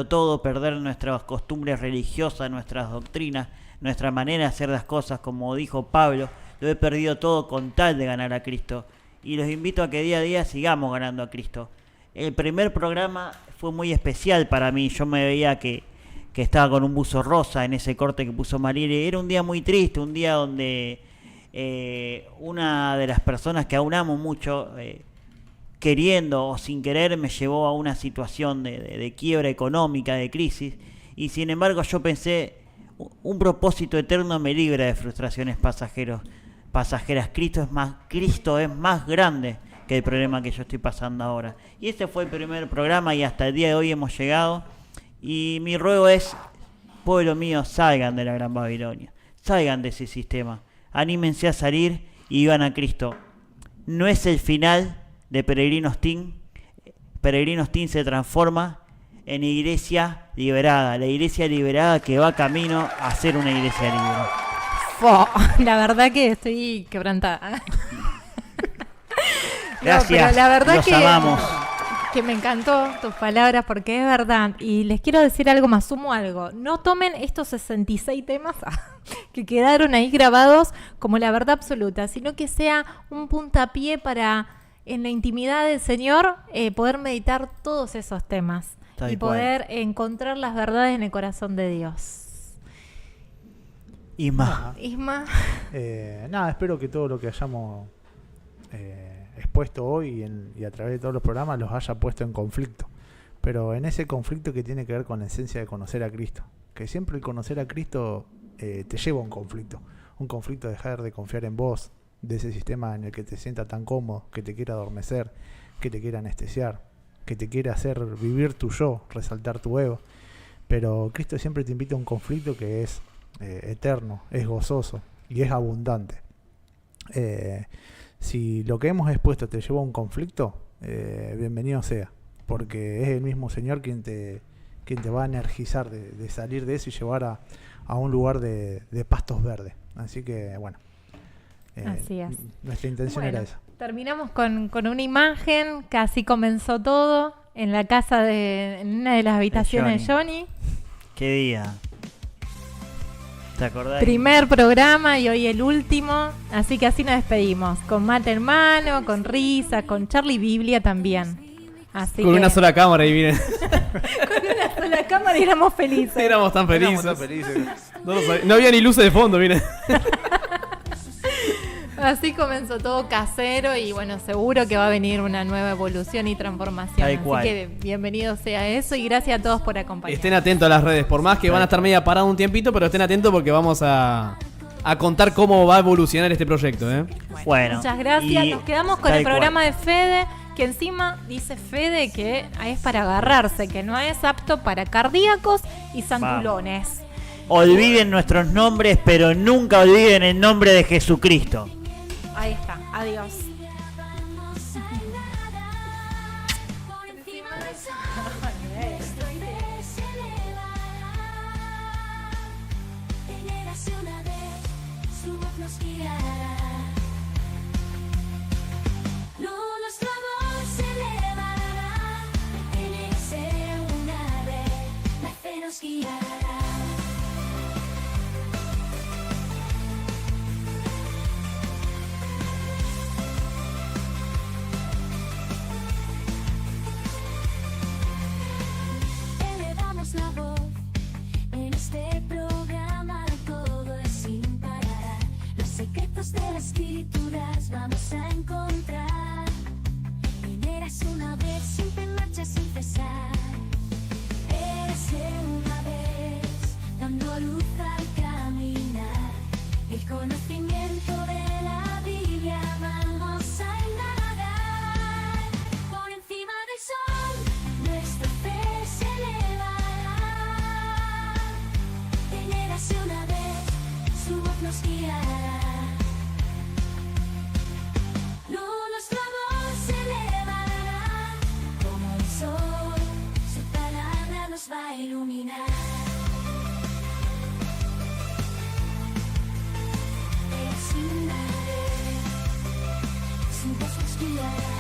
nuestras costumbres religiosas, nuestras doctrinas, nuestra manera de hacer las cosas, como dijo Pablo, lo he perdido todo con tal de ganar a Cristo. Y los invito a que día a día sigamos ganando a Cristo. El primer programa fue muy especial para mí. Yo me veía que estaba con un buzo rosa en ese corte que puso Marielle. Era un día muy triste, un día donde una de las personas que aún amo mucho, queriendo o sin querer, me llevó a una situación de quiebra económica, de crisis. Y sin embargo yo pensé, un propósito eterno me libra de frustraciones pasajeras. Cristo es más grande que el problema que yo estoy pasando ahora. Y este fue el primer programa y hasta el día de hoy hemos llegado. Y mi ruego es, pueblo mío, salgan de la Gran Babilonia, salgan de ese sistema, anímense a salir y vivan a Cristo. No es el final de Peregrinos Team. Peregrinos Team se transforma en iglesia liberada, la iglesia liberada que va camino a ser una iglesia libre. La verdad que estoy quebrantada. Gracias, pero la verdad los amamos. que me encantó tus palabras porque es verdad. Y les quiero decir algo más, sumo algo. No tomen estos 66 temas que quedaron ahí grabados como la verdad absoluta, sino que sea un puntapié para, en la intimidad del Señor, poder meditar todos esos temas Tal y cual. poder encontrar las verdades en el corazón de Dios. Isma, Isma, Nada, espero que todo lo que hayamos expuesto hoy y a través de todos los programas los haya puesto en conflicto. Pero en ese conflicto que tiene que ver con la esencia de conocer a Cristo. Que siempre el conocer a Cristo te lleva a un conflicto. Un conflicto de dejar de confiar en vos, de ese sistema en el que te sientas tan cómodo, que te quiera adormecer, que te quiera anestesiar, que te quiera hacer vivir tu yo, resaltar tu ego. Pero Cristo siempre te invita a un conflicto que es eterno, es gozoso y es abundante. Si lo que hemos expuesto te lleva a un conflicto, bienvenido sea, porque es el mismo Señor quien te va a energizar de salir de eso y llevar a un lugar de pastos verdes. Así que bueno, Así es. nuestra intención era esa. Terminamos con una imagen que así comenzó todo en la casa en una de las habitaciones de Johnny. qué día. ¿Te acordás? Primer programa y hoy el último, así que así nos despedimos, con mate en mano, con risa, con Charlie Biblia también. Así Con que una sola cámara y miren. con una sola cámara y éramos felices. Éramos tan felices. Éramos tan felices. No había ni luces de fondo, miren. Así comenzó todo casero y bueno, seguro que va a venir una nueva evolución y transformación. Tal Así cual. que bienvenido sea eso y gracias a todos por acompañarnos. Estén atentos a las redes, por más que van a estar media parados un tiempito, pero estén atentos porque vamos a contar cómo va a evolucionar este proyecto, ¿eh? Bueno. Muchas gracias. y Nos quedamos con tal el programa cual. de Fede, que encima dice Fede que es para agarrarse, que no es apto para cardíacos y santulones. Olviden nuestros nombres, pero nunca olviden el nombre de Jesucristo. Ahí está. Adiós. Por encima del sol, nuestro fe se elevará. En érase una vez, su voz nos guiará. Nuestro amor se elevará. En érase una vez, la fe nos guiará. Elevamos la voz en este programa, todo es sin parar. Los secretos de las escrituras vamos a encontrar. En Érase una vez, siempre en marcha sin cesar. Érase una vez, dando luz al caminar. El conocimiento de la Biblia vamos a indagar. Por encima del sol, nuestra fe se elevará. En Érase una vez, su voz nos guiará. Nuestro amor se elevará como el sol, su palabra nos va a iluminar. Érase una vez, su voz nos guiará.